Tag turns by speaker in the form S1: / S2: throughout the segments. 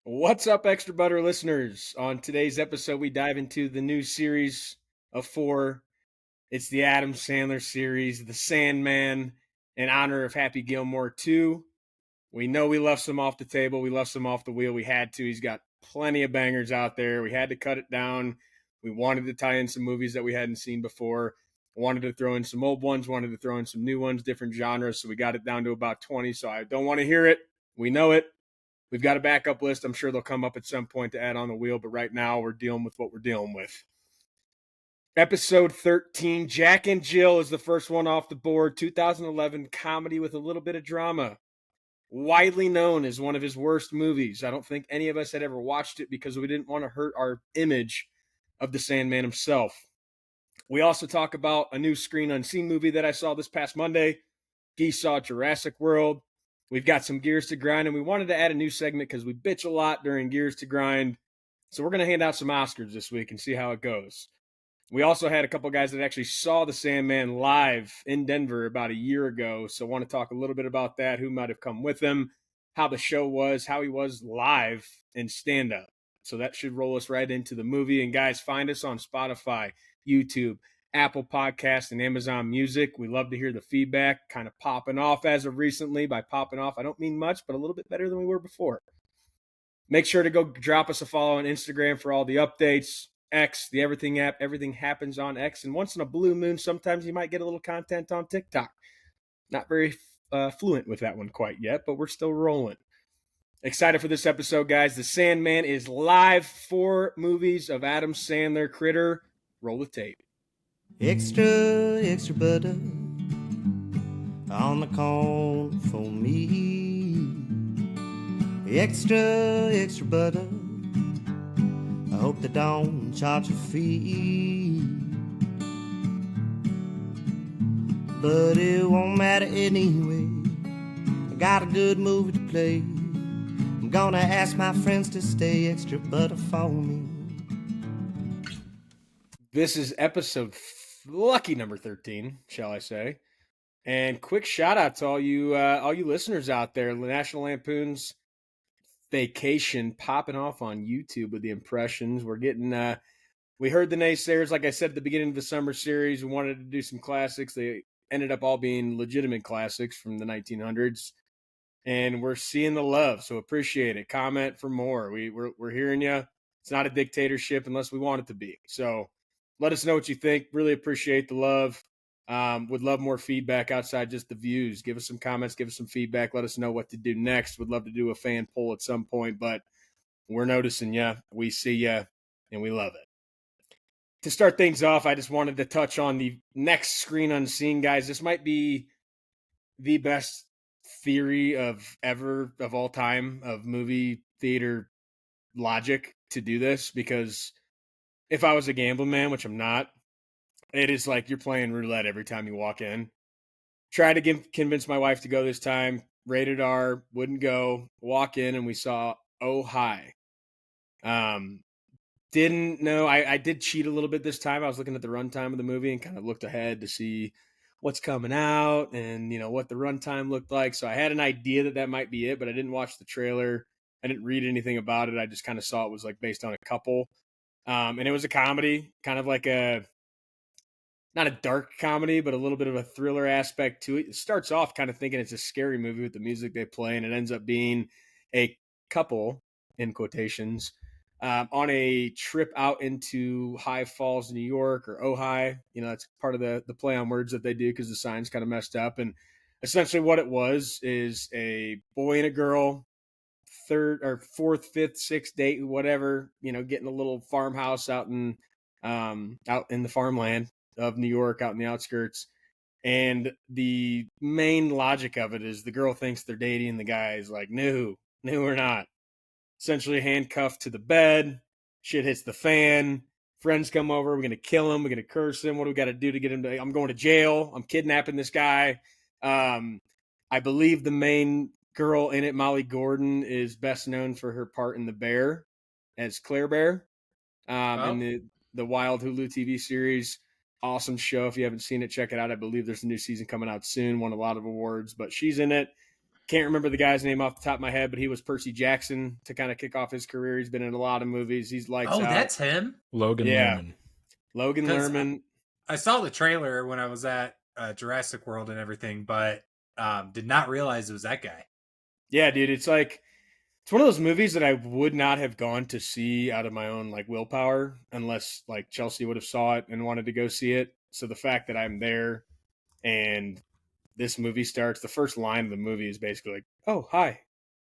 S1: What's up, Extra Butter listeners? On today's episode, we dive into the new series of four. It's the Adam Sandler series, The Sandman, in honor of Happy Gilmore 2. We know we left some off the table. We left some off the wheel. We had to. He's got plenty of bangers out there. We had to cut it down. We wanted to tie in some movies that we hadn't seen before. Wanted to throw in some old ones, wanted to throw in some new ones, different genres. So we got it down to about 20. So I don't want to hear it. We know it. We've got a backup list. I'm sure they'll come up at some point to add on the wheel, but right now we're dealing with what we're dealing with. Episode 13, Jack and Jill is the first one off the board. 2011 comedy with a little bit of drama. Widely known as one of his worst movies. I don't think any of us had ever watched it because we didn't want to hurt our image of the Sandman himself. We also talk about a new Screen Unseen movie that I saw this past Monday. Guy saw Jurassic World. We've got some Gears to Grind, and we wanted to add a new segment because we bitch a lot during Gears to Grind. So we're going to hand out some Oscars this week and see how it goes. We also had a couple guys that actually saw the Sandman live in Denver about a year ago. So I want to talk a little bit about that, who might have come with him, how the show was, how he was live in stand-up. So that should roll us right into the movie. And guys, find us on Spotify, YouTube, Apple Podcasts, and Amazon Music. We love to hear the feedback, kind of popping off as of recently. By popping off, I don't mean much, but a little bit better than we were before. Make sure to go drop us a follow on Instagram for all the updates. X, the Everything app. Everything happens on X. And once in a blue moon, sometimes you might get a little content on TikTok. Not very fluent with that one quite yet, but we're still rolling. Excited for this episode, guys. The Sandman is live. 4 movies of Adam Sandler. Critter. Roll the tape.
S2: Extra, extra butter on the corn for me. Extra, extra butter. I hope they don't charge a fee. But it won't matter anyway. I got a good movie to play. I'm gonna ask my friends to stay extra butter for me.
S1: This is episode lucky number 13, shall I say. And quick shout out to all you listeners out there. National Lampoon's Vacation popping off on YouTube with the impressions. We're getting we heard the naysayers, like I said at the beginning of the summer series. We wanted to do some classics. They ended up all being legitimate classics from the 1900s. And we're seeing the love, so appreciate it. Comment for more. We're hearing you. It's not a dictatorship unless we want it to be. So let us know what you think. Really appreciate the love. Would love more feedback outside just the views. Give us some comments. Give us some feedback. Let us know what to do next. Would love to do a fan poll at some point, but we're noticing you. We see you, and we love it. To start things off, I just wanted to touch on the next Screen Unseen, guys. This might be the best theory of all time of movie theater logic to do this, because if I was a gambling man, which I'm not, it is like you're playing roulette every time you walk in. Tried to convince my wife to go this time. Rated R, wouldn't go. Walk in and we saw Oh Hi. Didn't know. I did cheat a little bit this time. I was looking at the runtime of the movie and kind of looked ahead to see what's coming out and, what the runtime looked like. So I had an idea that might be it, but I didn't watch the trailer. I didn't read anything about it. I just kind of saw it was like based on a couple. And it was a comedy, kind of like not a dark comedy, but a little bit of a thriller aspect to it. It starts off kind of thinking it's a scary movie with the music they play, and it ends up being a couple, in quotations, on a trip out into High Falls, New York, or Ojai. That's part of the play on words that they do because the sign's kind of messed up. And essentially what it was is a boy and a girl, third or fourth, fifth, sixth date, whatever, getting a little farmhouse out in the farmland of New York, out in the outskirts. And the main logic of it is the girl thinks they're dating. The guy is like, no, we're not. Essentially handcuffed to the bed. Shit hits the fan. Friends come over. We're going to kill him. We're going to curse him. What do we got to do to get him to? I'm going to jail. I'm kidnapping this guy. I believe the main girl in it, Molly Gordon, is best known for her part in The Bear as Claire Bear in the Wild Hulu TV series. Awesome show. If you haven't seen it, check it out. I believe there's a new season coming out soon. Won a lot of awards, but she's in it. Can't remember the guy's name off the top of my head, but he was Percy Jackson to kind of kick off his career. He's been in a lot of movies. He's lights out.
S3: That's him.
S4: Logan
S1: Yeah.
S4: Lerman.
S1: Logan Lerman.
S3: I saw the trailer when I was at Jurassic World and everything, but did not realize it was that guy.
S1: Yeah, dude, it's one of those movies that I would not have gone to see out of my own like willpower unless like Chelsea would have saw it and wanted to go see it. So the fact that I'm there and this movie starts, the first line of the movie is basically like, "Oh, hi."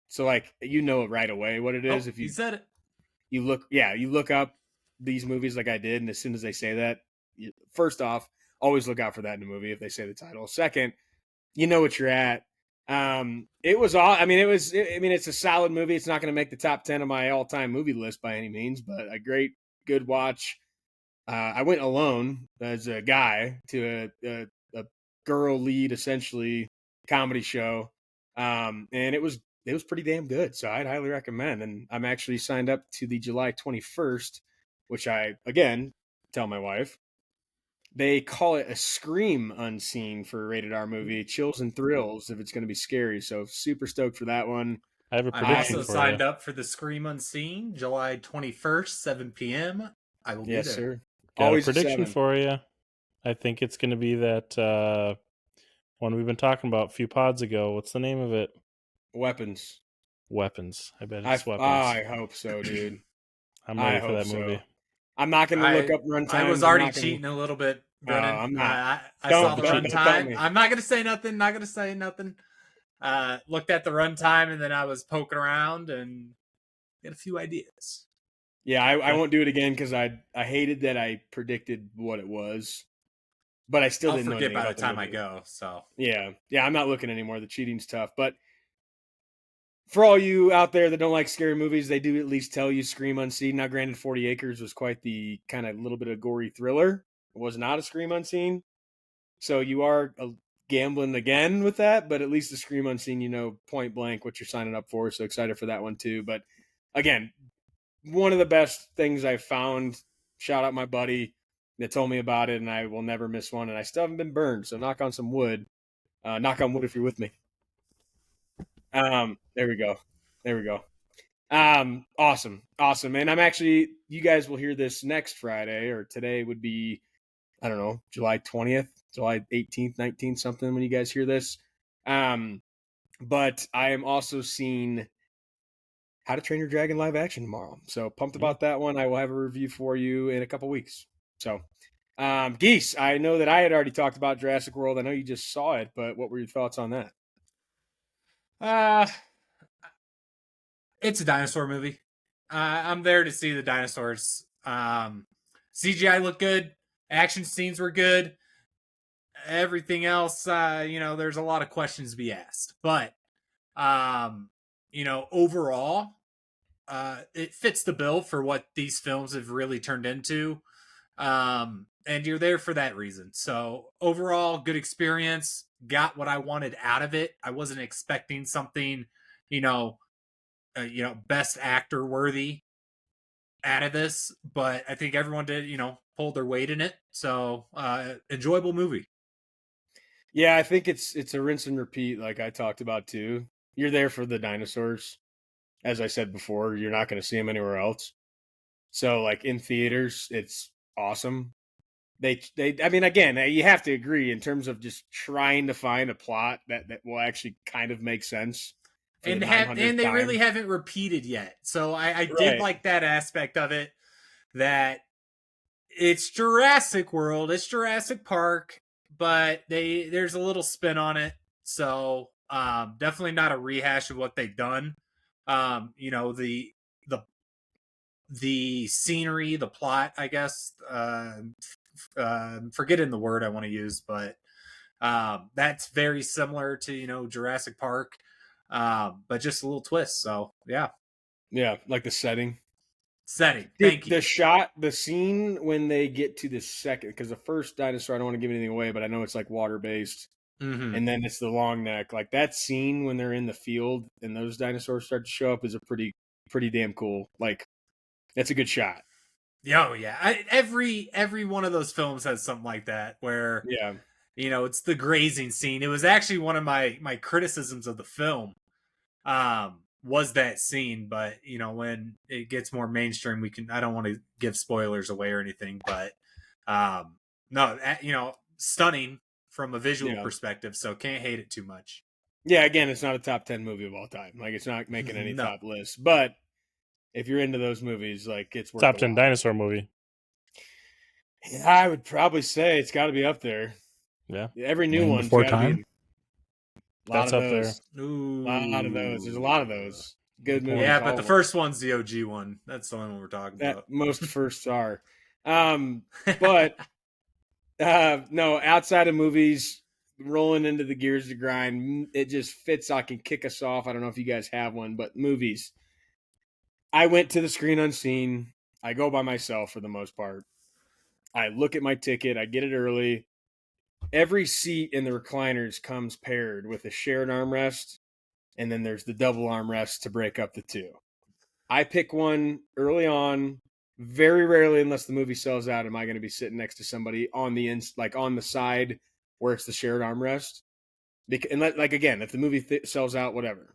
S1: So like you know right away what it is if you
S3: said it.
S1: You look up these movies like I did, and as soon as they say that, first off, always look out for that in a movie if they say the title. Second, you know what you're at. It was all. I mean, it's a solid movie. It's not going to make the top 10 of my all-time movie list by any means, but a good watch. I went alone as a guy to a girl lead, essentially comedy show, and it was pretty damn good. So I'd highly recommend. And I'm actually signed up to the July 21st, which I again tell my wife. They call it a Scream Unseen for a rated R movie, chills and thrills if it's going to be scary. So super stoked for that one.
S4: I have a
S3: I'm
S4: prediction
S3: also
S4: for
S3: signed
S4: you.
S3: up for the Scream Unseen, July 21st, 7 p.m. I will be there.
S1: Yes, sir.
S4: Got
S1: Always
S4: a prediction
S1: 7.
S4: for you. I think it's going to be that one we've been talking about a few pods ago. What's the name of it?
S1: Weapons.
S4: Weapons. I bet it's Weapons.
S1: I hope so, dude.
S4: I'm ready for that movie.
S1: I'm not going to look up runtime.
S3: I was already cheating a little bit, Brennan.
S1: I'm not.
S3: I saw the runtime. I'm not going to say nothing. Looked at the runtime, and then I was poking around and get a few ideas.
S1: Yeah, I won't do it again because I hated that I predicted what it was, but I still didn't know anything
S3: by the
S1: about
S3: time
S1: movie.
S3: I go. So
S1: yeah, I'm not looking anymore. The cheating's tough, but for all you out there that don't like scary movies, they do at least tell you Scream Unseen. Now, granted, 40 Acres was quite the kind of little bit of gory thriller. It was not a Scream Unseen, so you are gambling again with that. But at least the Scream Unseen, you know, point blank what you're signing up for. So excited for that one too. But again, one of the best things I've found. Shout out my buddy that told me about it, and I will never miss one. And I still haven't been burned, so knock on some wood. Knock on wood if you're with me. There we go. Awesome. And I'm actually, you guys will hear this next Friday, or today would be, I don't know, July 20th, July 18th, 19th, something when you guys hear this. But I am also seeing How to Train Your Dragon live action tomorrow. So pumped about that one. I will have a review for you in a couple weeks. So, Geese, I know that I had already talked about Jurassic World. I know you just saw it, but what were your thoughts on that?
S3: It's a dinosaur movie. I'm there to see the dinosaurs. CGI looked good. Action scenes were good. Everything else, there's a lot of questions to be asked. But, overall, it fits the bill for what these films have really turned into. And you're there for that reason. So overall, good experience. Got what I wanted out of it. I wasn't expecting something, best actor worthy out of this, but I think everyone did, pulled their weight in it. So enjoyable movie.
S1: Yeah, I think it's a rinse and repeat, like I talked about too. You're there for the dinosaurs. As I said before, you're not going to see them anywhere else. So, like in theaters, it's awesome. I mean, again, you have to agree in terms of just trying to find a plot that will actually kind of make sense.
S3: And they really haven't repeated yet. So I did like that aspect of it, that it's Jurassic World, it's Jurassic Park, but there's a little spin on it. So definitely not a rehash of what they've done. The scenery, the plot, I guess, forgetting the word I want to use, but that's very similar to Jurassic Park, but just a little twist. So yeah,
S1: like the setting.
S3: Thank you.
S1: The scene when they get to the second, because the first dinosaur, I don't want to give anything away, but I know it's like water based, and then it's the long neck. Like that scene when they're in the field and those dinosaurs start to show up is a pretty damn cool. Like that's a good shot.
S3: Oh yeah, every one of those films has something like that where It's the grazing scene. It was actually one of my criticisms of the film. Was that scene, but when it gets more mainstream, I don't want to give spoilers away or anything, but no, stunning from a visual perspective, so can't hate it too much.
S1: Yeah, again, it's not a top 10 movie of all time. Like, it's not making any top lists, but if you're into those movies, like, it's worth
S4: top 10 dinosaur movie.
S1: Yeah, I would probably say it's got to be up there.
S4: Yeah,
S1: every new one's got to be.
S4: That's up there.
S3: Ooh.
S1: A lot of those. There's a lot of those. Good movies.
S3: Yeah, but the first one's the OG one. That's the one we're talking about.
S1: Most firsts are. But no, outside of movies, rolling into the gears to grind, it just fits. I can kick us off. I don't know if you guys have one, but movies. I went to the screen unseen. I go by myself for the most part. I look at my ticket. I get it early. Every seat in the recliners comes paired with a shared armrest, and then there's the double armrest to break up the two. I pick one early on. Very rarely, unless the movie sells out, am I going to be sitting next to somebody on the on the side where it's the shared armrest. And again, if the movie sells out, whatever,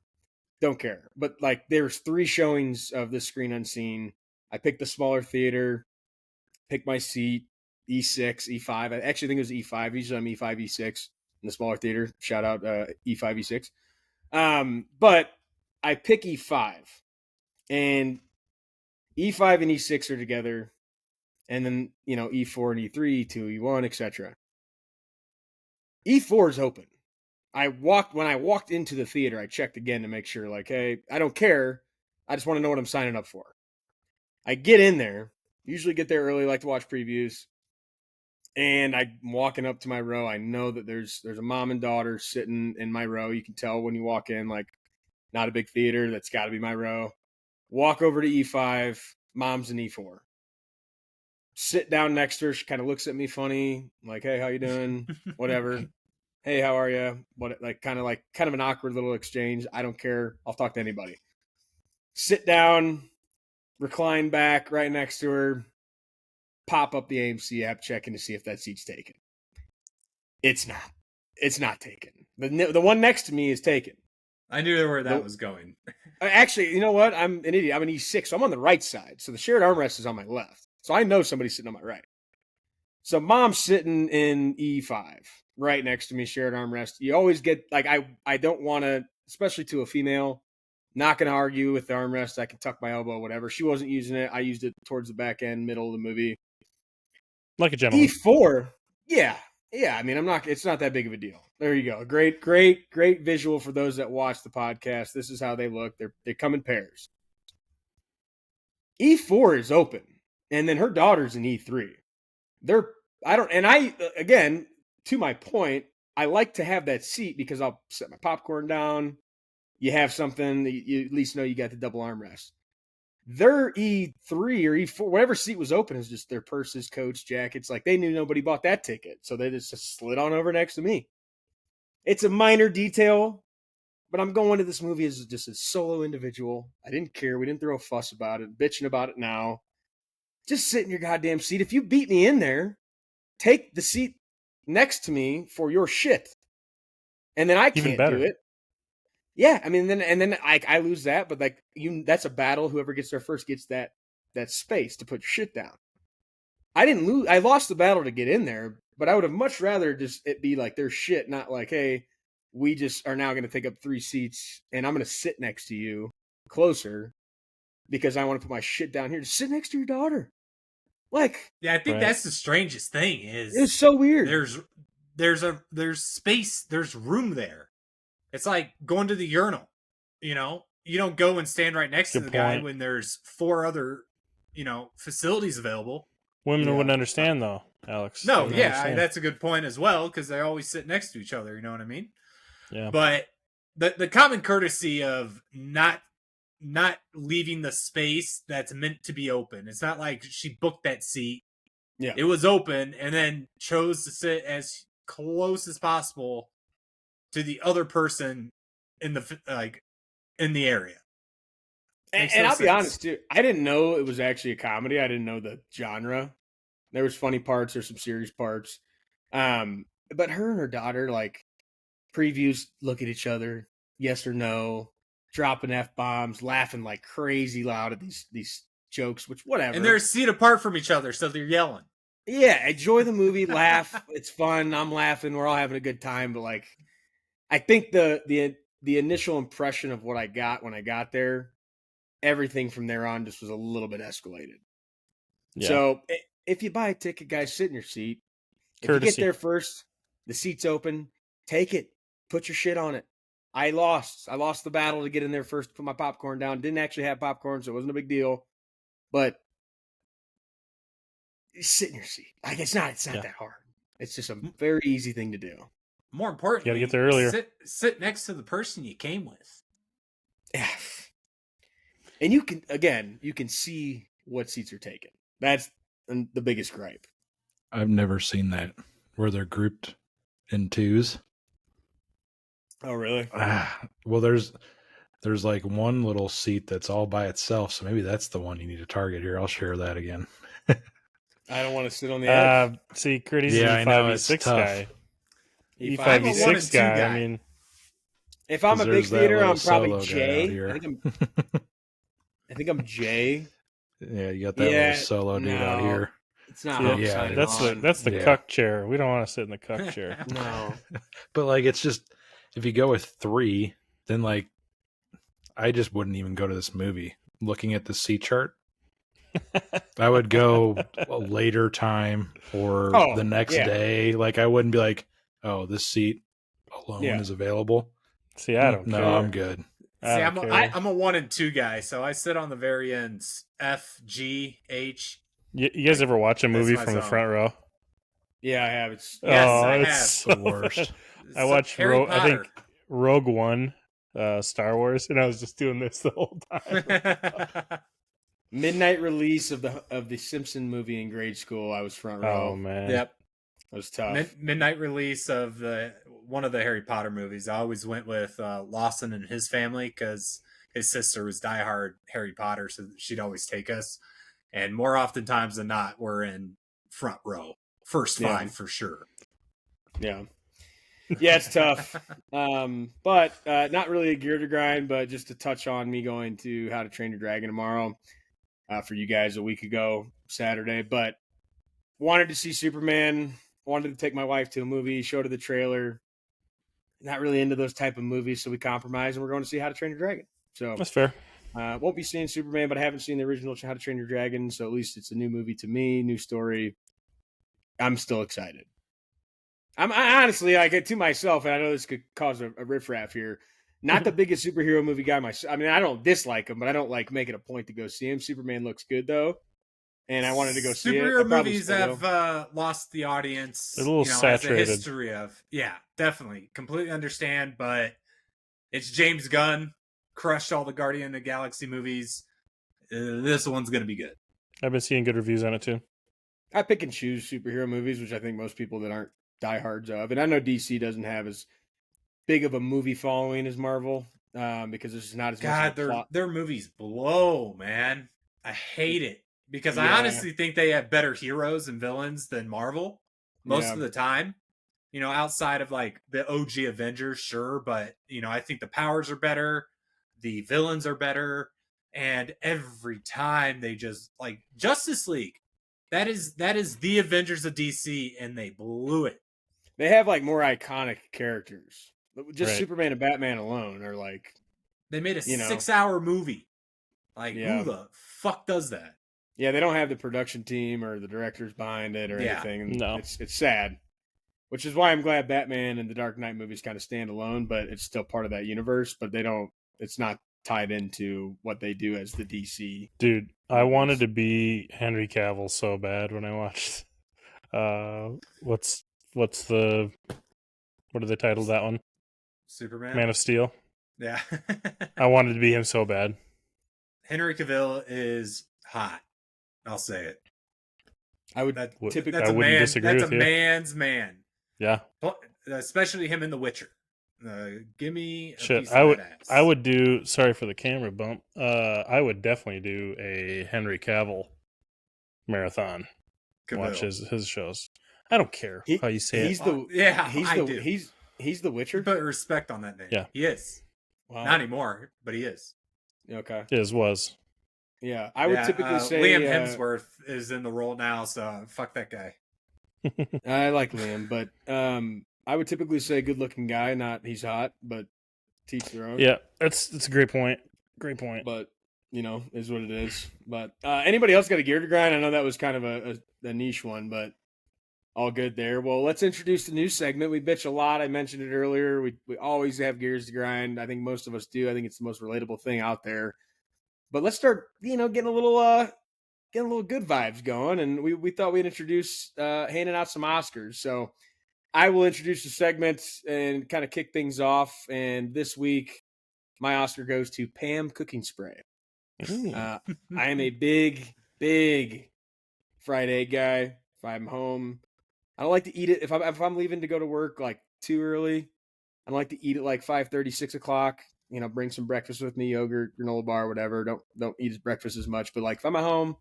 S1: don't care. But like, there's 3 showings of this screen unseen. I picked the smaller theater, picked my seat. E6, E5. I actually think it was E5. Usually I'm E5, E6 in the smaller theater. Shout out E5, E6. But I pick E5. And E5 and E6 are together. And then, E4 and E3, E2, E1, etc. E4 is open. When I walked into the theater, I checked again to make sure, like, hey, I don't care. I just want to know what I'm signing up for. I get in there. Usually get there early, like to watch previews. And I'm walking up to my row. I know that there's a mom and daughter sitting in my row. You can tell when you walk in, like, not a big theater. That's got to be my row. Walk over to E5. Mom's in E4. Sit down next to her. She kind of looks at me funny, like, "Hey, how you doing?" Whatever. "Hey, how are you?" What, kind of an awkward little exchange. I don't care. I'll talk to anybody. Sit down, recline back right next to her. Pop up the AMC app, checking to see if that seat's taken. It's not. It's not taken. The one next to me is taken.
S3: I knew where that was going.
S1: Actually, you know what? I'm an idiot. I'm an E6, so I'm on the right side. So the shared armrest is on my left. So I know somebody's sitting on my right. So mom's sitting in E5, right next to me, shared armrest. You always get, like, I don't want to, especially to a female, not going to argue with the armrest. I can tuck my elbow, whatever. She wasn't using it. I used it towards the back end, middle of the movie.
S4: Like a gentleman.
S1: E4, yeah. I mean, it's not that big of a deal. There you go. Great visual for those that watch the podcast. This is how they look. They come in pairs. E4 is open, and then her daughter's in E3. Again, to my point, I like to have that seat because I'll set my popcorn down. You have something that you at least know you got the double armrest. Their E3 or E4, whatever seat was open, is just their purses, coats, jackets. Like, they knew nobody bought that ticket, so they just slid on over next to me. It's a minor detail, but I'm going to this movie as just a solo individual. I didn't care. We didn't throw a fuss about it, bitching about it now. Just sit in your goddamn seat. If you beat me in there, take the seat next to me for your shit. And then I can't do it. Yeah, I mean, then I lose that, but like, that's a battle. Whoever gets there first gets that space to put your shit down. I didn't lose. I lost the battle to get in there, but I would have much rather just it be like their shit, not like, hey, we just are now going to take up 3 seats and I'm going to sit next to you closer because I want to put my shit down here. Just sit next to your daughter. Like,
S3: yeah, I think that's the strangest thing is
S1: it's so weird.
S3: There's space, there's room there. It's like going to the urinal, you don't go and stand right next to the guy when there's 4 other, facilities available.
S4: Women wouldn't understand though, Alex.
S3: No, that's a good point as well, because they always sit next to each other, you know what I mean?
S4: Yeah.
S3: But the common courtesy of not leaving the space that's meant to be open. It's not like she booked that seat.
S1: Yeah.
S3: It was open and then chose to sit as close as possible to the other person in the area.
S1: And I'll be honest too, I didn't know it was actually a comedy. I didn't know the genre. There was funny parts, there's some serious parts. but her and her daughter, like, previews look at each other, yes or no, dropping F-bombs, laughing like crazy loud at these jokes, which whatever.
S3: And they're a seat apart from each other, so they're yelling.
S1: Yeah, enjoy the movie, laugh. It's fun. I'm laughing. We're all having a good time. But like, I think the initial impression of what I got when I got there, everything from there on just was a little bit escalated. Yeah. So if you buy a ticket, guys, sit in your seat. If you get there first, the seat's open. Take it. Put your shit on it. I lost the battle to get in there first. Put my popcorn down. Didn't actually have popcorn, so it wasn't a big deal. But sit in your seat. Like it's not that hard. It's just a very easy thing to do.
S3: More importantly,
S4: you gotta get there earlier.
S3: Sit next to the person you came with.
S1: Yeah. And you can see what seats are taken. That's the biggest gripe.
S5: I've never seen that where they're grouped in twos.
S1: Oh, really?
S5: Well, there's like one little seat that's all by itself, so maybe that's the one you need to target here. I'll share that again.
S1: I don't want to sit on the edge.
S4: See, Curdy's an E5, E6 guy. E5, E6 guy. I mean,
S1: if I'm a big theater, I'm probably J. I think I'm J.
S5: Yeah, you got that little solo dude out here.
S1: It's not.
S4: That's the cuck chair. We don't want to sit in the cuck chair.
S1: No.
S5: But like, it's just if you go with 3, then like, I just wouldn't even go to this movie. Looking at the seat chart, I would go a later time or the next day. Like, I wouldn't be like, oh, this seat alone is available.
S4: See, I don't care.
S5: No, I'm good.
S3: See, I'm a 1 and 2 guy, so I sit on the very ends. F, G, H.
S4: You guys ever watch a movie from the front row?
S1: Yeah, I have.
S3: It's the
S5: worst.
S4: I watched I think Rogue One, Star Wars, and I was just doing this the whole time.
S1: Midnight release of the Simpson movie in grade school. I was front row.
S4: Oh man,
S3: yep,
S1: that was tough.
S3: Midnight release of one of the Harry Potter movies. I always went with Lawson and his family because his sister was diehard Harry Potter, so she'd always take us. And more oftentimes than not, we're in front row, first 5 for sure.
S1: Yeah. Yeah, it's tough. But not really a gear to grind, but just to touch on me going to How to Train Your Dragon tomorrow for you guys a week ago, Saturday. But wanted to see Superman, wanted to take my wife to a movie, showed her the trailer. Not really into those type of movies, so we compromised, and we're going to see How to Train Your Dragon. So
S4: that's fair.
S1: Won't be seeing Superman, but I haven't seen the original How to Train Your Dragon, so at least it's a new movie to me, new story. I'm still excited. I honestly, like, to myself, and I know this could cause a riffraff here, not the biggest superhero movie guy myself. I mean, I don't dislike him, but I don't like make it a point to go see him. Superman looks good, though, and I wanted to go see it.
S3: Superhero movies have lost the audience.
S4: They're a little saturated.
S3: As a history of, definitely. Completely understand, but it's James Gunn. Crushed all the Guardian of the Galaxy movies. This one's going to be good.
S4: I've been seeing good reviews on it, too. I
S1: pick and choose superhero movies, which I think most people that aren't diehards of. And I know DC doesn't have as big of a movie following as Marvel because there's just not as much plot.
S3: Their movies blow, man. I hate it because I honestly think they have better heroes and villains than Marvel most of the time. You know, outside of like the OG Avengers, sure. But, I think the powers are better. The villains are better, and every time they just like Justice League, that is the Avengers of DC, and they blew it.
S1: They have like more iconic characters. Just Superman and Batman alone are like
S3: they made a 6-hour movie. Like who the fuck does that?
S1: Yeah, they don't have the production team or the directors behind it or anything.
S4: No,
S1: it's sad. Which is why I'm glad Batman and the Dark Knight movies kind of stand alone, but it's still part of that universe. But they don't. It's not tied into what they do as the DC.
S4: Dude, I wanted to be Henry Cavill so bad when I watched what do they title that one?
S3: Superman?
S4: Man of Steel.
S3: Yeah.
S4: I wanted to be him so bad.
S3: Henry Cavill is hot. I'll say it.
S1: I would
S4: typically disagree with you.
S3: That's a man's man.
S4: Yeah.
S3: Especially him in The Witcher. Give me a
S4: shit.
S3: Piece of that ass.
S4: I would do. Sorry for the camera bump. I would definitely do a Henry Cavill marathon. Watch his shows. I don't care how you say
S1: he's
S4: it.
S1: The he's the Witcher.
S3: Put respect on that name.
S4: Yeah.
S3: He is.
S1: Wow.
S3: Not anymore, but he is.
S1: Okay.
S4: Was.
S1: Yeah, I would typically say
S3: Liam Hemsworth is in the role now, so fuck that guy.
S1: I like Liam, but I would typically say good-looking guy, not he's hot, but teach their own.
S4: Yeah, that's a great point. Great point.
S1: But is what it is. But anybody else got a gear to grind? I know that was kind of a niche one, but all good there. Well, let's introduce the new segment. We bitch a lot. I mentioned it earlier. We always have gears to grind. I think most of us do. I think it's the most relatable thing out there. But let's start, getting a little good vibes going. And we thought we'd introduce handing out some Oscars. So I will introduce the segment and kind of kick things off. And this week, my Oscar goes to Pam Cooking Spray. I am a big fried egg guy. If I'm home, I don't like to eat it. If I'm leaving to go to work like too early, I don't like to eat at like 5:30, 6 o'clock. Bring some breakfast with me, yogurt, granola bar, whatever. Don't eat as breakfast as much. But like if I'm at home,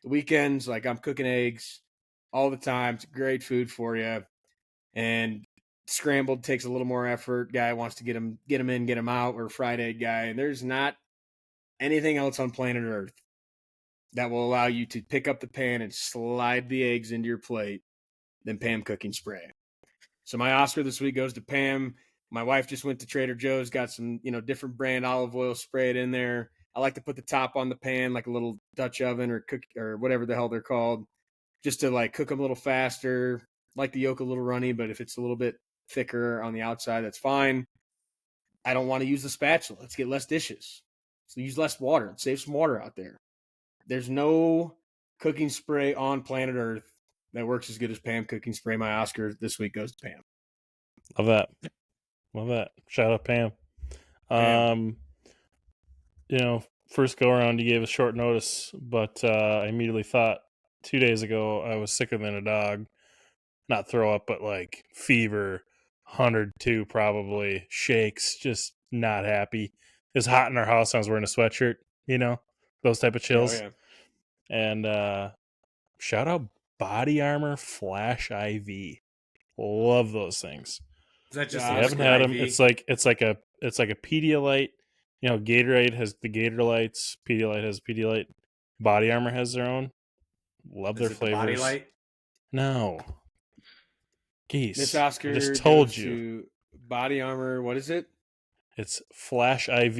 S1: the weekends, like I'm cooking eggs all the time. It's great food for you. And scrambled takes a little more effort. Guy wants to get them in, get them out. Or fried egg guy. And there's not anything else on planet Earth that will allow you to pick up the pan and slide the eggs into your plate than Pam Cooking Spray. So my Oscar this week goes to Pam. My wife just went to Trader Joe's, got some, different brand olive oil sprayed in there. I like to put the top on the pan, like a little Dutch oven or cook or whatever the hell they're called, just to like cook them a little faster. Like the yolk a little runny, but if it's a little bit thicker on the outside, that's fine. I don't want to use the spatula. Let's get less dishes. So use less water. Save some water out there. There's no cooking spray on planet Earth that works as good as Pam Cooking Spray. My Oscar this week goes to Pam.
S4: Love that. Shout out Pam. First go around you gave us short notice, but I immediately thought 2 days ago I was sicker than a dog. Not throw up, but like fever, 102 probably, shakes, just not happy. It was hot in our house. I was wearing a sweatshirt, those type of chills.
S1: Oh, yeah.
S4: And shout out Body Armor Flash IV. Love those things.
S3: Is that just?
S4: I haven't had them. It's like a Pedialyte. Gatorade has the Gator Lights. Pedialyte has Pedialyte. Body Armor has their own. Love their flavors.
S3: Body Light?
S4: No. Geese.
S1: This Oscar
S4: I just told you.
S1: To Body Armor. What is it?
S4: It's Flash IV.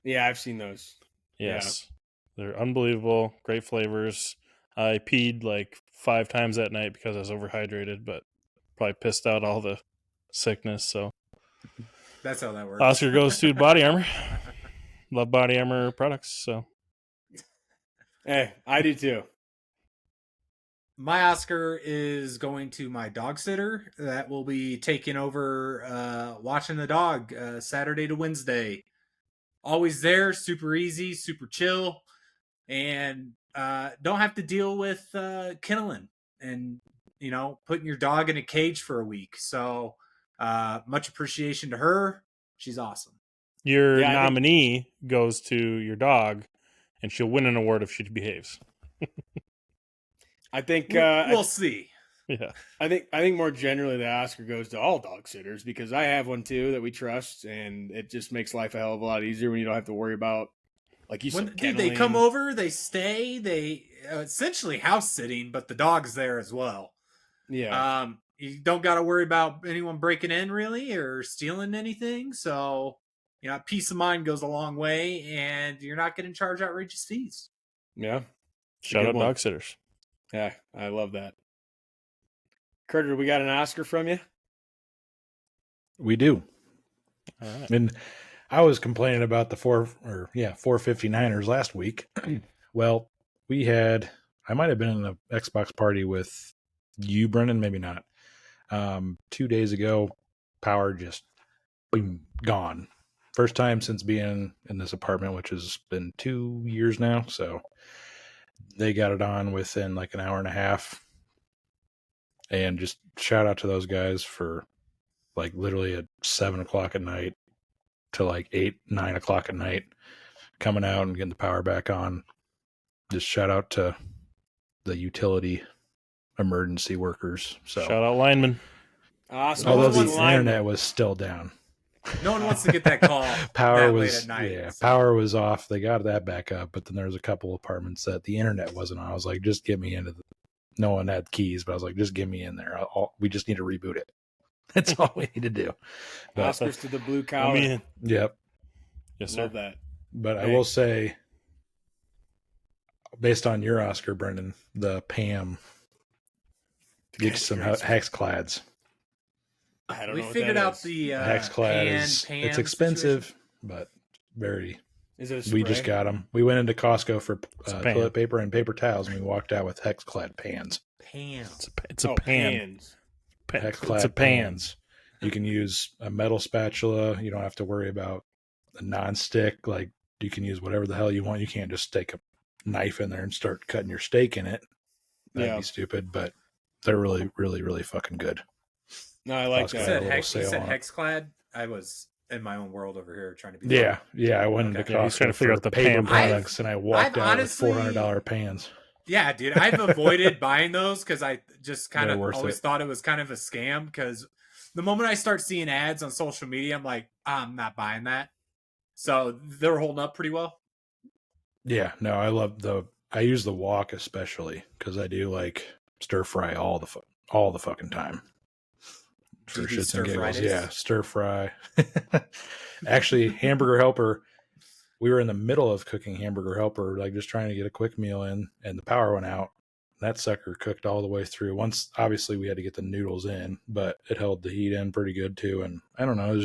S1: Yeah, I've seen those.
S4: Yes. Yeah. They're unbelievable. Great flavors. I peed like 5 times that night because I was overhydrated, but probably pissed out all the sickness. So
S3: that's how that works.
S4: Oscar goes to Body Armor. Love Body Armor products. So
S1: hey, I do too.
S3: My Oscar is going to my dog sitter that will be taking over watching the dog Saturday to Wednesday. Always there, super easy, super chill, and don't have to deal with kenneling and putting your dog in a cage for a week. So much appreciation to her. She's awesome.
S4: Your nominee goes to your dog, and she'll win an award if she behaves.
S1: I think
S3: we'll see.
S4: Yeah,
S1: I think more generally the Oscar goes to all dog sitters because I have one too that we trust, and it just makes life a hell of a lot easier when you don't have to worry about like you said.
S3: Dude, they come over, they stay, they essentially house sitting, but the dog's there as well.
S1: Yeah.
S3: You don't got to worry about anyone breaking in really or stealing anything, so peace of mind goes a long way, and you're not getting charged outrageous fees.
S1: Yeah.
S4: Shout out dog sitters.
S1: Yeah, I love that. Carter, we got an Oscar from you?
S5: We do.
S4: All right.
S5: And I was complaining about the 459ers last week. Well, I might have been in an Xbox party with you, Brennan, maybe not. 2 days ago, power just boom, gone. First time since being in this apartment, which has been 2 years now. So they got it on within like an hour and a half. And just shout out to those guys for like literally at 7 o'clock at night to like 8, 9 o'clock at night coming out and getting the power back on. Just shout out to the utility emergency workers. So
S4: shout out linemen.
S5: Although the internet was still down.
S3: No one wants to get that call.
S5: Power
S3: that
S5: was
S3: late at night,
S5: yeah,
S3: so.
S5: power was off. They got that back up, but then there was a couple apartments that the internet wasn't on. I was like, just get me into the. No one had keys, but I was like, just get me in there. We just need to reboot it. That's all we need to do.
S1: But, Oscars to the blue collar.
S5: Yep.
S4: Yes, sir.
S1: Love that.
S5: But I will say, based on your Oscar, Brendan, the Pam, get you some hexclads.
S1: I don't know.
S3: We figured out the
S5: hexclads. It's expensive,
S3: situation.
S5: But very.
S1: Is it a spray?
S5: We just got them. We went into Costco for toilet paper and paper towels, and we walked out with hexclad pans.
S3: Pans.
S4: It's a pan.
S1: Pans.
S5: Hexclad
S4: it's a
S5: pans. You can use a metal spatula. You don't have to worry about a non-stick. Like, you can use whatever the hell you want. You can't just stick a knife in there and start cutting your steak in it. That'd be stupid, but they're really, really, really fucking good.
S1: No, I like that.
S3: You said hexclad? I was in my own world over here trying to be.
S5: Yeah. I went into Costco
S4: trying to figure out the
S5: paper
S4: pan
S5: products, and I walked out with $400 pans.
S3: Yeah, dude, I've avoided buying those because I just kind of always thought it was kind of a scam. Because the moment I start seeing ads on social media, I'm like, I'm not buying that. So they're holding up pretty well.
S5: Yeah, no, I use the wok especially because I do like stir fry all the fucking time. For shits and giggles. Yeah, stir fry. Actually, Hamburger Helper, we were in the middle of cooking Hamburger Helper, like just trying to get a quick meal in, and the power went out. That sucker cooked all the way through. Once, obviously, we had to get the noodles in, but it held the heat in pretty good too. And I don't know,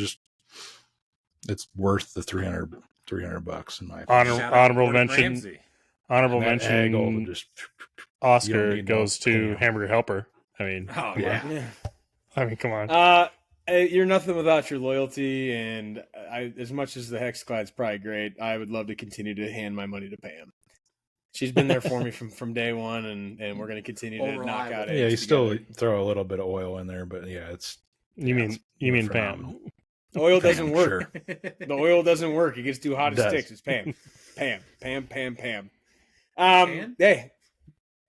S5: it's worth the $300 in my opinion.
S4: Honorable mention. Honorable mention. Oscar goes to Hamburger Helper. I mean,
S5: yeah.
S4: I mean, come on.
S1: You're nothing without your loyalty, and as much as the hexclad's probably great, I would love to continue to hand my money to Pam. She's been there for me from day one, and we're going to continue to knock out.
S5: Yeah, you still throw a little bit of oil in there, but yeah, it's.
S4: You mean Pam?
S1: Oil doesn't work. Sure. The oil doesn't work. It gets too hot. It sticks. It's Pam. Pam. Hey.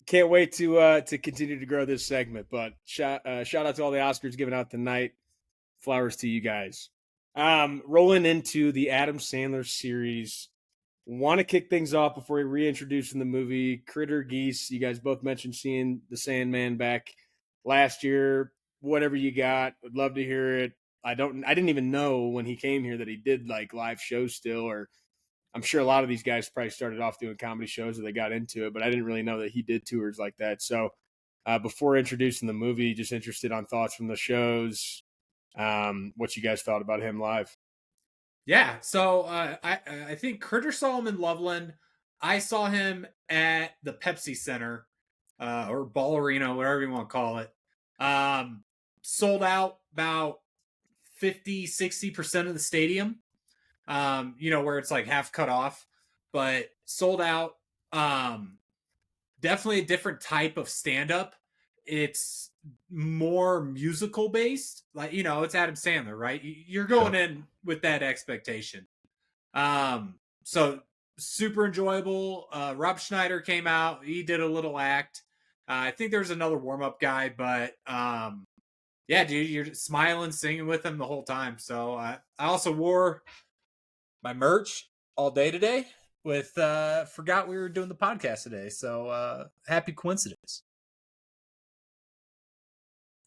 S1: Can't wait to continue to grow this segment, but shout out to all the Oscars given out tonight. Flowers to you guys. Rolling into the Adam Sandler series. Want to kick things off before we reintroduce in the movie Critter Geese. You guys both mentioned seeing the Sandman back last year. Whatever you got, would love to hear it. I didn't even know when he came here that he did like live shows still, or I'm sure a lot of these guys probably started off doing comedy shows or they got into it, but I didn't really know that he did tours like that. So before introducing the movie, just interested on thoughts from the shows, what you guys thought about him live.
S3: Yeah, so I think Critter saw him in Loveland. I saw him at the Pepsi Center or Ball Arena, whatever you want to call it. Sold out about 50-60% of the stadium. Where it's like half cut off, but sold out. Definitely a different type of stand-up. It's more musical based. Like, it's Adam Sandler, right? You're going in with that expectation. So super enjoyable. Rob Schneider came out. He did a little act. I think there's another warm-up guy, but yeah, dude, you're smiling, singing with him the whole time. So I also wore my merch all day today forgot we were doing the podcast today. So happy coincidence.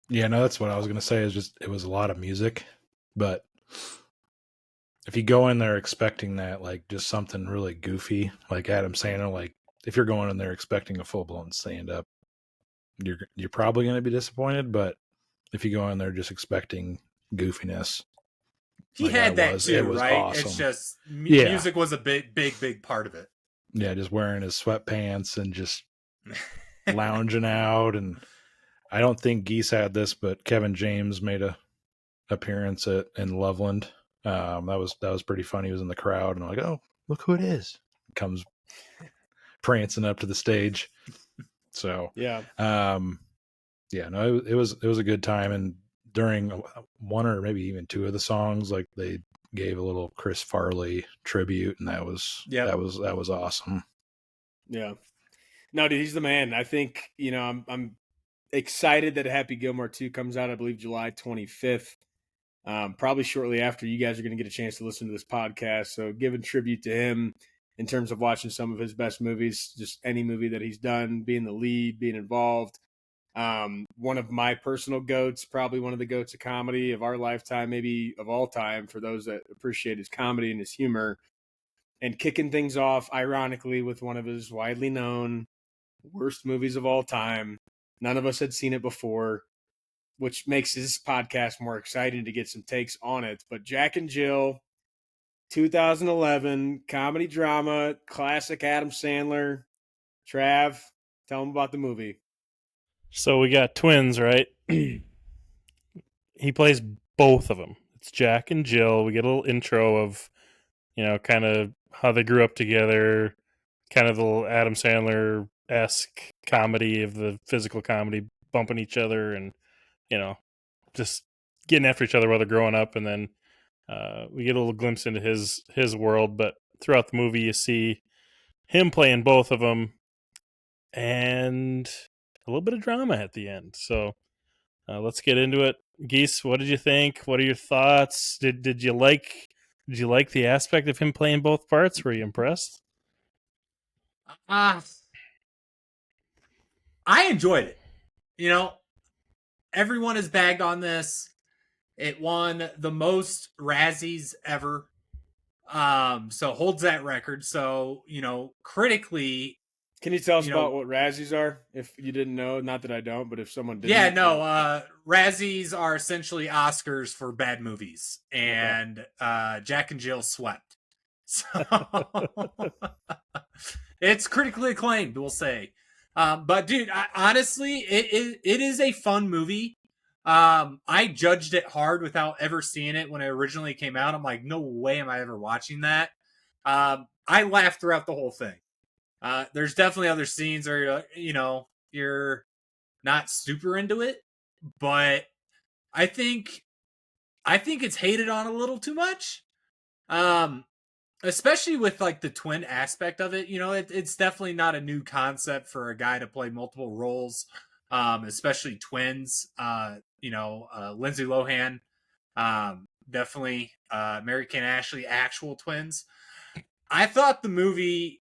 S5: Yeah, no, that's what I was going to say is just, it was a lot of music, but if you go in there expecting that, like just something really goofy, like Adam Sandler, like if you're going in there expecting a full blown stand up, you're probably going to be disappointed. But if you go in there just expecting goofiness,
S3: he had that too, it was right? Awesome. It's just music was a big part of it.
S5: Yeah, just wearing his sweatpants and just lounging out. And I don't think Geese had this, but Kevin James made a appearance in Loveland. That was pretty funny. He was in the crowd, and I'm like, oh, look who it is. Comes prancing up to the stage. So
S1: yeah,
S5: no, it was a good time. And during one or maybe even two of the songs, like they gave a little Chris Farley tribute, and that was awesome.
S1: Yeah, no, dude, he's the man. I think I'm excited that Happy Gilmore 2 comes out, I believe, July 25th. Probably shortly after you guys are going to get a chance to listen to this podcast. So giving tribute to him in terms of watching some of his best movies, just any movie that he's done, being the lead, being involved. One of my personal goats, probably one of the goats of comedy of our lifetime, maybe of all time, for those that appreciate his comedy and his humor. And kicking things off, ironically, with one of his widely known worst movies of all time. None of us had seen it before, which makes this podcast more exciting to get some takes on it. But Jack and Jill, 2011, comedy drama, classic Adam Sandler. Trav, tell them about the movie.
S4: So we got twins, right? He plays both of them. It's Jack and Jill. We get a little intro of, kind of how they grew up together, kind of the little Adam Sandler-esque comedy of the physical comedy, bumping each other and, just getting after each other while they're growing up. And then we get a little glimpse into his world. But throughout the movie, you see him playing both of them and a little bit of drama at the end. So let's get into it. Geese, what did you think? What are your thoughts? Did you like the aspect of him playing both parts? Were you impressed?
S3: I enjoyed it. Everyone has bagged on this. It won the most Razzies ever. So holds that record. So, critically.
S1: Can you tell us about what Razzies are? If you didn't know, not that I don't, but if someone didn't.
S3: Yeah, no. Razzies are essentially Oscars for bad movies, and Jack and Jill swept. So it's critically acclaimed, we'll say. But dude, honestly, it is a fun movie. I judged it hard without ever seeing it when it originally came out. I'm like, no way am I ever watching that. I laughed throughout the whole thing. There's definitely other scenes where you're not super into it, but I think it's hated on a little too much. Especially with like the twin aspect of it. It's definitely not a new concept for a guy to play multiple roles, especially twins. Lindsay Lohan, definitely Mary-Kate Ashley, actual twins. I thought the movie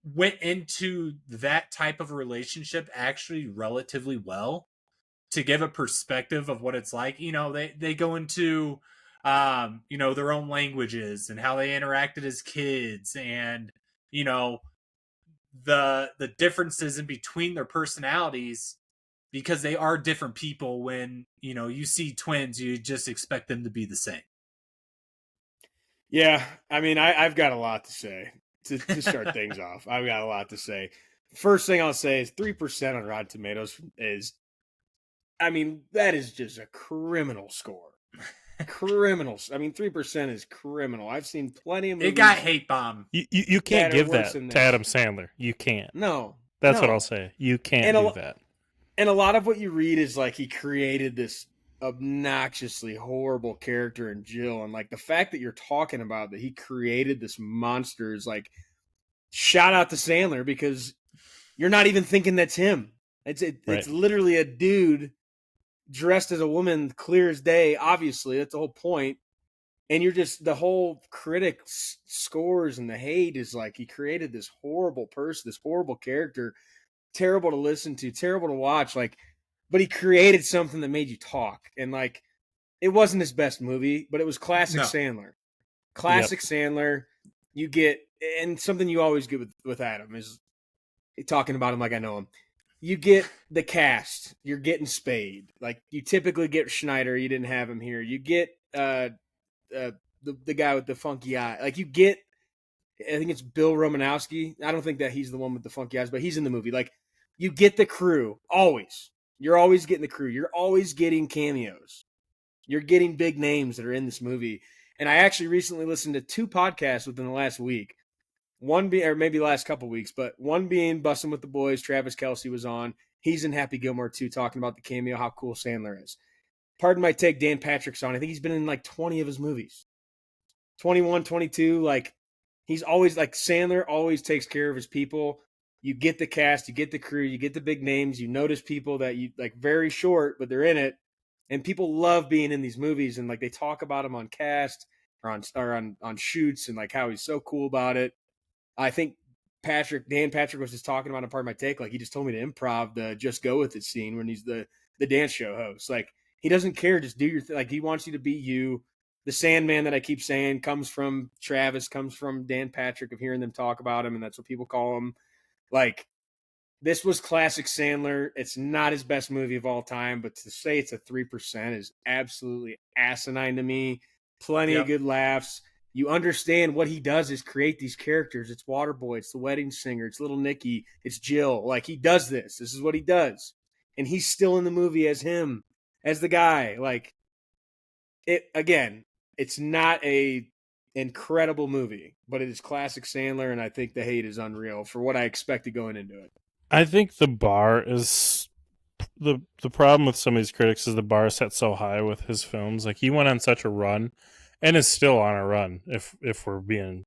S3: went into that type of relationship actually relatively well to give a perspective of what it's like. They go into their own languages and how they interacted as kids, and the differences in between their personalities, because they are different people. When you see twins, you just expect them to be the same.
S1: Yeah, I mean, I've got a lot to say to start things off. I've got a lot to say. First thing I'll say is 3% on Rotten Tomatoes is, I mean, that is just a criminal score. Criminals. I mean, 3% is criminal. I've seen plenty of movies.
S3: It got hate bomb.
S4: You can't give that to Adam Sandler. You can't.
S1: No.
S4: That's what I'll say. You can't do that.
S1: And a lot of what you read is like he created this obnoxiously horrible character in Jill, and like the fact that you're talking about that he created this monster is like, shout out to Sandler, because you're not even thinking that's him. It's literally a dude dressed as a woman, clear as day. Obviously, that's the whole point. And you're just, the whole critics scores and the hate is like he created this horrible person, this horrible character, terrible to listen to, terrible to watch. Like, but he created something that made you talk. And like, it wasn't his best movie, but it was classic Sandler. Classic Sandler. You get, and something you always get with Adam is talking about him like I know him. You get the cast. You're getting Spade. Like, you typically get Schneider. You didn't have him here. You get the guy with the funky eye. Like, you get, I think it's Bill Romanowski. I don't think that he's the one with the funky eyes, but he's in the movie. Like, you get the crew. Always. You're always getting the crew. You're always getting cameos. You're getting big names that are in this movie. And I actually recently listened to 2 podcasts within the last week. One being, or maybe last couple weeks, but one being Bussin' with the Boys. Travis Kelce was on. He's in Happy Gilmore 2, talking about the cameo, how cool Sandler is. Pardon my take, Dan Patrick's on. I think he's been in like 20 of his movies. 21, 22. Like, he's always, like, Sandler always takes care of his people. you get the cast, you get the crew, you get the big names, you notice people that you like very short, but they're in it. And people love being in these movies, and like they talk about him on cast or on shoots, and like how he's so cool about it. I think Dan Patrick was just talking about a part of my take. Like he just told me to improv the "Just Go With It" scene when he's the dance show host. Like he doesn't care, just do your thing. Like he wants you to be you. The Sandman that I keep saying comes from Travis, comes from Dan Patrick, of hearing them talk about him, and that's what people call him. Like, this was classic Sandler. It's not his best movie of all time, but to say it's a 3% is absolutely asinine to me. Plenty of good laughs. You understand what he does is create these characters. It's Waterboy, it's the wedding singer, it's Little Nicky, it's Jill. Like, he does this. This is what he does. And he's still in the movie as him, as the guy. Like, it's not a incredible movie, but it is classic Sandler, and I think the hate is unreal for what I expected going into it.
S4: I think the bar is the problem with some of these critics is the bar is set so high with his films. Like he went on such a run, and is still on a run. If we're being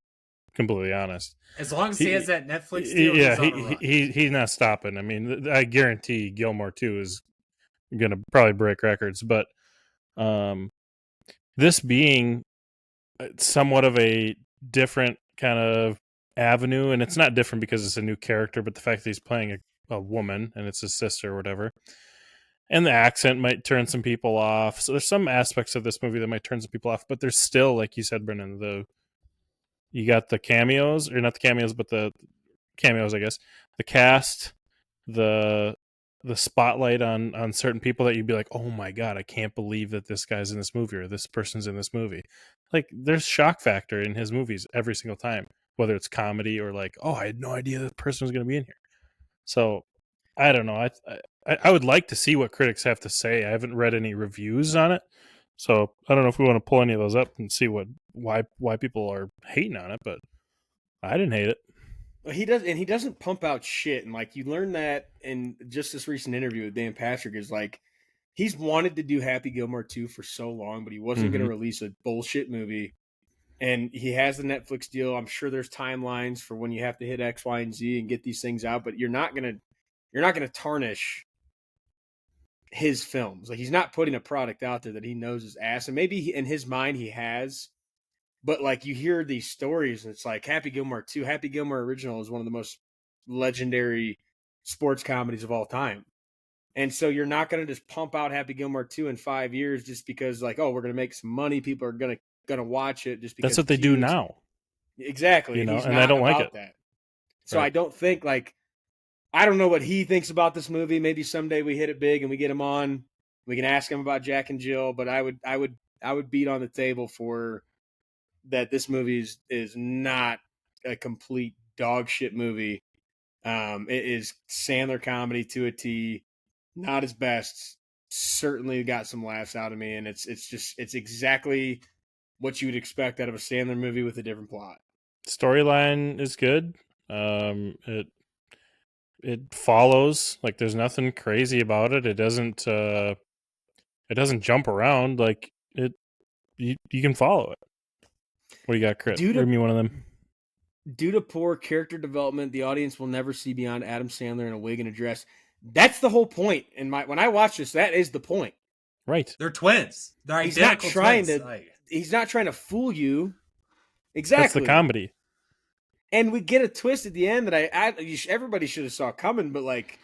S4: completely honest,
S3: as long as he has that Netflix deal,
S4: he's not stopping. I mean, I guarantee Gilmore 2 is going to probably break records, but this being somewhat of a different kind of avenue, and it's not different because it's a new character, but the fact that he's playing a woman and it's his sister or whatever, and the accent might turn some people off. So there's some aspects of this movie that might turn some people off, but there's still, like you said, Brennan, you got the cameos, or not the cameos, but the cameos, I guess, the cast, the spotlight on certain people that you'd be like, oh my god, I can't believe that this guy's in this movie or this person's in this movie. Like, there's shock factor in his movies every single time, whether it's comedy or like, oh, I had no idea that person was going to be in here. So I don't know. I would like to see what critics have to say. I haven't read any reviews on it, so I don't know if we want to pull any of those up and see why people are hating on it. But I didn't hate it.
S1: He doesn't pump out shit, and like you learn that in just this recent interview with Dan Patrick is like he's wanted to do Happy Gilmore 2 for so long, but he wasn't going to release a bullshit movie. And he has the Netflix deal. I'm sure there's timelines for when you have to hit X, Y, and Z and get these things out, but you're not gonna tarnish his films. Like he's not putting a product out there that he knows is ass, and maybe in his mind he has. But like you hear these stories, and it's like Happy Gilmore 2, Happy Gilmore Original is one of the most legendary sports comedies of all time. And so you're not going to just pump out Happy Gilmore 2 in 5 years just because like, oh, we're going to make some money. People are going to watch it just because
S4: that's what they do now.
S1: Exactly.
S4: And I don't like it.
S1: That. So I don't think like, I don't know what he thinks about this movie. Maybe someday we hit it big and we get him on. We can ask him about Jack and Jill, but I would beat on the table for that this movie is not a complete dog shit movie. It is Sandler comedy to a T. Not his best. Certainly got some laughs out of me, and it's exactly what you would expect out of a Sandler movie with a different plot.
S4: Storyline is good. It follows, like there's nothing crazy about it. It doesn't jump around, like you can follow it. What do you got, Chris? Give me one of them.
S1: Due to poor character development, the audience will never see beyond Adam Sandler in a wig and a dress. That's the whole point. When I watch this, that is the point.
S4: Right.
S3: They're twins. They're identical twins.
S1: He's not trying to fool you. Exactly.
S4: That's the comedy.
S1: And we get a twist at the end that everybody should have saw coming, but like,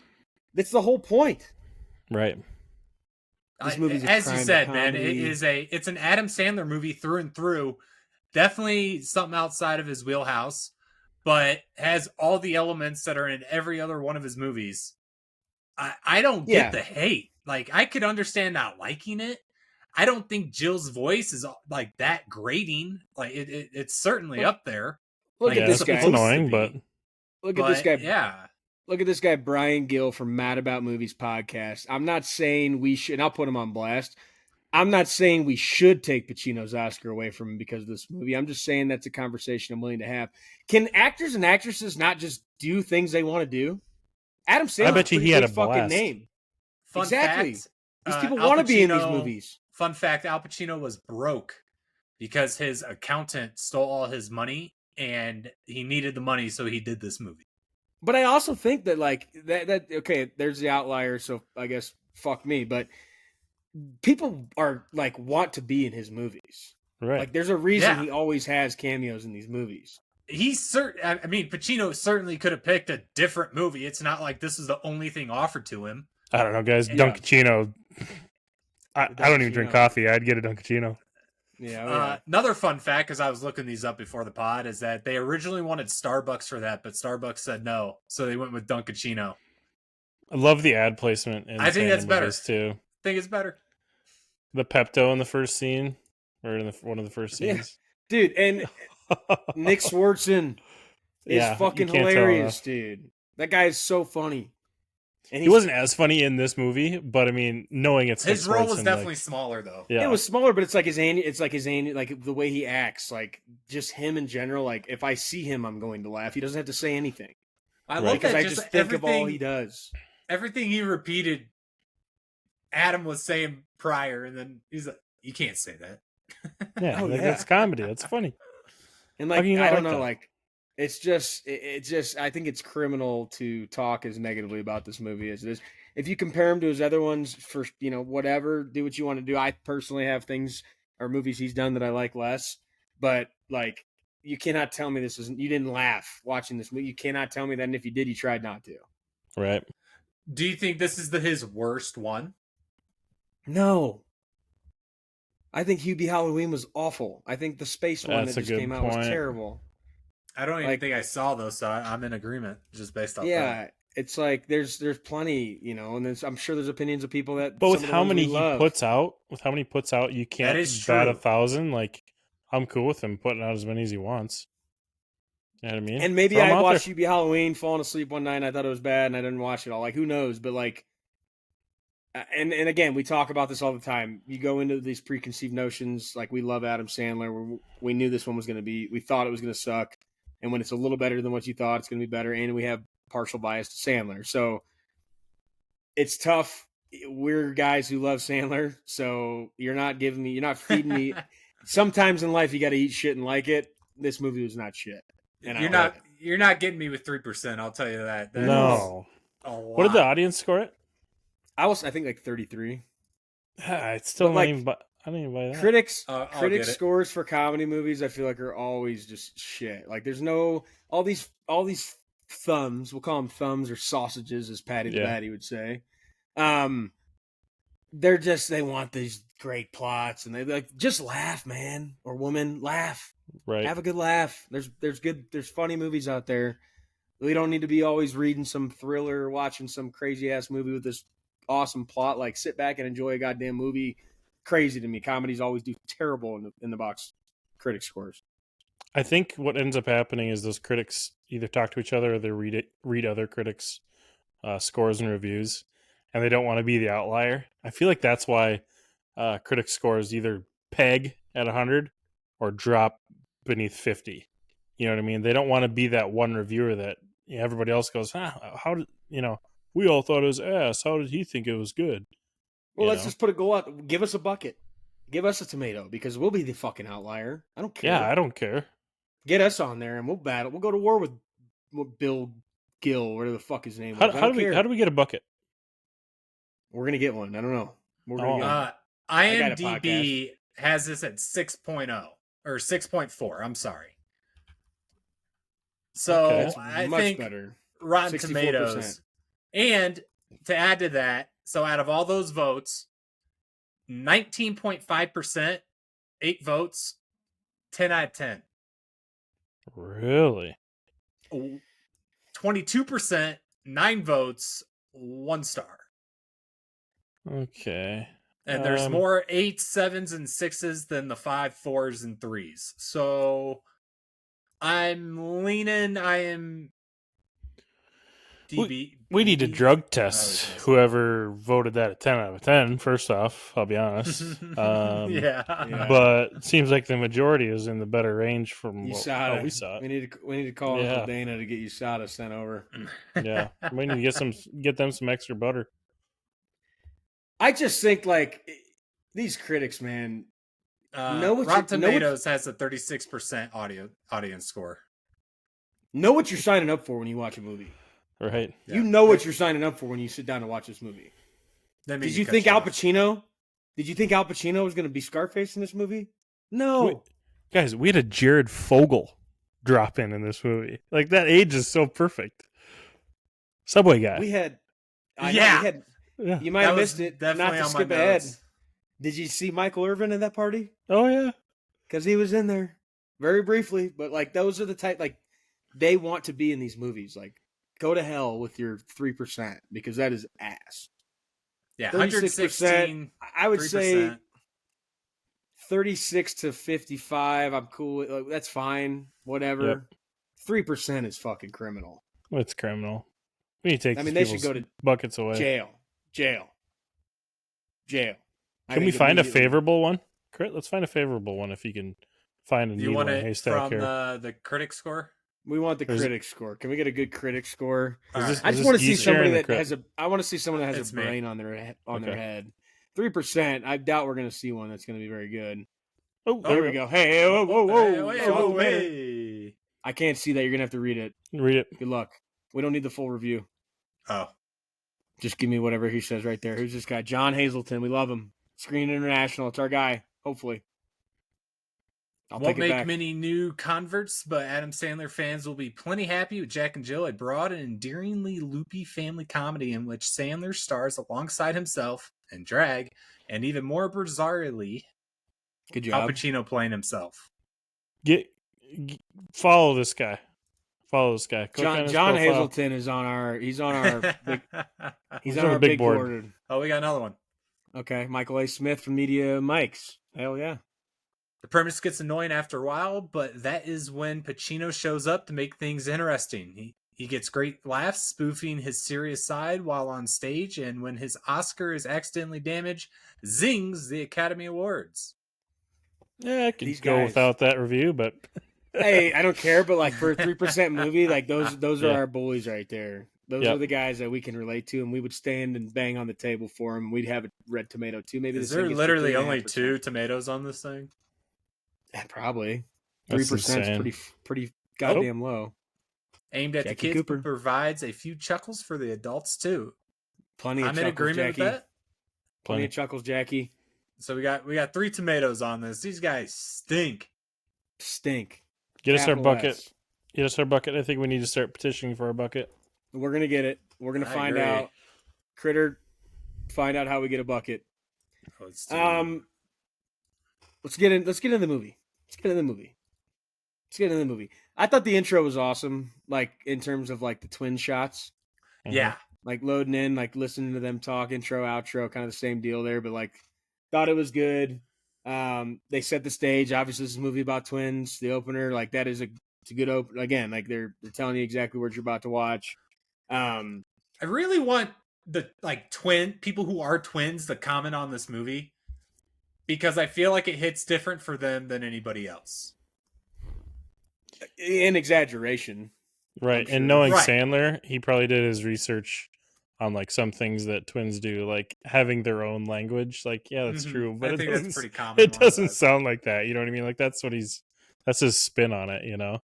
S1: that's the whole point.
S4: Right.
S1: This movie's
S3: as you said, man, it's an Adam Sandler movie through and through. Definitely something outside of his wheelhouse, but has all the elements that are in every other one of his movies. I don't get the hate. Like, I could understand not liking it. I don't think Jill's voice is like that grating. Like it's certainly up there.
S1: Look at this guy.
S4: It's annoying, but
S1: look at this guy. Yeah. Look at this guy, Brian Gill from Mad About Movies podcast. I'm not saying we should, and I'll put him on blast. I'm not saying we should take Pacino's Oscar away from him because of this movie. I'm just saying that's a conversation I'm willing to have. Can actors and actresses not just do things they want to do? Adam Sandler's
S4: I bet you he had a
S1: fucking name.
S3: Fun
S1: exactly.
S3: Fact,
S1: these people want to be in these movies.
S3: Fun fact, Al Pacino was broke because his accountant stole all his money and he needed the money, so he did this movie.
S1: But I also think that like that okay, there's the outlier, so I guess fuck me, but people are like want to be in his movies.
S4: Right.
S1: Like there's a reason he always has cameos in these movies.
S3: I mean, Pacino certainly could have picked a different movie. It's not like this is the only thing offered to him.
S4: I don't know, guys. Dunkachino. I don't even drink coffee. I'd get a Dunkachino.
S1: Yeah,
S3: Another fun fact, because I was looking these up before the pod, is that they originally wanted Starbucks for that, but Starbucks said no, so they went with Dunkachino.
S4: I love the ad placement.
S3: I think that's better
S4: too.
S3: I think it's better.
S4: The Pepto in the first scene, or in one of the first scenes,
S1: dude. And Nick Swartzen is fucking hilarious, dude. That guy is so funny.
S4: And he wasn't as funny in this movie, but I mean, knowing it's
S3: his role was definitely smaller, though.
S1: Yeah, it was smaller, but it's like his like the way he acts, like just him in general. Like if I see him, I'm going to laugh. He doesn't have to say anything.
S3: I love that.
S1: I just think of all he does.
S3: Everything he repeated, Adam was saying prior, and then he's like, "You can't say that."
S4: Yeah, that's comedy. That's funny.
S1: And like I don't know, like it's just I think it's criminal to talk as negatively about this movie as it is. If you compare him to his other ones, for whatever, do what you want to do. I personally have things or movies he's done that I like less, but like you cannot tell me you didn't laugh watching this movie. You cannot tell me that, and if you did, you tried not to.
S4: Right.
S3: Do you think this is his worst one?
S1: No. I think Hubie Halloween was awful. I think the space one that just came out was terrible.
S3: I don't even think I saw those, so I'm in agreement just based off that.
S1: Yeah, it's like there's plenty, and I'm sure there's opinions of people that.
S4: But with how many he puts out, you can't bat 1,000. Like, I'm cool with him putting out as many as he wants. You know what I mean?
S1: And maybe I watched Hubie Halloween, falling asleep one night, and I thought it was bad, and I didn't watch it all. Like, who knows? But like, and again, we talk about this all the time. You go into these preconceived notions, like we love Adam Sandler. We knew this one was going to be. We thought it was going to suck, and when it's a little better than what you thought, it's going to be better. And we have partial bias to Sandler, so it's tough. We're guys who love Sandler, so you're not feeding me. Sometimes in life, you got to eat shit and like it. This movie was not shit. And
S3: you're not getting me with 3%. I'll tell you that.
S4: No. What did the audience score it?
S1: I think like 33.
S4: It's still not even, I don't even buy that.
S1: Critics scores for comedy movies, I feel like, are always just shit. Like there's no all these thumbs. We'll call them thumbs or sausages, as Patty the Batty would say. They want these great plots, and they like just laugh, man or woman, laugh.
S4: Right.
S1: Have a good laugh. There's funny movies out there. We don't need to be always reading some thriller or watching some crazy ass movie with this awesome plot. Like sit back and enjoy a goddamn movie. Crazy to me. Comedies always do terrible in the box critic scores.
S4: I think what ends up happening is those critics either talk to each other or they read other critics' scores and reviews, and they don't want to be the outlier. I feel like that's why critic scores either peg at 100 or drop beneath 50. You know what I mean? They don't want to be that one reviewer that everybody else goes, how did, we all thought it was ass. How did he think it was good?
S1: Well, let's just put a goal out. Give us a bucket. Give us a tomato, because we'll be the fucking outlier. I don't care.
S4: Yeah, I don't care.
S1: Get us on there and we'll battle. We'll go to war with Bill Gill, whatever the fuck his name was.
S4: How do we get a bucket?
S1: We're going to get one. I don't know. We're going to get one.
S3: IMDb has this at 6.0 or 6.4. I'm sorry. So I think
S1: better.
S3: Rotten 64%. Tomatoes. And to add to that, so out of all those votes, 19.5%, 8 votes, 10 out of 10.
S4: Really?
S3: 22%, 9 votes, 1 star.
S4: Okay.
S3: And there's more 8s, 7s, and 6s than the 5, 4s, and 3s. So I'm leaning.
S4: We need to drug test whoever voted that a 10 out of 10. First off, I'll be honest.
S3: Yeah.
S4: But it seems like the majority is in the better range from
S1: we
S4: saw it.
S1: We need to call Uncle Dana to get USADA sent over.
S4: Yeah, we need to get them some extra butter.
S1: I just think like these critics, man.
S3: Rotten Tomatoes has a 36% audience score.
S1: Know what you're signing up for when you watch a movie.
S4: Right.
S1: You know what you're signing up for when you sit down to watch this movie. Did you think Al Pacino? Did you think Al Pacino was going to be Scarface in this movie? No.
S4: Guys, we had a Jared Fogle drop in this movie. Like, that age is so perfect. Subway guy.
S1: We had.
S3: Yeah.
S1: You might have missed it. Not to skip ahead. Did you see Michael Irvin at that party?
S4: Oh, yeah.
S1: Because he was in there very briefly. But, like, those are the type, like, they want to be in these movies. Like, go to hell with your 3% because that is ass.
S3: Yeah, 116.
S1: I would
S3: 3%.
S1: say 36 to 55. I'm cool with, like, that's fine. Whatever. 3% is fucking criminal.
S4: It's criminal. We need to take
S1: they should go to
S4: buckets away.
S1: Jail.
S4: Can we find a favorable one? Let's find a favorable one if you can find a needle in a haystack
S3: from
S4: here.
S3: the critic score?
S1: We want the critic score. Can we get a good critic score?
S3: Right.
S1: I just want to see somebody that has I want to see someone that has a brain on their head. 3%. I doubt we're going to see one that's going to be very good. Oh, there we go. Hey, whoa.
S3: Hey.
S1: I can't see that. You're going to have to read it.
S4: Read it.
S1: Good luck. We don't need the full review.
S3: Oh.
S1: Just give me whatever he says right there. Who's this guy? John Hazelton. We love him. Screen International. It's our guy. Hopefully.
S3: Won't make many new converts, but Adam Sandler fans will be plenty happy with Jack and Jill, a broad and endearingly loopy family comedy in which Sandler stars alongside himself and drag, and even more bizarrely,
S1: good job,
S3: Al Pacino playing himself.
S4: Follow this guy.
S1: John Hazelton is on our. He's on our. He's on our big board.
S3: Oh, we got another one.
S1: Okay, Michael A. Smith from Media Mikes. Hell yeah.
S3: The premise gets annoying after a while, but that is when Pacino shows up to make things interesting. He gets great laughs spoofing his serious side while on stage, and when his Oscar is accidentally damaged, zings the Academy Awards.
S4: Yeah, I could go without that review, but
S1: hey, I don't care. But like for a 3% movie, like those are our bullies right there. Those are the guys that we can relate to, and we would stand and bang on the table for them. We'd have a red tomato too. Maybe
S3: is there literally only 2 tomatoes on this thing?
S1: Yeah, probably 3% is pretty goddamn low.
S3: Aimed at
S1: Jackie
S3: the kids,
S1: Cooper
S3: but provides a few chuckles for the adults too.
S1: Plenty of
S3: I'm
S1: chuckles,
S3: in agreement
S1: Jackie.
S3: with that.
S1: Plenty of chuckles, Jackie.
S3: So we got 3 tomatoes on this. These guys stink.
S4: Get us our bucket. Get us our bucket. I think we need to start petitioning for our bucket.
S1: We're gonna get it. We're gonna find out. Critter, find out how we get a bucket. Let's get in the movie. I thought the intro was awesome, like in terms of like the twin shots.
S3: Yeah.
S1: Like loading in, like listening to them talk, intro, outro, kind of the same deal there, but like thought it was good. They set the stage. Obviously, this is a movie about twins. The opener, like that is it's a good open. Again, like they're telling you exactly what you're about to watch.
S3: I really want the twin people who are twins to comment on this movie because I feel like it hits different for them than anybody else.
S1: In exaggeration,
S4: right?
S1: Sure.
S4: And knowing Sandler, he probably did his research on like some things that twins do, like having their own language. Like, yeah, that's true, but
S3: I think that's pretty common.
S4: It doesn't sound like that. You know what I mean? Like that's his spin on it. You know,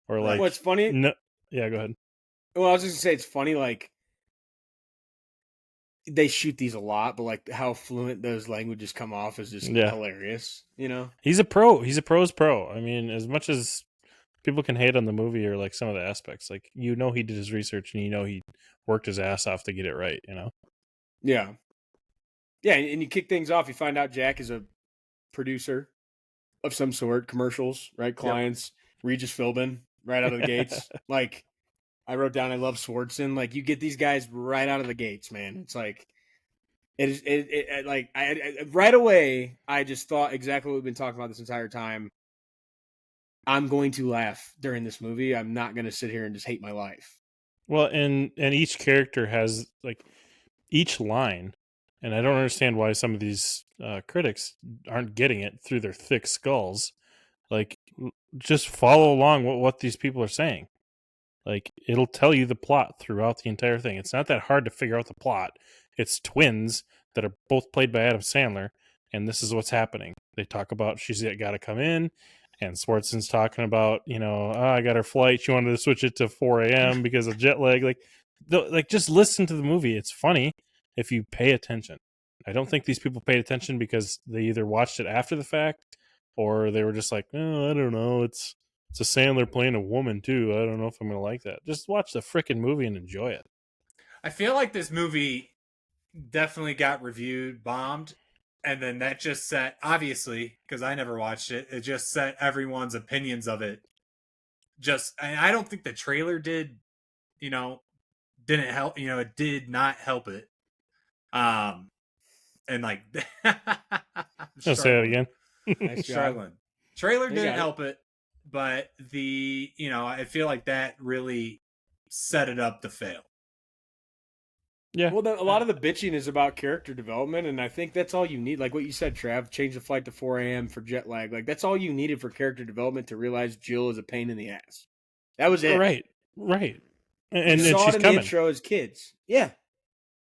S4: or like
S1: what's funny?
S4: No, yeah, go ahead.
S1: Well, I was just gonna say it's funny. Like they shoot these a lot, but like how fluent those languages come off is just hilarious. You know,
S4: he's a pro. He's a pro's pro. I mean, as much as people can hate on the movie or like some of the aspects, like he did his research and he worked his ass off to get it right. You know.
S1: Yeah. Yeah, and you kick things off. You find out Jack is a producer of some sort, commercials, right? Clients, Regis Philbin, right out of the gates. Like, I wrote down, I love Swardson. Like, you get these guys right out of the gates, man. It's like, right away, I just thought exactly what we've been talking about this entire time. I'm going to laugh during this movie. I'm not going to sit here and just hate my life.
S4: Well, and each character has like each line, and I don't understand why some of these critics aren't getting it through their thick skulls. Like, just follow along what these people are saying. Like, it'll tell you the plot throughout the entire thing. It's not that hard to figure out the plot. It's twins that are both played by Adam Sandler, and this is what's happening. They talk about she's got to come in, and Swartson's talking about, I got her flight. She wanted to switch it to 4 a.m. because of jet lag. Like, like just listen to the movie. It's funny if you pay attention. I don't think these people paid attention because they either watched it after the fact or they were just like, oh, I don't know. It's a Sandler playing a woman too. I don't know if I'm gonna like that. Just watch the frickin' movie and enjoy it.
S3: I feel like this movie definitely got reviewed, bombed, and then that just set, obviously, because I never watched it, it just set everyone's opinions of it. And I don't think the trailer did, didn't help. It did not help it. And like,
S4: I'll say it again.
S1: Nice
S3: struggling. Trailer didn't help it, but I feel like that really set it up to fail.
S4: Yeah.
S1: Well, a lot of the bitching is about character development, and I think that's all you need. Like what you said, Trav, change the flight to 4 a.m. for jet lag. Like that's all you needed for character development to realize Jill is a pain in the ass. That was it.
S4: Right. And
S1: you saw
S4: she's
S1: it in
S4: coming.
S1: the intro as kids. Yeah.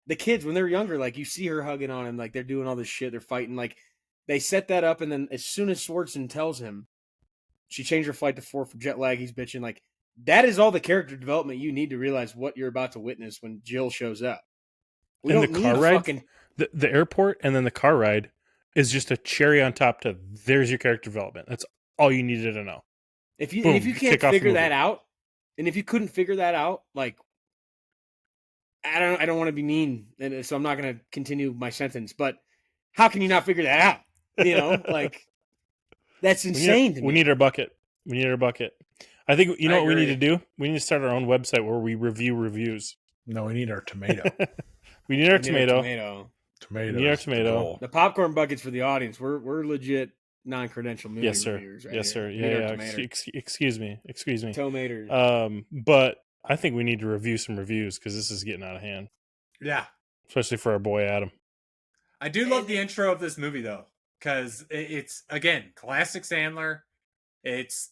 S1: The kids, when they're younger, like you see her hugging on him, like they're doing all this shit, they're fighting. Like they set that up, and then as soon as Swartzen tells him she changed her flight to 4 for jet lag, he's bitching. Like that is all the character development you need to realize what you're about to witness when Jill shows up.
S4: We and the car ride, the airport, and then the car ride is just a cherry on top to there's your character development. That's all you needed to know.
S1: If you can't figure that out, and if you couldn't figure that out, like I don't want to be mean, and so I'm not going to continue my sentence. But how can you not figure that out? Like that's insane.
S4: We need our bucket. I think what we need to do. We need to start our own website where we review reviews.
S5: No, we need our tomato.
S4: We need our tomato.
S5: Tomato.
S4: We need our tomato.
S1: The popcorn buckets for the audience. We're legit non-credential movie reviewers. Right
S4: yes,
S1: here.
S4: sir. Yeah. Excuse me.
S1: Tomatoes.
S4: But I think we need to review some reviews because this is getting out of hand.
S3: Yeah.
S4: Especially for our boy Adam.
S3: I do love the intro of this movie though, because it's again classic Sandler. It's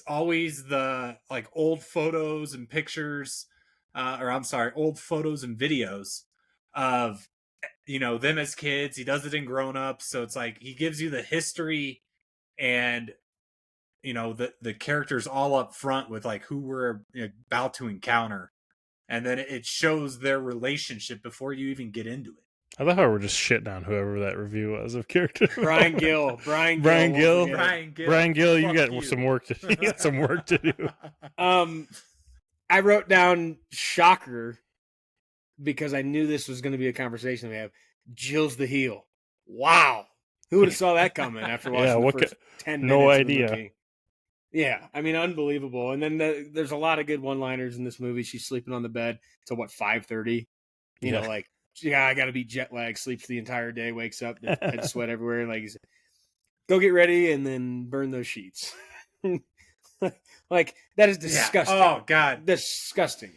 S3: always the like old photos and pictures. Old photos and videos of, them as kids. He does it in Grown Ups. So it's like he gives you the history and, the characters all up front with like who we're about to encounter. And then it shows their relationship before you even get into it.
S4: I love how we're just shitting on whoever that review was of character.
S1: Brian Gill.
S4: You got some work to do.
S1: I wrote down shocker because I knew this was going to be a conversation we have. Jill's the heel. Wow. Who would have saw that coming after watching the first 10 minutes?
S4: No
S1: idea.
S4: Of the movie?
S1: Yeah. I mean, unbelievable. And then there's a lot of good one-liners in this movie. She's sleeping on the bed till 5:30. I got to be jet lag, sleeps the entire day, wakes up, head sweat everywhere. Like, go get ready and then burn those sheets. Like, that is disgusting.
S3: Yeah. Oh, God.
S1: Disgusting.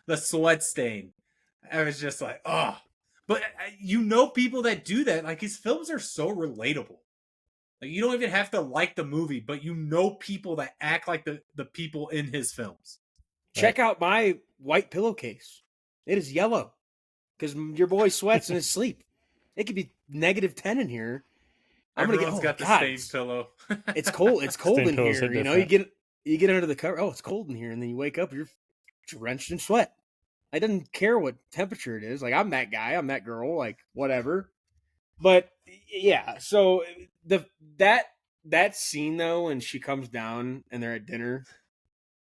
S3: The sweat stain. I was just like, oh. But people that do that, like his films are so relatable. Like you don't even have to like the movie, but people that act like the people in his films.
S1: Check out my white pillowcase. It is yellow because your boy sweats in his sleep. It could be -10 in here.
S3: Everyone's got the stained pillow.
S1: It's cold. It's cold in here.
S4: Different.
S1: You get under the cover. Oh, it's cold in here, and then you wake up. You're drenched in sweat. I didn't care what temperature it is. Like I'm that guy. I'm that girl. Like whatever. But yeah. So that scene though, when she comes down and they're at dinner,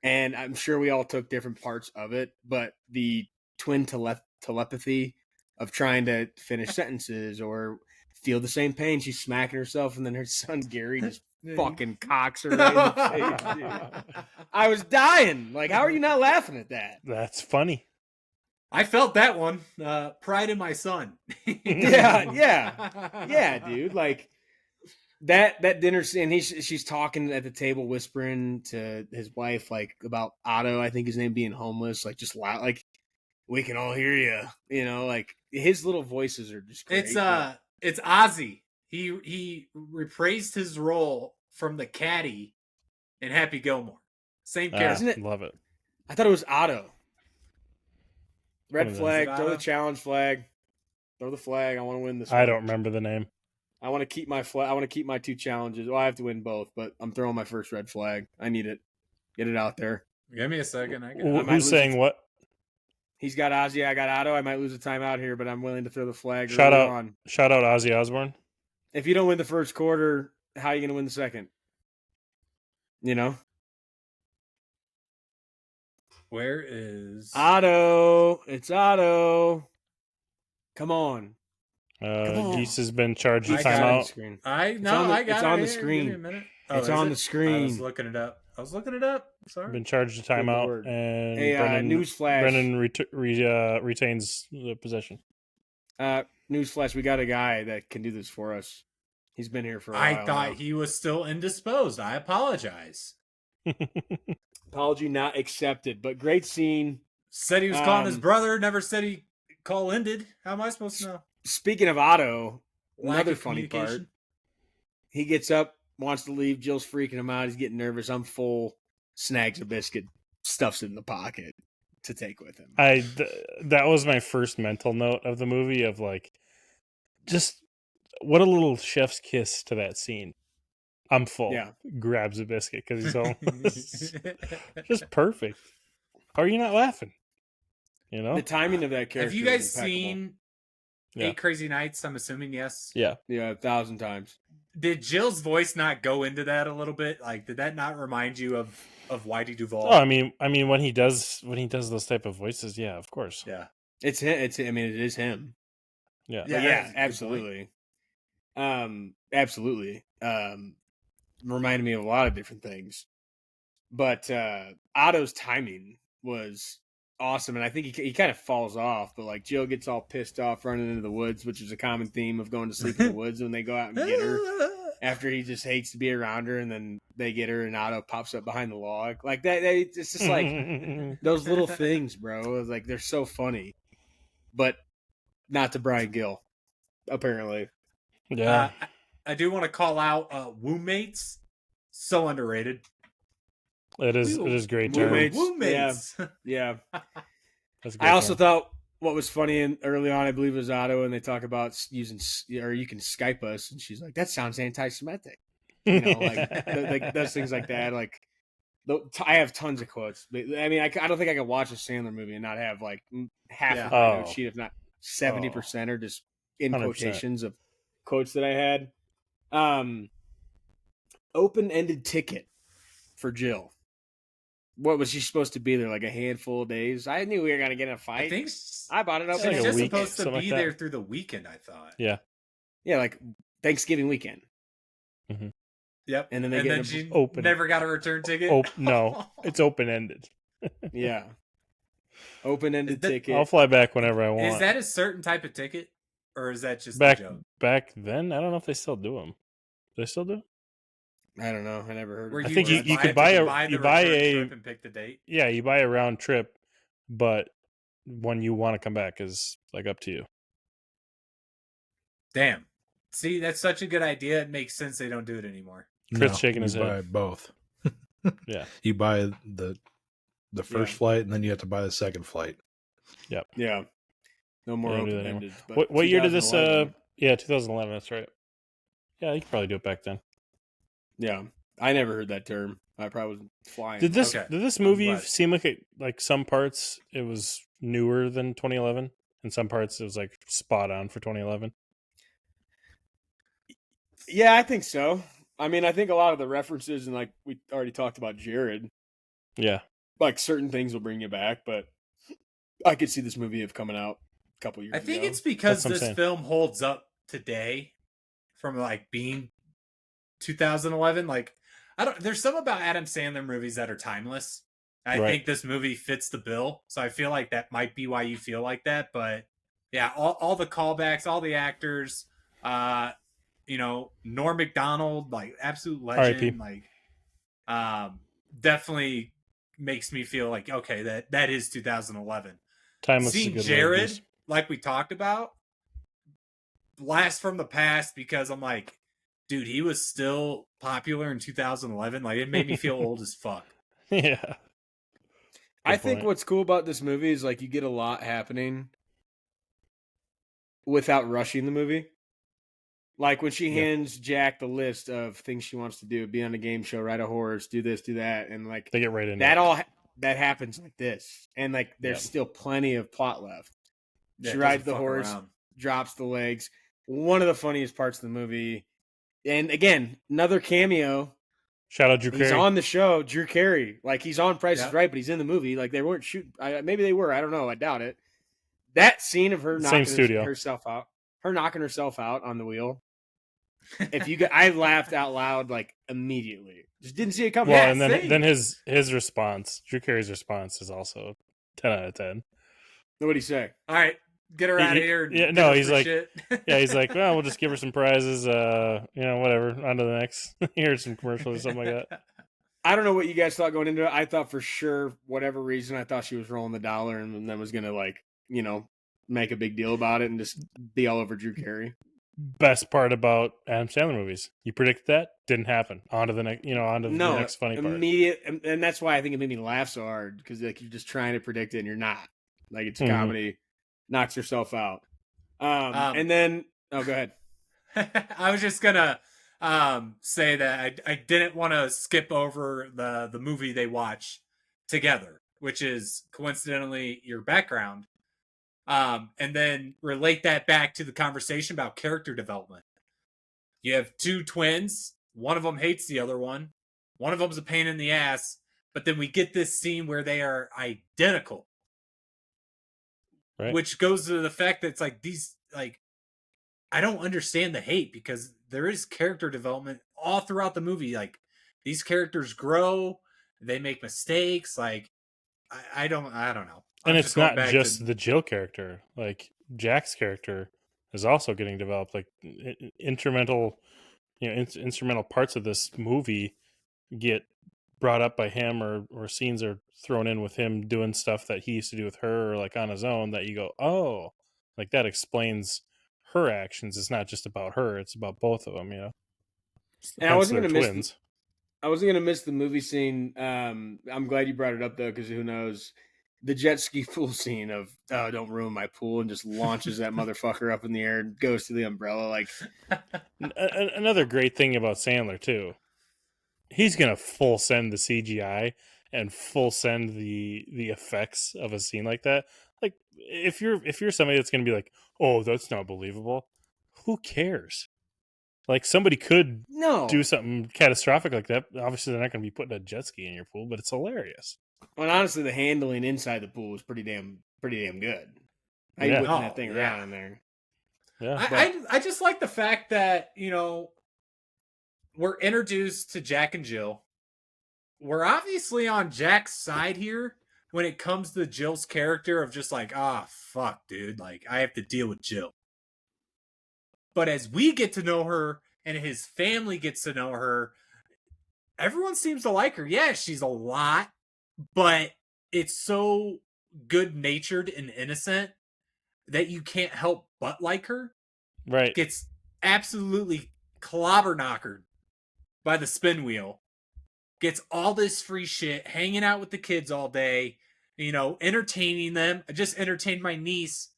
S1: and I'm sure we all took different parts of it, but the twin telepathy of trying to finish sentences or feel the same pain. She's smacking herself, and then her son Gary just fucking cocks her right in the face. Dude. I was dying. Like, how are you not laughing at that?
S4: That's funny.
S3: I felt that one. Pride in my son.
S1: Yeah, dude. Like that dinner scene. She's talking at the table, whispering to his wife, like about Otto. I think his name being homeless. Like just loud. Like we can all hear you. Like his little voices are just great.
S3: It's Ozzy. He reprised his role from the caddy in Happy Gilmore. Same character.
S1: Isn't it?
S4: Love it.
S1: I thought it was Otto. Red flag. Throw
S3: Otto?
S1: the challenge flag. Throw the flag. I want to win this.
S4: I don't remember the name.
S1: I want to keep my flag. I want to keep my 2 challenges. Well, I have to win both, but I'm throwing my first red flag. I need it. Get it out there.
S3: Give me a second.
S4: Who's saying what?
S1: He's got Ozzy. I got Otto. I might lose a timeout here, but I'm willing to throw the flag
S4: Shout
S1: early
S4: out
S1: on.
S4: Ozzy Osbourne.
S1: If you don't win the first quarter, how are you going to win the second? You know?
S3: Where is
S1: Otto? It's Otto. Come on.
S4: Geese has been charged a
S1: I got it on the
S4: timeout.
S1: screen.
S3: I
S1: got
S3: it's
S1: it
S3: on
S1: the
S3: the
S1: screen.
S3: Give me a minute.
S1: It's on the screen.
S3: I was looking it up. Sorry.
S4: Been charged a
S1: Good
S4: timeout,
S1: Lord.
S4: and
S1: Hey, newsflash.
S4: Brennan retains the possession.
S1: Newsflash, we got a guy that can do this for us. He's been here for a while.
S3: I thought he was still indisposed. I apologize.
S1: Apology not accepted, but great scene.
S3: Said he was calling his brother. Never said he call ended. How am I supposed to know?
S1: Speaking of Otto,
S3: Lack
S1: another
S3: of
S1: funny part.
S3: communication.
S1: He gets up, wants to leave. Jill's freaking him out. He's getting nervous. I'm full. Snags a biscuit, stuffs it in the pocket to take with him.
S4: That was my first mental note of the movie of like, just what a little chef's kiss to that scene. I'm full.
S1: Yeah.
S4: Grabs a biscuit because he's home. Just perfect. How are you not laughing? You know?
S1: The timing of that character.
S3: Have you guys
S1: is impeccable.
S3: seen Eight Crazy Nights? I'm assuming yes.
S4: Yeah.
S1: Yeah, 1,000 times.
S3: Did Jill's voice not go into that a little bit? Like, did that not remind you of Whitey Duvall?
S4: Oh, I mean, when he does those type of voices, yeah, of course.
S3: Yeah.
S1: It's him. I mean, it is him.
S4: Yeah.
S1: Yeah, absolutely. Absolutely. Reminded me of a lot of different things. But Otto's timing was awesome, and I think he kind of falls off, but like Jill gets all pissed off running into the woods, which is a common theme of going to sleep in the woods when they go out and get her after he just hates to be around her, and then they get her and Otto pops up behind the log. Like that, it's just like those little things, bro. Like they're so funny. But not to Brian Gill, apparently.
S4: Yeah.
S3: I do want to call out Woommates. So underrated.
S4: It is great term.
S3: Woommates.
S1: Yeah.
S4: That's a great
S1: I also
S4: term.
S1: thought what was funny early on, I believe it was Otto, and they talk about using, or you can Skype us, and she's like, that sounds anti-Semitic. You know, like those things like that. Like, I have tons of quotes. I mean, I don't think I could watch a Sandler movie and not have like half of my note sheet, if not 70%, or just in
S4: 100%.
S1: quotations of quotes that I had. Open-ended ticket for Jill. What was she supposed to be there? Like a handful of days? I knew we were gonna get in a fight.
S3: I think
S1: I bought it up.
S3: she's
S4: like a
S3: just
S4: week,
S3: supposed to
S4: something
S3: be
S4: like
S3: there
S4: that.
S3: through the weekend. I thought.
S4: Yeah.
S1: Yeah, like Thanksgiving weekend.
S4: Mm-hmm.
S3: Yep.
S1: And then
S3: she
S4: open.
S3: never got a return ticket.
S4: No, it's open ended.
S1: Yeah. Open-ended ticket.
S4: I'll fly back whenever I want.
S3: Is that a certain type of ticket, or is that just
S4: back
S3: a joke?
S4: back then? I don't know if they still do them. Do they still do?
S1: I don't know. I never heard of
S3: Where
S1: it.
S4: I think you
S3: buy
S4: could
S3: it-
S4: buy
S3: you
S4: a-
S3: buy
S4: you
S3: the
S4: buy
S3: return
S4: a-
S3: trip and pick the date.
S4: Yeah, you buy a round trip, but when you want to come back is like up to you.
S3: Damn. See, that's such a good idea. It makes sense they don't do it anymore.
S4: Chris shaking his
S5: you
S4: head.
S5: buy both.
S4: Yeah.
S5: You buy the first flight, and then you have to buy the second flight.
S1: Yeah. No more
S4: They don't do that
S1: open-ended.
S4: What year did this?
S1: 2011.
S4: Yeah, 2011. That's right. Yeah, you could probably do it back then.
S1: Yeah. I never heard that term. I probably was flying.
S4: Did this
S3: Okay.
S4: movie
S3: glad.
S4: seem like some parts it was newer than 2011, and some parts it was like spot on for 2011?
S1: Yeah, I think so. I mean, I think a lot of the references, and like we already talked about Jared,
S4: Yeah.
S1: like certain things will bring you back, but I could see this movie have coming out a couple years
S3: I think
S1: ago.
S3: it's because
S4: That's what I'm
S3: this
S4: saying.
S3: film holds up today from like being 2011. Like, there's some about Adam Sandler movies that are timeless. I
S4: Right.
S3: think this movie fits the bill. So I feel like that might be why you feel like that. But yeah, all the callbacks, all the actors, Norm Macdonald, like absolute legend,
S4: R.I.P.
S3: like definitely makes me feel like, okay, that is 2011.
S4: Timeless is a
S3: Seeing
S4: good word,
S3: Jared,
S4: yes.
S3: like we talked about, blast from the past, because I'm like, dude, he was still popular in 2011. Like, it made me feel old as fuck.
S4: Yeah.
S1: I
S4: Good
S1: think
S4: point.
S1: what's cool about this movie is like you get a lot happening without rushing the movie. Like when she hands Jack the list of things she wants to do, be on a game show, ride a horse, do this, do that, and like
S4: They get right into
S1: that
S4: it.
S1: that happens like this, and like there's still plenty of plot left. She rides the horse, drops the legs. One of the funniest parts of the movie, and again, another cameo.
S4: Shout out Drew Carey.
S1: He's on the show, Drew Carey. Like he's on Price is Right, but he's in the movie. Like they weren't shooting. Maybe they were. I don't know. I doubt it. That scene of her knocking herself out on the wheel. I laughed out loud like immediately. Just didn't see it coming.
S4: Well, and then his response, Drew Carey's response, is also 10 out of 10.
S1: What'd he say?
S3: All right, get her out of here.
S4: He's like, he's like, well, we'll just give her some prizes. Whatever. On to the next. Here's some commercials or something like that.
S1: I don't know what you guys thought going into it. I thought for sure, whatever reason, I thought she was rolling the dollar and then was gonna make a big deal about it and just be all over Drew Carey.
S4: Best part about Adam Sandler movies, you predict that didn't happen. On to the next, the next funny part.
S1: And that's why I think it made me laugh so hard because like you're just trying to predict it and you're not. Like it's comedy, knocks herself out. And then go ahead.
S3: I was just gonna say that I didn't want to skip over the movie they watch together, which is coincidentally your background. And then relate that back to the conversation about character development. You have two twins. One of them hates the other one. One of them's a pain in the ass. But then we get this scene where they are identical. Right. Which goes to the fact that it's like these, like, I don't understand the hate because there is character development all throughout the movie. Like, these characters grow. They make mistakes. Like, I don't know.
S4: And it's not just the Jill character. Like Jack's character is also getting developed. Like instrumental parts of this movie get brought up by him, or scenes are thrown in with him doing stuff that he used to do with her, or like on his own. That you go, oh, like that explains her actions. It's not just about her; it's about both of them.
S1: And I wasn't going to miss the movie scene. I'm glad you brought it up though, because who knows. The jet ski pool scene of don't ruin my pool and just launches that motherfucker up in the air and goes to the umbrella. Like
S4: another great thing about Sandler too, he's gonna full send the CGI and full send the effects of a scene like that. Like if you're somebody that's gonna be like, oh, that's not believable, who cares? Like somebody could do something catastrophic like that. Obviously, they're not gonna be putting a jet ski in your pool, but it's hilarious.
S1: Well, honestly, the handling inside the pool was pretty damn good. How you whipping that thing around in there?
S3: Yeah, I just like the fact that we're introduced to Jack and Jill. We're obviously on Jack's side here when it comes to Jill's character of just like, fuck, dude, like I have to deal with Jill. But as we get to know her and his family gets to know her, everyone seems to like her. Yeah, she's a lot. But it's so good-natured and innocent that you can't help but like her.
S4: Right.
S3: Gets absolutely clobber-knockered by the spin wheel. Gets all this free shit, hanging out with the kids all day, entertaining them. I just entertained my niece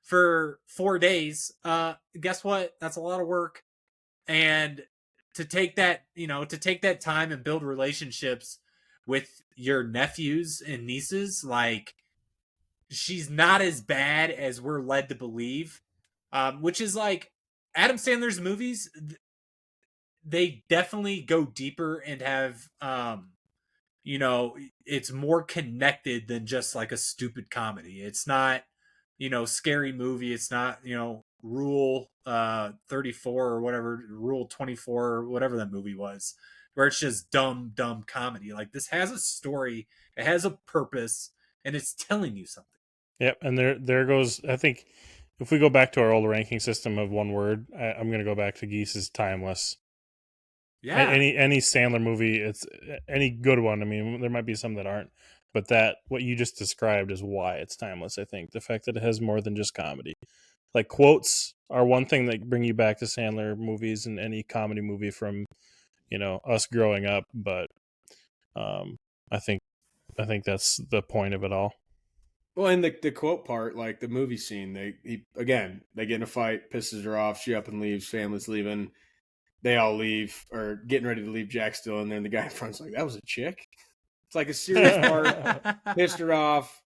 S3: for 4 days. Guess what? That's a lot of work. And to take that time and build relationships with your nephews and nieces, like she's not as bad as we're led to believe, which is like Adam Sandler's movies. They definitely go deeper and have, it's more connected than just like a stupid comedy. It's not, scary movie. It's not, Rule 34 or whatever, Rule 24 or whatever that movie was, where it's just dumb comedy. Like this has a story, it has a purpose, and it's telling you something.
S4: Yep, and there goes. I think if we go back to our old ranking system of one word, I'm going to go back to Geese's timeless. Yeah, any Sandler movie, it's any good one. I mean, there might be some that aren't, but that what you just described is why it's timeless. I think the fact that it has more than just comedy. Like quotes are one thing that bring you back to Sandler movies and any comedy movie from us growing up, but I think that's the point of it all.
S1: Well, in the quote part, like the movie scene, they get in a fight, pisses her off, she up and leaves, family's leaving, they all leave or getting ready to leave. Jack's still in there, and the guy in front's like, "That was a chick." It's like a serious part, pissed her off.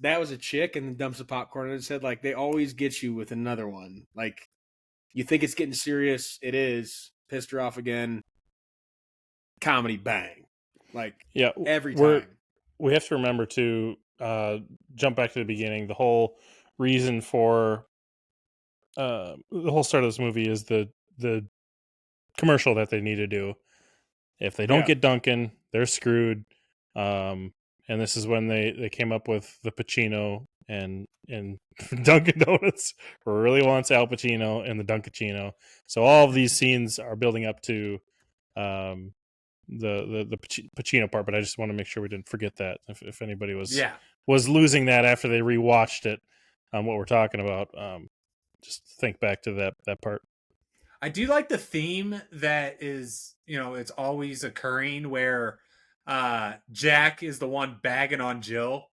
S1: That was a chick, and then dumps the popcorn and it said, like, they always get you with another one. Like, you think it's getting serious, it is. Pissed her off again. Comedy, bang. Like,
S4: yeah,
S1: every time.
S4: We have to remember to jump back to the beginning. The whole reason for the whole start of this movie is the commercial that they need to do. If they don't get Dunkin', they're screwed. And this is when they came up with the Pacino and Dunkin' Donuts really wants Al Pacino and the Dunkachino. So all of these scenes are building up to the Pacino part, but I just want to make sure we didn't forget that if anybody was losing that after they rewatched it on what we're talking about. Just think back to that part.
S3: I do like the theme that is, it's always occurring where Jack is the one bagging on Jill,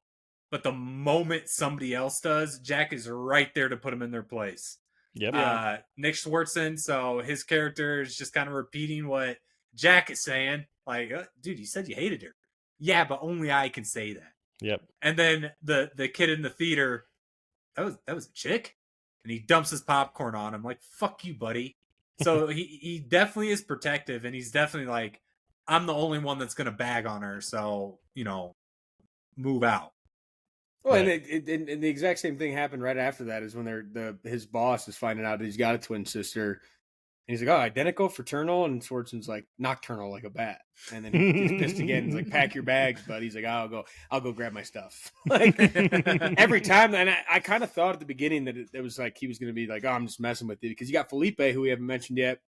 S3: but the moment somebody else does, Jack is right there to put him in their place.
S4: Yep.
S3: Nick Swartzen, so his character is just kind of repeating what Jack is saying. Like, dude, you said you hated her. Yeah, but only I can say that.
S4: Yep.
S3: And then the kid in the theater, that was a chick? And he dumps his popcorn on him. Like, fuck you, buddy. So he definitely is protective, and he's definitely like, I'm the only one that's going to bag on her, so, move out.
S1: Well, right. And the exact same thing happened right after that is when his boss is finding out that he's got a twin sister. And he's like, oh, identical, fraternal? And Swartzen's like, nocturnal, like a bat. And then he gets pissed again. He's like, pack your bags, bud. He's like, I'll go grab my stuff. Like, every time. And I kind of thought at the beginning that it was like he was going to be like, oh, I'm just messing with you. Because you got Felipe, who we haven't mentioned yet.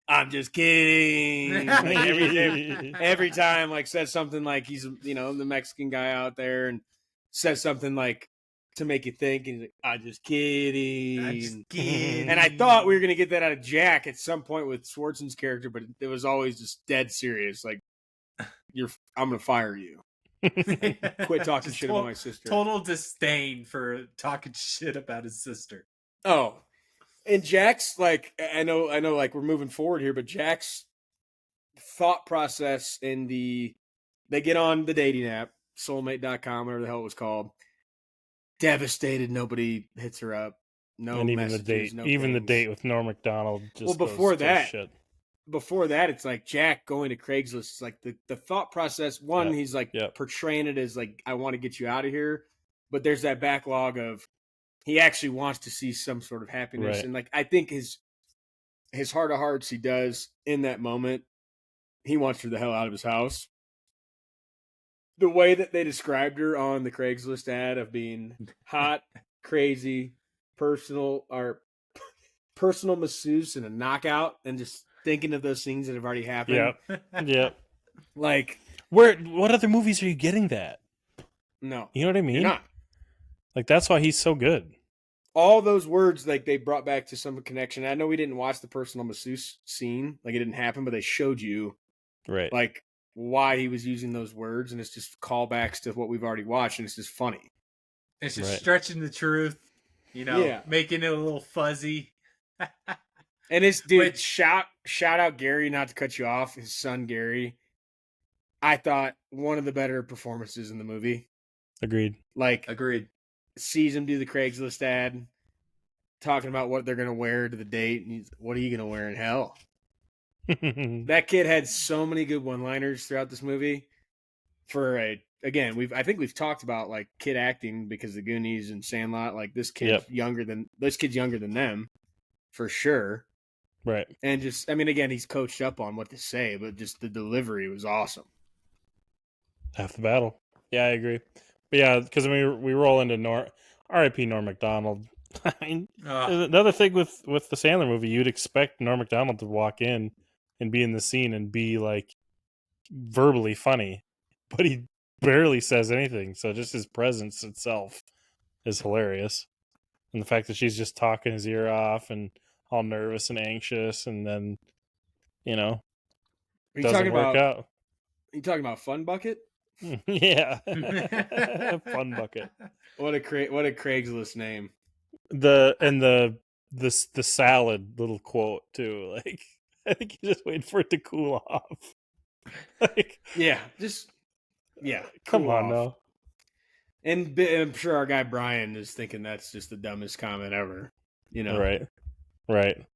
S1: I'm just kidding. Like every time, like, says something like he's, the Mexican guy out there and says something like to make you think. And he's like, I'm just kidding.
S3: I'm just kidding.
S1: And I thought we were going to get that out of Jack at some point with Swartzen's character, but it was always just dead serious. Like, I'm going to fire you. Quit talking shit about my sister.
S3: Total disdain for talking shit about his sister.
S1: Oh, and Jack's, like, I know, like, we're moving forward here, but Jack's thought process they get on the dating app, soulmate.com, whatever the hell it was called. Devastated, nobody hits her up. No,
S4: and even
S1: messages,
S4: the date,
S1: no
S4: even
S1: things.
S4: the date with Norm Macdonald. Just
S1: before
S4: shit.
S1: Before that, it's like Jack going to Craigslist. It's like the thought process. One, he's like portraying it as like, I want to get you out of here, but there's that backlog of he actually wants to see some sort of happiness.
S4: Right.
S1: And like, I think his heart of hearts, he does in that moment. He wants her the hell out of his house. The way that they described her on the Craigslist ad of being hot, crazy, personal masseuse and a knockout, and just thinking of those things that have already happened.
S4: Yeah.
S1: Like,
S4: what other movies are you getting that?
S1: No.
S4: You know what I mean?
S1: You're not.
S4: Like, that's why he's so good.
S1: All those words, like, they brought back to some connection. I know we didn't watch the personal masseuse scene. Like, it didn't happen, but they showed you.
S4: Right.
S1: Like, why he was using those words, and it's just callbacks to what we've already watched, and it's just funny.
S3: It's just stretching the truth, making it a little fuzzy.
S1: And it's, dude, shout out Gary, not to cut you off, his son Gary. I thought one of the better performances in the movie.
S4: Agreed.
S1: Sees him do the Craigslist ad, talking about what they're going to wear to the date, and he's, what are you going to wear in hell? That kid had so many good one-liners throughout this movie. I think we've talked about like kid acting because the Goonies and Sandlot. Like, this kid's younger than them, for sure.
S4: Right.
S1: And just, I mean, again, he's coached up on what to say, but just the delivery was awesome.
S4: Half the battle. Yeah, I agree. But yeah, because we roll into R.I.P. Norm Macdonald. I mean, another thing with the Sandler movie, you'd expect Norm Macdonald to walk in and be in the scene and be like verbally funny, but he barely says anything. So just his presence itself is hilarious, and the fact that she's just talking his ear off and all nervous and anxious, and then doesn't work out.
S1: Are you talking about Fun Bucket?
S4: Yeah. Fun bucket.
S1: What a Craigslist name.
S4: The salad little quote too. Like, I think you just wait for it to cool off. Like,
S1: cool
S4: come on
S1: off.
S4: now.
S1: And I'm sure our guy Brian is thinking that's just the dumbest comment ever. You know,
S4: right.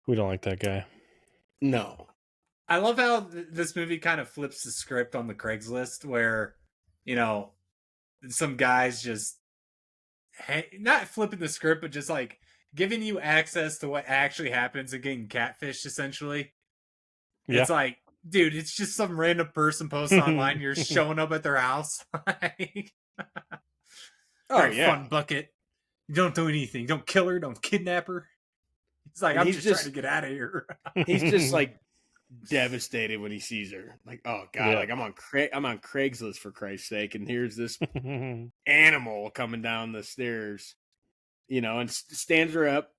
S4: We don't like that guy.
S1: No.
S3: I love how this movie kind of flips the script on the Craigslist, where, you know, some guys just not flipping the script, but just like giving you access to what actually happens and getting catfished, essentially. Yeah. It's like, dude, it's just some random person posts online. You're showing up at their house. Fun bucket. You don't do anything. You don't kill her. Don't kidnap her. It's like, I'm just trying to get out of here.
S1: He's just like devastated when he sees her. Like, oh god, like I'm on Craigslist for Christ's sake, and here's this animal coming down the stairs, you know, and stands her up.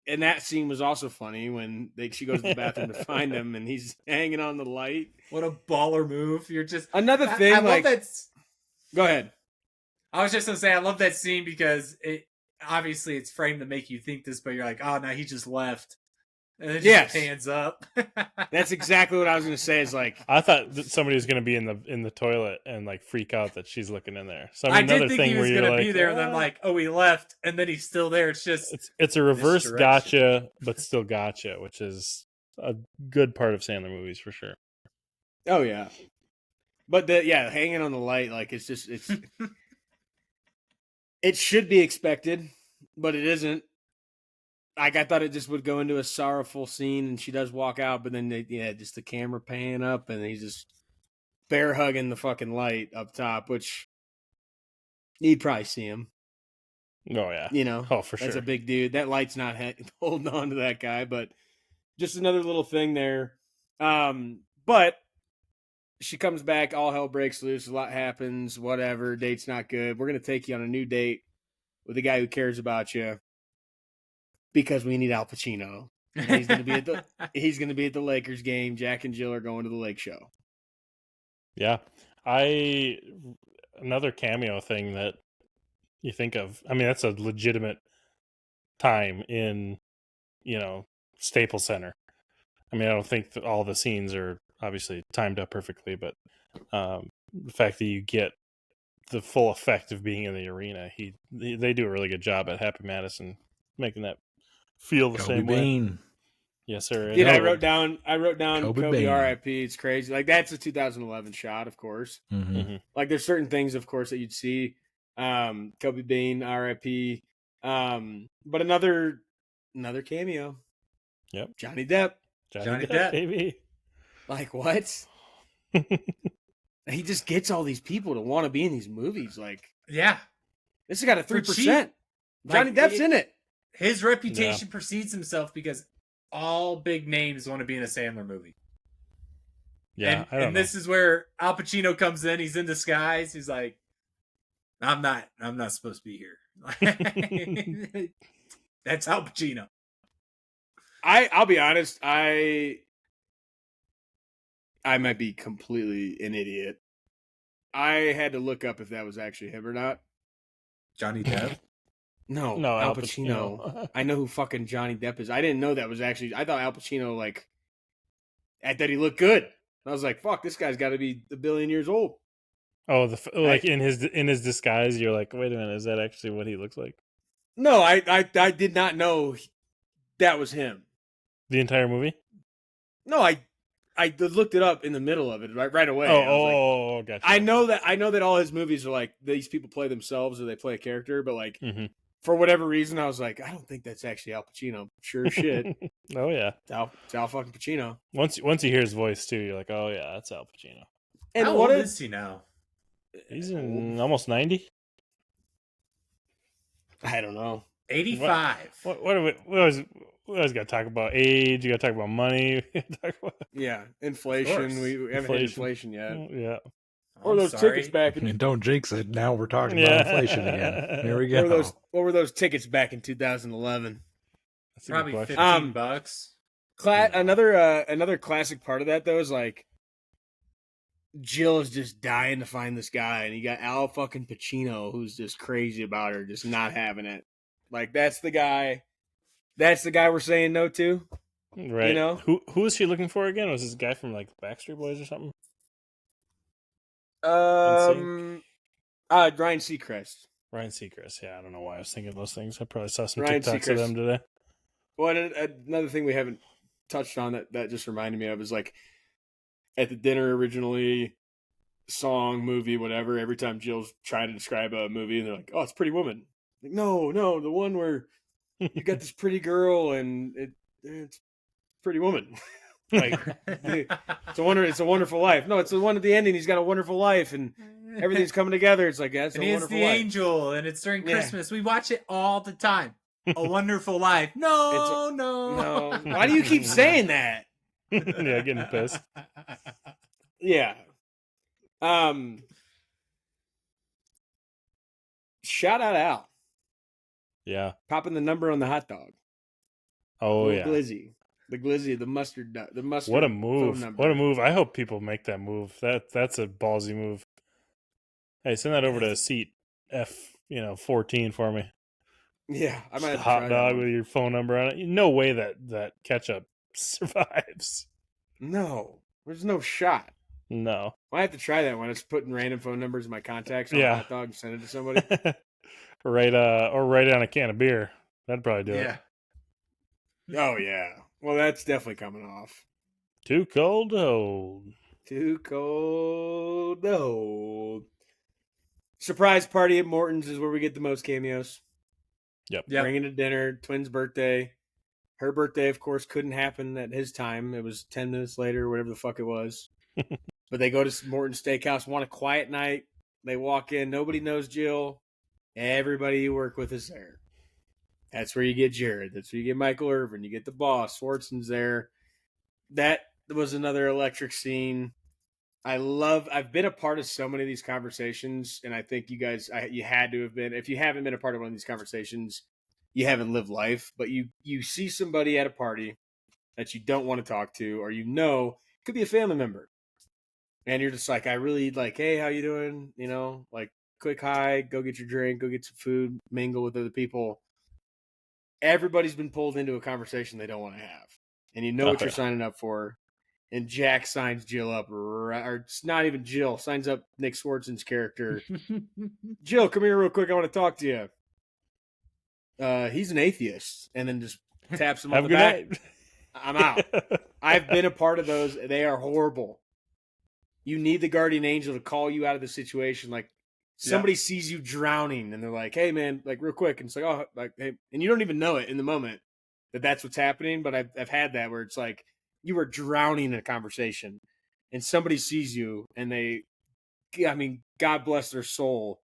S1: And that scene was also funny when she goes to the bathroom to find him, and he's hanging on the light.
S3: What a baller move! You're just
S1: another thing. I love that. Go ahead.
S3: I was just gonna say I love that scene because it obviously it's framed to make you think this, but you're like, oh no, he just left. And then just hands up.
S1: That's exactly what I was going to say. Is like,
S4: I thought that somebody was going to be in the toilet and like freak out that she's looking in there. So
S3: I did think he was going to be there, and then like, oh, he left, and then he's still there. It's just
S4: it's a reverse gotcha, but still gotcha, which is a good part of Sandler movies for sure.
S1: Oh yeah, but hanging on the light, like it's it should be expected, but it isn't. Like, I thought it just would go into a sorrowful scene, and she does walk out, but then just the camera pan up, and he's just bear hugging the fucking light up top, which you'd probably see him.
S4: Oh yeah,
S1: you know,
S4: for sure.
S1: That's a big dude. That light's not holding on to that guy, but just another little thing there. But she comes back, all hell breaks loose, a lot happens, whatever. Date's not good. We're gonna take you on a new date with a guy who cares about you. Because we need Al Pacino. And he's going to be at the Lakers game. Jack and Jill are going to the Lake Show.
S4: Yeah. Another cameo thing that you think of. I mean, that's a legitimate time in, Staples Center. I mean, I don't think that all the scenes are obviously timed up perfectly, but the fact that you get the full effect of being in the arena, they do a really good job at Happy Madison making that feel the same way. Yes, sir.
S1: Dude, I wrote down Kobe R.I.P. It's crazy. Like, that's a 2011 shot, of course.
S4: Mm-hmm.
S1: Like, there's certain things, of course, that you'd see. Kobe Bean, R.I.P. But another cameo.
S4: Yep.
S1: Johnny Depp.
S3: Johnny Depp,
S1: baby. Like, what? He just gets all these people to want to be in these movies. Like,
S3: yeah,
S1: this has got a 3%. Johnny Depp's in it.
S3: His reputation precedes himself because all big names want to be in a Sandler movie.
S4: Yeah,
S3: and this is where Al Pacino comes in. He's in disguise. He's like, I'm not supposed to be here. That's Al Pacino.
S1: I'll be honest. I might be completely an idiot. I had to look up if that was actually him or not.
S3: Johnny Depp?
S1: No, Al Pacino. I know who fucking Johnny Depp is. I didn't know that was actually. I thought Al Pacino that he looked good. I was like, fuck, this guy's got to be a billion years old.
S4: Oh, in his disguise, you're like, wait a minute, is that actually what he looks like?
S1: No, I did not know that was him.
S4: The entire movie?
S1: No, I looked it up in the middle of it right away.
S4: Gotcha.
S1: I know that all his movies are like these people play themselves or they play a character, but like for whatever reason, I was like, I don't think that's actually Al Pacino. Sure as shit.
S4: Oh yeah,
S1: it's Al fucking Pacino.
S4: Once you hear his voice too, you're like, oh yeah, that's Al Pacino.
S3: And how old is he now?
S4: He's in almost 90.
S1: I don't know.
S3: 85.
S4: We always got to talk about age. You got to talk about money.
S1: Yeah, inflation. We haven't hit inflation yet.
S4: Yeah.
S1: Or those tickets back in...
S5: And don't jinx it. Now we're talking about inflation again. Here we go.
S1: What were those tickets back in 2011?
S3: That's probably $15.
S1: Another classic part of that though is like Jill is just dying to find this guy, and you got Al fucking Pacino who's just crazy about her, just not having it. Like that's the guy. That's the guy we're saying no to.
S4: Right.
S1: You know?
S4: Who was she looking for again? Was this guy from like Backstreet Boys or something?
S1: Ryan Seacrest.
S4: Ryan Seacrest. Yeah, I don't know why I was thinking those things. I probably saw some
S1: Ryan
S4: TikToks of them today.
S1: Well, another thing we haven't touched on that just reminded me of is like at the dinner originally, song, movie, whatever, every time Jill's trying to describe a movie and they're like, oh, it's Pretty Woman. Like, no, the one where you got this pretty girl and it's Pretty Woman. Like it's a wonderful life. No, it's the one at the ending. He's got a wonderful life and everything's coming together. It's like, that's
S3: and
S1: a wonderful
S3: the
S1: life.
S3: angel, and it's during Christmas. We watch it all the time. A Wonderful Life. No.
S1: Why do you keep saying that?
S4: Yeah, getting pissed.
S1: Yeah. Shout out Al.
S4: Yeah.
S1: Popping the number on the hot dog.
S4: Oh, yeah.
S1: The glizzy, the mustard.
S4: What a move. What a move. I hope people make that move. That's a ballsy move. Hey, send that over to seat F 14 for me.
S1: Yeah. I might have to
S4: hot
S1: try
S4: dog with your phone number on it. No way that ketchup survives.
S1: No. There's no shot.
S4: No.
S1: I have to try that one. It's putting random phone numbers in my contacts on a hot dog and send it to somebody.
S4: Right, or write on a can of beer. That'd probably do it.
S1: Oh, yeah. Well, that's definitely coming off.
S4: Too cold to hold.
S1: Too cold to hold. Surprise party at Morton's is where we get the most cameos.
S4: Yep.
S1: Bringing to dinner, twins' birthday. Her birthday, of course, couldn't happen at his time. It was 10 minutes later, whatever the fuck it was. But they go to Morton's Steakhouse, want a quiet night. They walk in. Nobody knows Jill. Everybody you work with is there. That's where you get Jared. That's where you get Michael Irvin. You get the boss. Swartzen's there. That was another electric scene. I've been a part of so many of these conversations, and I think you guys, you had to have been. If you haven't been a part of one of these conversations, you haven't lived life. But you see somebody at a party that you don't want to talk to, or it could be a family member. And you're just like, I really like, hey, how you doing? Like quick hi, go get your drink, go get some food, mingle with other people. Everybody's been pulled into a conversation they don't want to have. And you know what you're signing up for. And Jack signs Jill up, or it's not even Jill, signs up Nick Swartzen's character. Jill, come here real quick, I want to talk to you. He's an atheist. And then just taps him on the back. Night. I'm out. I've been a part of those. They are horrible. You need the guardian angel to call you out of the situation. Like somebody sees you drowning and they're like, hey man, like real quick. And it's like, oh, like, hey, and you don't even know it in the moment that's what's happening. But I've had that where it's like you were drowning in a conversation and somebody sees you and God bless their soul.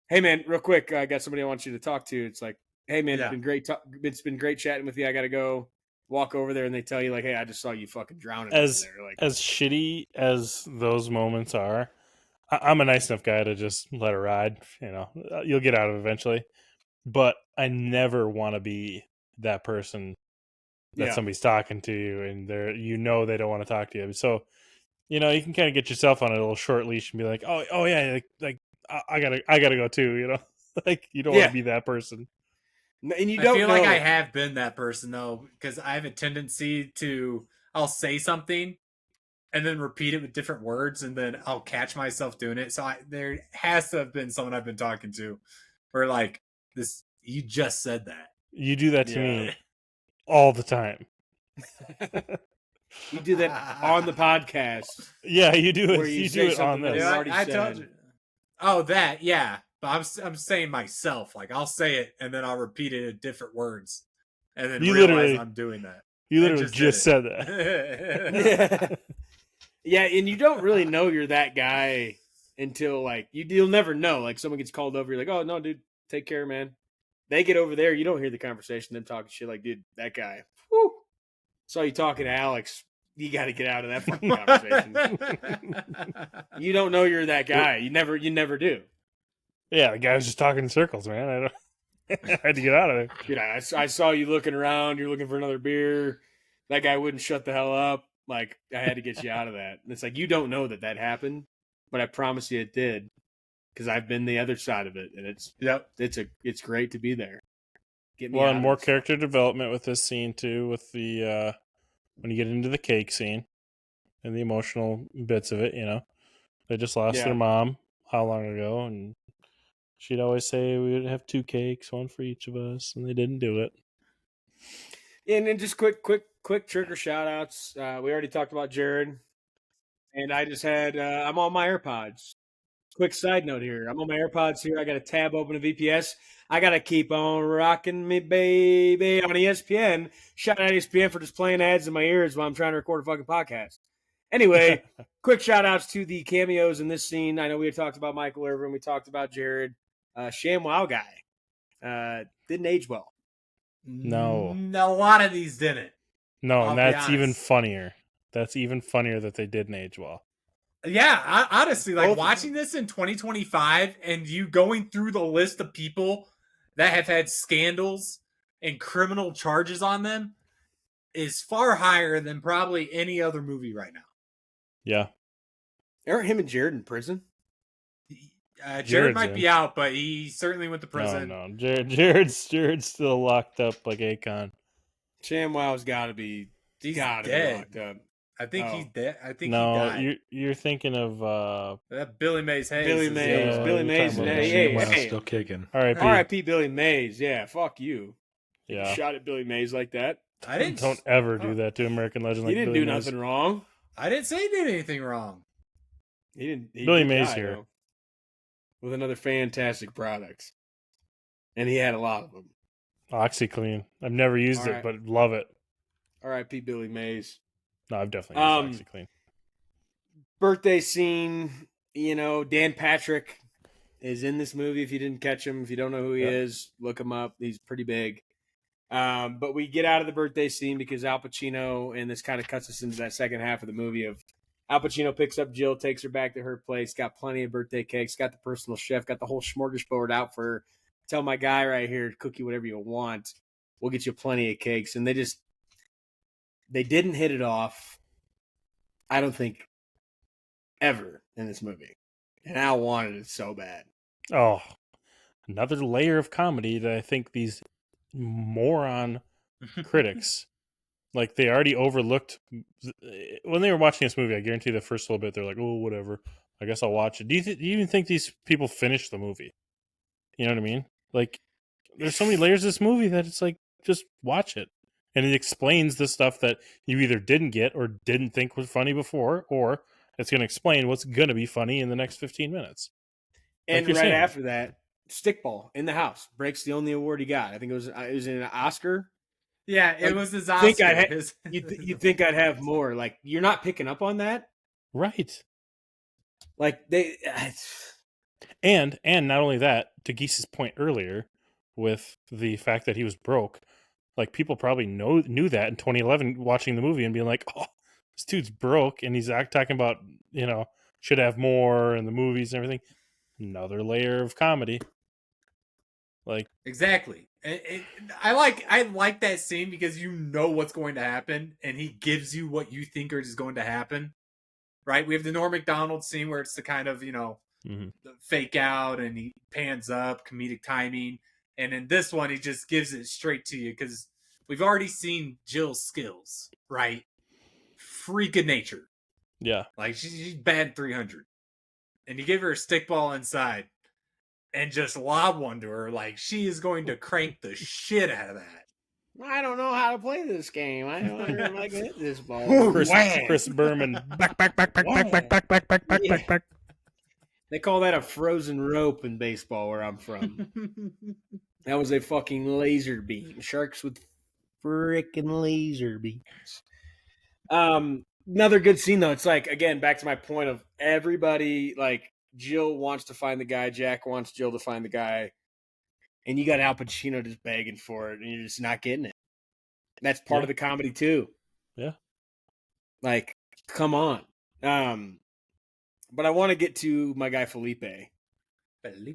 S1: Hey man, real quick, I got somebody I want you to talk to. It's like, hey man, it's been great. It's been great chatting with you. I got to go. Walk over there and they tell you like, hey, I just saw you fucking drowning over there. Like,
S4: as shitty as those moments are, I'm a nice enough guy to just let it ride. You'll get out of it eventually. But I never want to be that person that somebody's talking to you and they don't want to talk to you. So, you can kind of get yourself on a little short leash and be like, oh yeah, like I gotta go too. Like you don't want to be that person.
S1: And you
S3: I feel like I have been that person though, because I have a tendency I'll say something and then repeat it with different words, and then I'll catch myself doing it. So there has to have been someone I've been talking to where like this, you just said that.
S4: You do that to me all the time.
S1: You do that on the podcast.
S4: Yeah, you do it. You do it on this.
S3: I told you. Oh, that, yeah. But I'm saying myself, like I'll say it and then I'll repeat it in different words, and then realize I'm doing that.
S4: You literally just said that.
S1: Yeah, and you don't really know you're that guy until like you'll never know. Like someone gets called over, you're like, oh no, dude, take care, man. They get over there, you don't hear the conversation, them talking shit like, dude, that guy. Whoo. Saw you talking to Alex. You got to get out of that fucking conversation. You don't know you're that guy. You never do.
S4: Yeah, the guy was just talking in circles, man. I had to get out of there.
S1: Dude, I saw you looking around. You're looking for another beer. That guy wouldn't shut the hell up. Like, I had to get you out of that. And it's like, you don't know that happened, but I promise you it did, because I've been the other side of it, and it's great to be there. Get me
S4: well,
S1: out
S4: and
S1: of
S4: more
S1: this.
S4: character development with this scene too, with the when you get into the cake scene and the emotional bits of it. You know, they just lost their mom how long ago, and she'd always say we would have 2 cakes, one for each of us, and they didn't do it.
S1: And then just quick trigger shout outs. We already talked about Jared, and I just had I'm on my AirPods. Quick side note here. I'm on my AirPods here. I got a tab open to VPS. I got to keep on rocking me, baby, on ESPN. Shout out ESPN for just playing ads in my ears while I'm trying to record a fucking podcast. Anyway, quick shout outs to the cameos in this scene. I know we had talked about Michael Irvin. We talked about Jared. ShamWow guy. Didn't age well.
S4: No.
S3: A lot of these didn't.
S4: No, and that's even funnier. That's even funnier that they didn't age well.
S3: Yeah, honestly, like watching this in 2025 and you going through the list of people that have had scandals and criminal charges on them is far higher than probably any other movie right now.
S4: Yeah.
S1: Aren't him and Jared in prison?
S3: Jared might be out, but he certainly went to prison.
S4: No. Jared's still locked up like Akon.
S1: ShamWow's got to be locked up.
S3: I think he's dead. I think he died.
S4: You're thinking of
S3: Billy Mays Hayes.
S1: Billy Mays. Hey,
S5: still kicking.
S1: R.I.P. Billy Mays. Yeah, fuck you.
S4: Yeah.
S1: Shot at Billy Mays like that.
S4: Don't ever do that to American legend.
S1: He didn't do nothing wrong.
S3: I didn't say he did anything wrong.
S1: He didn't.
S4: Billy Mays here
S1: though, with another fantastic product, and he had a lot of them.
S4: OxyClean. I've never used it, but love it.
S1: R.I.P. Billy Mays.
S4: No, I've definitely used OxyClean.
S1: Birthday scene. You know, Dan Patrick is in this movie. If you didn't catch him, if you don't know who he is, look him up. He's pretty big. But we get out of the birthday scene because Al Pacino, and this kind of cuts us into that second half of the movie of Al Pacino picks up Jill, takes her back to her place, got plenty of birthday cakes, got the personal chef, got the whole smorgasbord out for her. Tell my guy right here, cook you whatever you want. We'll get you plenty of cakes. And they didn't hit it off, I don't think, ever in this movie. And Al wanted it so bad.
S4: Oh, another layer of comedy that I think these moron critics, like, they already overlooked. When they were watching this movie, I guarantee the first little bit, they're like, oh, whatever, I guess I'll watch it. Do you even think these people finished the movie? You know what I mean? Like, there's so many layers of this movie that it's like, just watch it. And it explains the stuff that you either didn't get or didn't think was funny before, or it's going to explain what's going to be funny in the next 15 minutes.
S1: And right after that, Stickball in the house breaks the only award he got. I think it was an Oscar.
S3: Yeah, it was his Oscar.
S1: You'd think I'd have more. Like, you're not picking up on that,
S4: right?
S1: Like they,
S4: and not only that, to Geese's point earlier, with the fact that he was broke, like, people probably knew that in 2011 watching the movie and being like, oh, this dude's broke, and he's talking about, you know, should have more in the movies and everything. Another layer of comedy. Like,
S3: exactly. I like that scene because you know what's going to happen, and he gives you what you think is going to happen. Right? We have the Norm Macdonald scene where it's the kind of, you know, the fake out, and he pans up, comedic timing. And in this one, he just gives it straight to you because we've already seen Jill's skills, right? Freak of nature.
S4: Yeah.
S3: Like, she's batting 300. And you give her a stickball inside and just lob one to her, like, she is going to crank the shit out of that.
S1: I don't know how to play this game. I don't know if I can hit this ball.
S4: Chris Berman. Back.
S1: They call that a frozen rope in baseball where I'm from. That was a fucking laser beam. Sharks with freaking laser beams. Another good scene, though. It's like, again, back to my point of everybody, like, Jill wants to find the guy. Jack wants Jill to find the guy. And you got Al Pacino just begging for it, and you're just not getting it. That's part of the comedy, too.
S4: Yeah.
S1: Like, come on. But I want to get to my guy Felipe.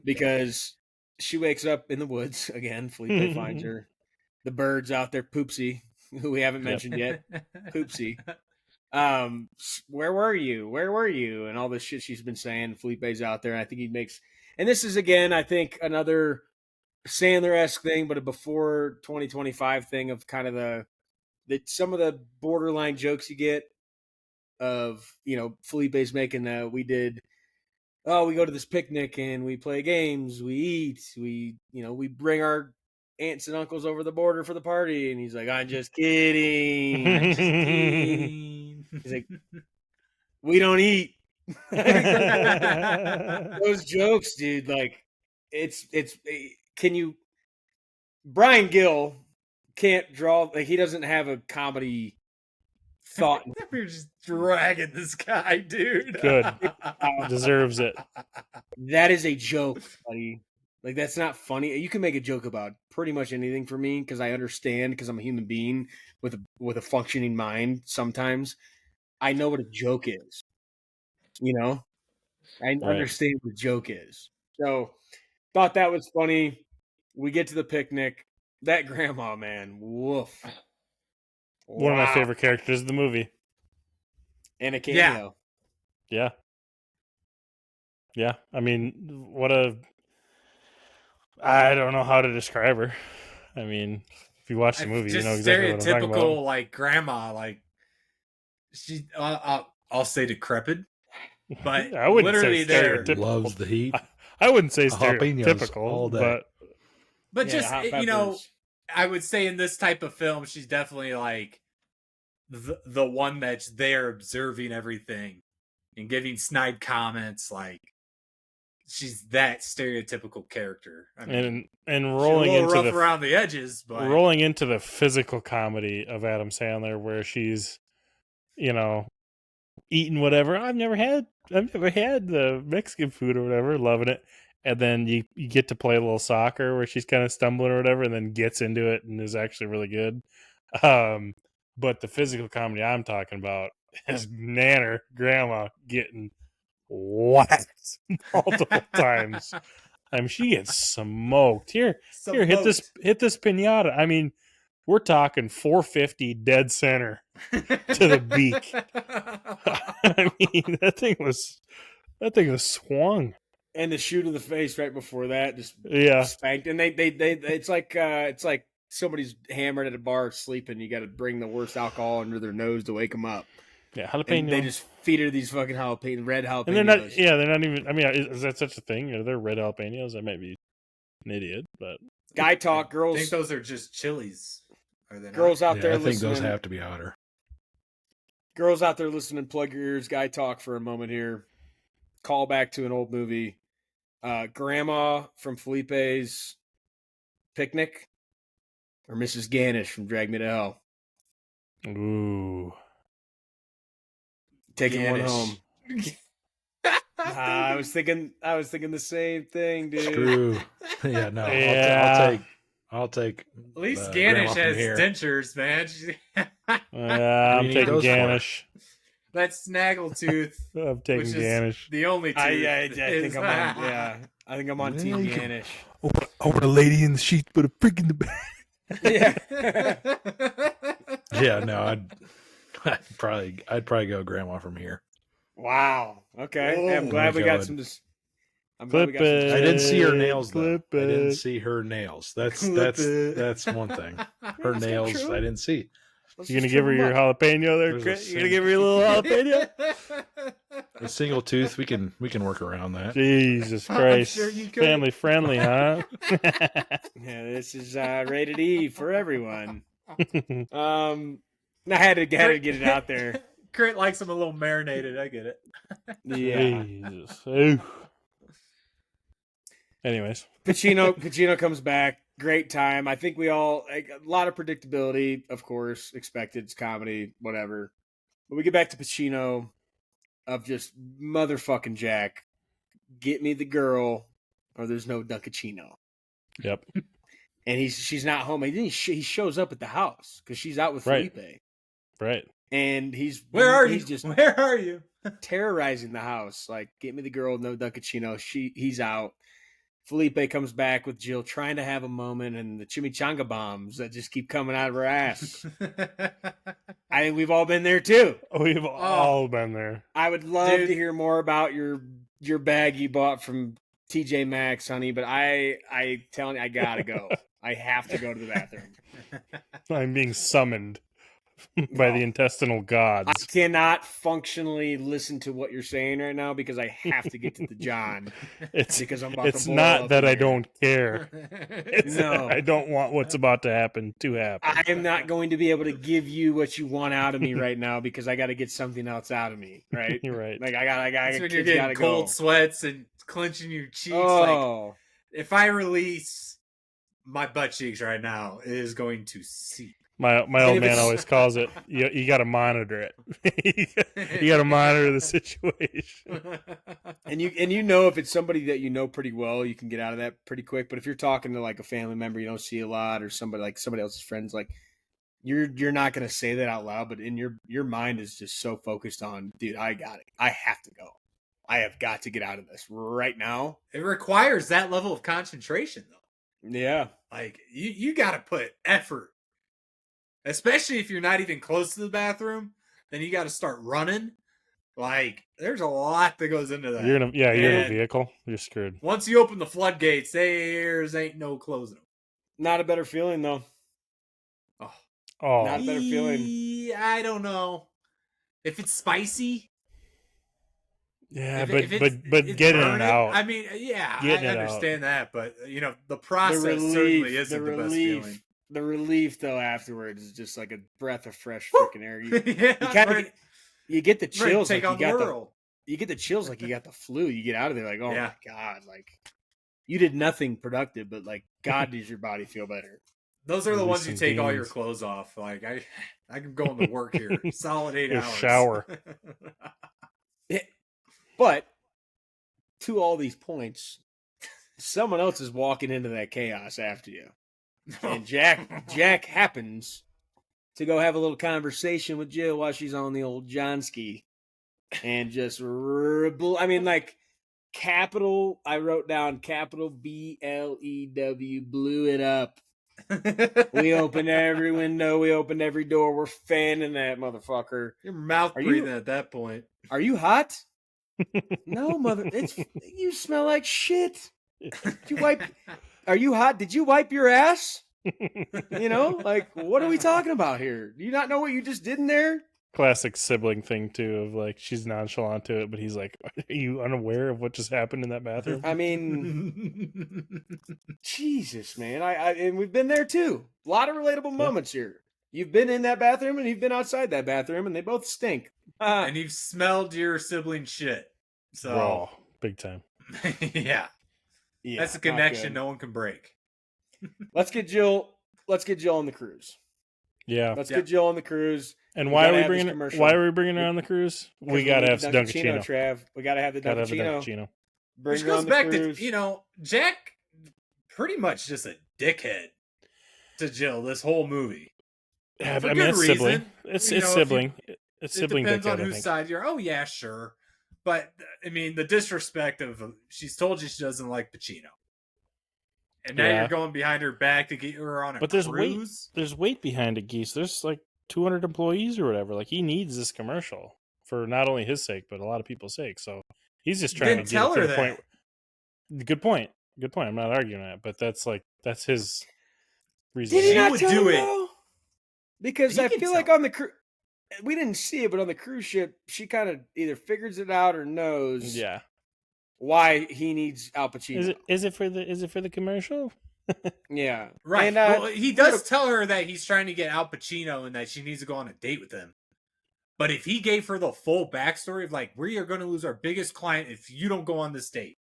S1: Because she wakes up in the woods. Again, Felipe finds her. The bird's out there, Poopsie, who we haven't mentioned yet. Poopsie. Where were you? Where were you? And all this shit she's been saying. Felipe's out there. And I think he makes, and this is again, I think another Sandler-esque thing, but a before 2025 thing of kind of the some of the borderline jokes you get of, Felipe's making we go to this picnic and we play games, we eat, we bring our aunts and uncles over the border for the party, and he's like, I'm just kidding. I'm just kidding. He's like, we don't eat. Those jokes, dude, like it's Brian Gill can't draw, like he doesn't have a comedy thought.
S3: We're just dragging this guy, dude.
S4: Good. Deserves it.
S1: That is a joke, buddy. Like, that's not funny. You can make a joke about pretty much anything for me because I understand, because I'm a human being with a functioning mind. Sometimes I know what a joke is. I understand what a joke is. So, thought that was funny. We get to the picnic. That grandma, man, woof.
S4: One of my favorite characters of the movie.
S1: And a cameo.
S4: Yeah. I mean, I don't know how to describe her. I mean, if you watch the movie, you know exactly what I'm talking about.
S3: Stereotypical, like, grandma, like, she, I'll say decrepit, but
S4: I wouldn't
S3: literally
S4: say stereotypical.
S5: Loves the heat.
S4: I wouldn't say
S5: Jalapenos
S4: stereotypical,
S5: all day.
S3: But
S1: Yeah,
S3: just,
S1: hot
S3: I would say in this type of film, she's definitely like the one that's there observing everything and giving snide comments. Like, she's that stereotypical character. I mean,
S4: and rolling
S3: she's a
S4: into
S3: little rough around the edges, but
S4: rolling into the physical comedy of Adam Sandler, where she's, eating whatever. I've never had the Mexican food or whatever, loving it. And then you get to play a little soccer where she's kind of stumbling or whatever, and then gets into it and is actually really good. But the physical comedy I'm talking about is Nanner, grandma, getting whacked multiple times. I mean, she gets smoked. Here, hit this pinata. I mean, we're talking 450 dead center to the beak. I mean, that thing was swung.
S1: And the shoe to the face right before that just spanked. And they it's like somebody's hammered at a bar sleeping. You got to bring the worst alcohol under their nose to wake them up.
S4: Yeah, jalapeno.
S1: And they just feed her these fucking red jalapenos.
S4: And they're not even. I mean, is that such a thing? They're red jalapenos. I might be an idiot, but
S1: guy talk, girls.
S3: I think those are just chilies. Are they not?
S1: Girls out there,
S5: I think
S1: listening,
S5: those have to be hotter.
S1: Girls out there listening, plug your ears. Guy talk for a moment here. Call back to an old movie. Grandma from Felipe's Picnic, or Mrs. Ganish from Drag Me to Hell.
S4: Ooh.
S1: Taking one home. I was thinking the same thing, dude.
S5: Screw. Yeah, no. Yeah. I'll take.
S3: At least Ganish has dentures, man.
S4: I'm taking Ganish.
S3: That snaggletooth.
S4: I'm taking Ganish.
S3: The only tooth.
S1: I think I'm on Team Ganish.
S4: I want a lady in the sheets, but a freak in the bed.
S5: Yeah, no, I'd probably go grandma from here.
S1: Wow. Okay. I'm glad we got some.
S5: I didn't see her nails though. I didn't see her nails. That's one thing. Her nails I didn't see.
S4: You gonna give her your jalapeno there, Chris? You gonna give her your little jalapeno?
S5: A single tooth, we can work around that.
S4: Jesus Christ.
S3: Sure you could.
S4: Family friendly, huh?
S1: Yeah, this is rated E for everyone. I had to get it out there.
S3: Crit likes them a little marinated. I get it.
S1: Yeah.
S4: Jesus. Ooh. Anyways,
S1: Pacino comes back. Great time. I think we all a lot of predictability, of course, expected. It's comedy, whatever. But we get back to Pacino of just motherfucking Jack. Get me the girl, or there's no Dunkachino.
S4: Yep.
S1: And she's not home. He shows up at the house because she's out with Felipe.
S4: Right.
S1: And
S3: where are you?
S1: Just
S3: where are you?
S1: terrorizing the house. Like, get me the girl, no Dunkachino. He's out. Felipe comes back with Jill trying to have a moment, and the chimichanga bombs that just keep coming out of her ass. I think we've all been there too.
S4: We've all been there.
S1: I would love to hear more about your bag you bought from TJ Maxx, honey, but I telling you, I gotta go. I have to go to the bathroom.
S4: I'm being summoned by the intestinal gods.
S1: I cannot functionally listen to what you're saying right now because I have to get to the John. Because I'm about
S4: it's
S1: to blow
S4: not
S1: up
S4: that
S1: in
S4: I
S1: here.
S4: don't care.
S1: No.
S4: I don't want what's about to happen to happen.
S1: I am not going to be able to give you what you want out of me right now because I got to get something else out of me, right?
S4: You're right.
S1: Like I got
S3: That's when you're
S1: kids gotta
S3: getting cold
S1: go.
S3: sweats and clenching your cheeks.
S1: Oh.
S3: Like, if I release my butt cheeks right now, it is going to seep.
S4: My old man always calls it, you got to monitor it. You got to monitor the situation.
S1: And you know if it's somebody that you know pretty well, you can get out of that pretty quick. But if you're talking to like a family member you don't see a lot, or somebody else's friends, like you're not gonna say that out loud, but in your mind is just so focused on, dude, I got it. I have to go. I have got to get out of this right now.
S3: It requires that level of concentration, though.
S1: Yeah.
S3: Like you got to put effort. Especially if you're not even close to the bathroom, then you got to start running. Like, there's a lot that goes into that.
S4: You're in a vehicle. You're screwed.
S3: Once you open the floodgates, there's ain't no closing them.
S1: Not a better feeling though.
S4: Oh,
S1: Not a better feeling.
S3: I don't know. If it's spicy.
S4: Yeah, but getting it out.
S3: I mean, yeah, I understand that, but the process certainly isn't the best feeling.
S1: The relief though afterwards is just like a breath of fresh freaking air. You get the chills like you got you get the chills like you got the flu. You get out of there like, oh my God, like you did nothing productive, but like God does your body feel better.
S3: Those are the ones you take all your clothes off. Like I can go into work here. Solid 8 hours.
S4: Shower.
S1: But to all these points, someone else is walking into that chaos after you. And Jack happens to go have a little conversation with Jill while she's on the old John ski. And just, like, capital, I wrote down capital BLEW, blew it up. We opened every window, we opened every door, we're fanning that motherfucker.
S3: Your mouth breathing at that point.
S1: Are you hot? No, you smell like shit. Are you hot? Did you wipe your ass? Like, what are we talking about here? Do you not know what you just did in there?
S4: Classic sibling thing too, of like she's nonchalant to it, but he's like, "Are you unaware of what just happened in that bathroom?"
S1: I mean, Jesus, man, and we've been there too. A lot of relatable moments here. You've been in that bathroom and you've been outside that bathroom, and they both stink.
S3: And you've smelled your sibling shit. So,
S4: big time.
S3: Yeah, that's a connection no one can break.
S1: Let's get Jill on the cruise.
S4: Yeah,
S1: let's get Jill on the cruise.
S4: And why are we bringing her on the cruise? We gotta have Dunkachino.
S1: Trav. We gotta have the Dunkachino.
S3: Which goes back to Jack, pretty much just a dickhead to Jill this whole movie.
S4: Yeah,
S3: for good reason.
S4: Sibling. It's sibling. It's sibling.
S3: It depends on
S4: dickhead,
S3: whose side you're. Oh yeah, sure. But I mean, the disrespect of she's told you she doesn't like Pacino, and now you're going behind her back to get her on a cruise.
S4: Weight. There's weight behind it, Geese. There's like 200 employees or whatever. Like he needs this commercial for not only his sake but a lot of people's sake. So he's just trying to get
S3: tell
S4: to
S3: her
S4: the point. Good point. I'm not arguing that, but that's his reason.
S1: Did he not
S3: tell her,
S1: though? Because I feel like on the cruise, we didn't see it, but on the cruise ship, she kind of either figures it out or knows.
S4: Yeah.
S1: Why he needs Al Pacino?
S4: Is it for the commercial?
S1: Yeah.
S3: Right.
S1: And,
S3: well, he does tell her that he's trying to get Al Pacino and that she needs to go on a date with him. But if he gave her the full backstory of like, we are going to lose our biggest client if you don't go on this date.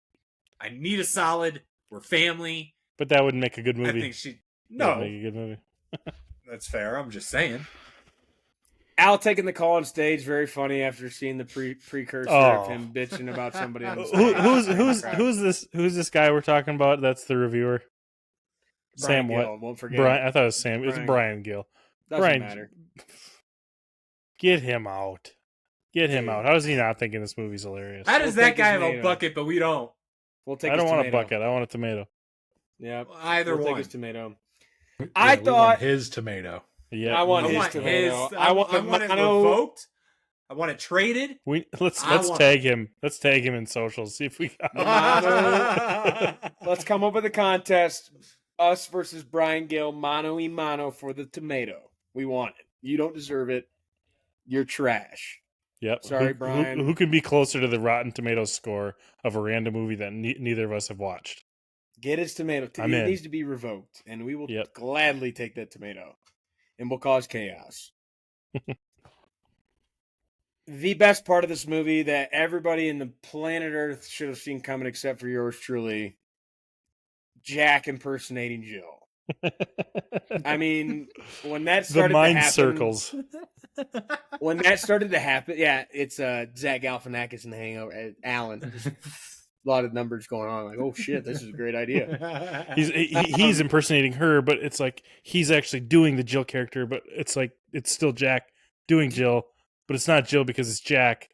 S3: I need a solid. We're family.
S4: But that wouldn't make a good movie.
S3: I think no.
S4: Make a good movie.
S3: That's fair. I'm just saying.
S1: Al taking the call on stage, very funny after seeing the precursor of him bitching about somebody on stage.
S4: Who's this guy we're talking about? That's the reviewer.
S1: Brian
S4: Sam
S1: Gill,
S4: what?
S1: Won't forget.
S4: Brian. I thought it was Sam. It's Brian Gill.
S1: Doesn't matter.
S4: Get him out. Get him out. How is he not thinking this movie's hilarious?
S3: How does that guy have a bucket, but we don't?
S1: We'll take.
S4: I don't
S1: his
S4: want
S1: tomato.
S4: a bucket. I want a tomato.
S1: Yeah,
S3: Either
S1: we'll
S3: one.
S1: take his tomato.
S5: Yeah, we want his tomato.
S4: Yeah,
S1: I want
S3: I
S1: his
S3: want
S1: tomato.
S3: his.
S1: I want
S3: it
S1: mono.
S3: revoked. I want it traded.
S4: Let's
S3: want-
S4: tag him. Let's tag him in socials. See if we got
S1: Mono. Let's come up with a contest. Us versus Brian Gill, mano y mano for the tomato. We want it. You don't deserve it. You're trash.
S4: Yep.
S1: Sorry, Brian.
S4: Who can be closer to the Rotten Tomatoes score of a random movie that neither of us have watched?
S1: Get his tomato.
S4: I'm
S1: It
S4: in.
S1: needs to be revoked, and we will
S4: Yep.
S1: gladly take that tomato, and we'll cause chaos. The best part of this movie that everybody in the planet Earth should have seen coming, except for yours truly, Jack impersonating Jill. I mean, when that
S4: The
S1: started
S4: mind
S1: to happen,
S4: circles.
S1: when that started to happen, yeah, it's Zach Galifianakis in The Hangover, Alan. Just a lot of numbers going on. Like, oh shit, this is a great idea.
S4: He's impersonating her, but it's like he's actually doing the Jill character, but it's like it's still Jack doing Jill, but it's not Jill because it's Jack.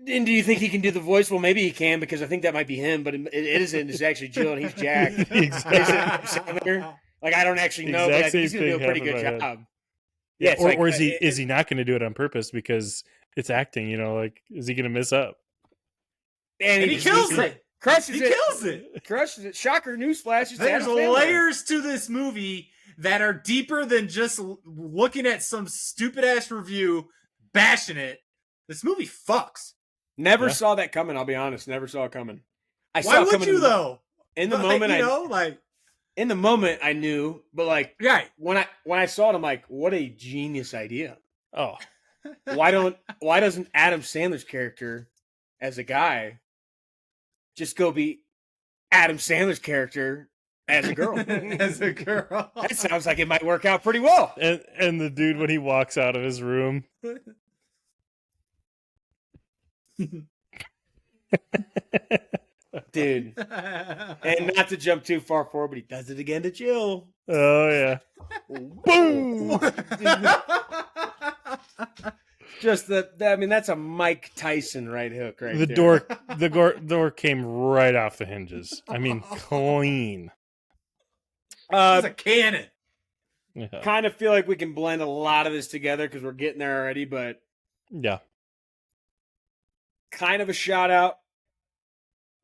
S1: And do you think he can do the voice? Well, maybe he can, because I think that might be him, but it isn't. It's actually Jill, and he's Jack.
S4: Exactly.
S1: Like, I don't actually know,
S4: Exact
S1: but I think he's
S4: same
S1: going to do a
S4: thing
S1: pretty good
S4: happened in my
S1: job. Yeah, it's
S4: or is he not going to do it on purpose because it's acting? You know, like is he going to mess up?
S1: And
S3: he kills it.
S1: Crushes
S3: He
S1: it.
S3: kills it.
S1: Crushes it. Shocker, newsflash. It's
S3: There's
S1: Adam Sandler.
S3: layers to this movie that are deeper than just looking at some stupid ass review, bashing it. This movie fucks.
S1: Never
S4: Yeah.
S1: saw that coming, I'll be honest. Never saw it coming. I saw
S3: Why
S1: it
S3: would
S1: coming
S3: you though?
S1: In the
S3: Like,
S1: moment, in the moment, I knew, but like
S3: right.
S1: when I saw it, I'm like, what a genius idea.
S4: Oh,
S1: Why doesn't Adam Sandler's character as a guy just go be Adam Sandler's character as a girl?
S3: As a girl.
S1: That sounds like it might work out pretty well.
S4: and the dude when he walks out of his room.
S1: Dude. And not to jump too far forward, but he does it again to Jill.
S4: Oh yeah.
S1: Boom! Just I mean, that's a Mike Tyson right hook right
S4: The
S1: there.
S4: door came right off the hinges. I mean, clean.
S3: It's a cannon.
S4: Yeah.
S1: Kind of feel like we can blend a lot of this together because we're getting there already, but
S4: Yeah.
S1: kind of a shout out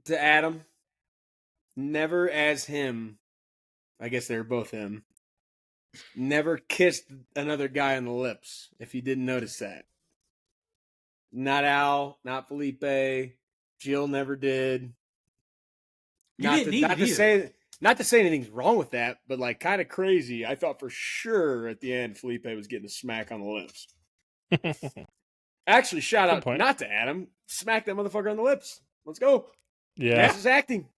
S1: to Adam. Never as him. I guess they're both him. Never kissed another guy on the lips, if you didn't notice that. Not Al, not Felipe. Jill never did. Not to say anything's wrong with that, but like kind of crazy. I thought for sure at the end Felipe was getting a smack on the lips. Actually, shout
S4: Good
S1: out
S4: point.
S1: not to Adam. Smack that motherfucker on the lips. Let's go.
S4: Yeah.
S1: This is acting.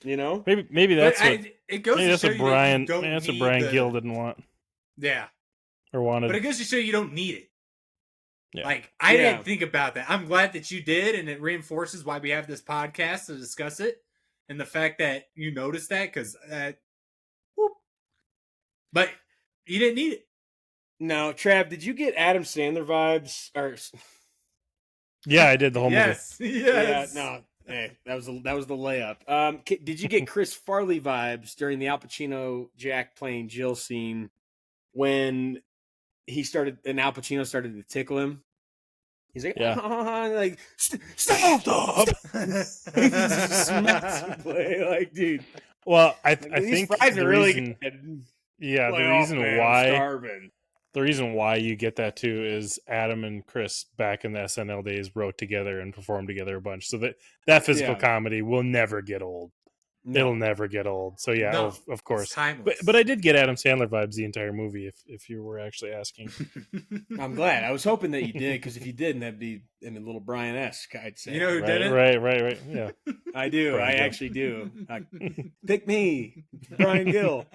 S1: You know?
S4: Maybe that's what
S3: it goes
S4: maybe
S3: to
S4: that's
S3: show
S4: what
S3: you
S4: Brian
S3: that you don't
S4: maybe that's what
S3: need
S4: Brian Gill didn't want
S3: Yeah.
S4: or wanted.
S3: But it goes to show you don't need it.
S4: Yeah.
S3: Like, I
S1: Yeah.
S3: didn't think about that. I'm glad that you did, and it reinforces why we have this podcast to discuss it. And the fact that you noticed that, because but you didn't need it.
S1: No, Trav, did you get Adam Sandler vibes? Or
S4: Yeah, I did the whole
S3: Yes. Yes.
S1: yeah, no. Hey, that was the layup. Did you get Chris Farley vibes during the Al Pacino Jack playing Jill scene when Al Pacino started to tickle him? He's like,
S4: Yeah.
S1: like stop. He just smacks him play. Like, dude.
S4: Well, I
S1: These
S4: think
S1: fries
S4: the
S1: are really
S4: reason,
S1: good.
S4: yeah,
S1: Lay
S4: the
S1: off,
S4: reason
S1: man, I'm
S4: why
S1: starving.
S4: the reason why you get that too is Adam and Chris back in the SNL days wrote together and performed together a bunch, so that physical
S1: Yeah.
S4: comedy will never get old.
S1: No.
S4: It'll never get old. So yeah,
S3: No,
S4: of course.
S3: It's timeless.
S4: But I did get Adam Sandler vibes the entire movie. If you were actually asking,
S1: I'm glad. I was hoping that you did, because if you didn't, that'd be little Brian-esque, I'd say.
S3: You know who
S4: right,
S3: did it?
S4: right, yeah.
S1: I do.
S4: Brian
S1: I
S4: Gill.
S1: actually do. Pick me, Brian Gill.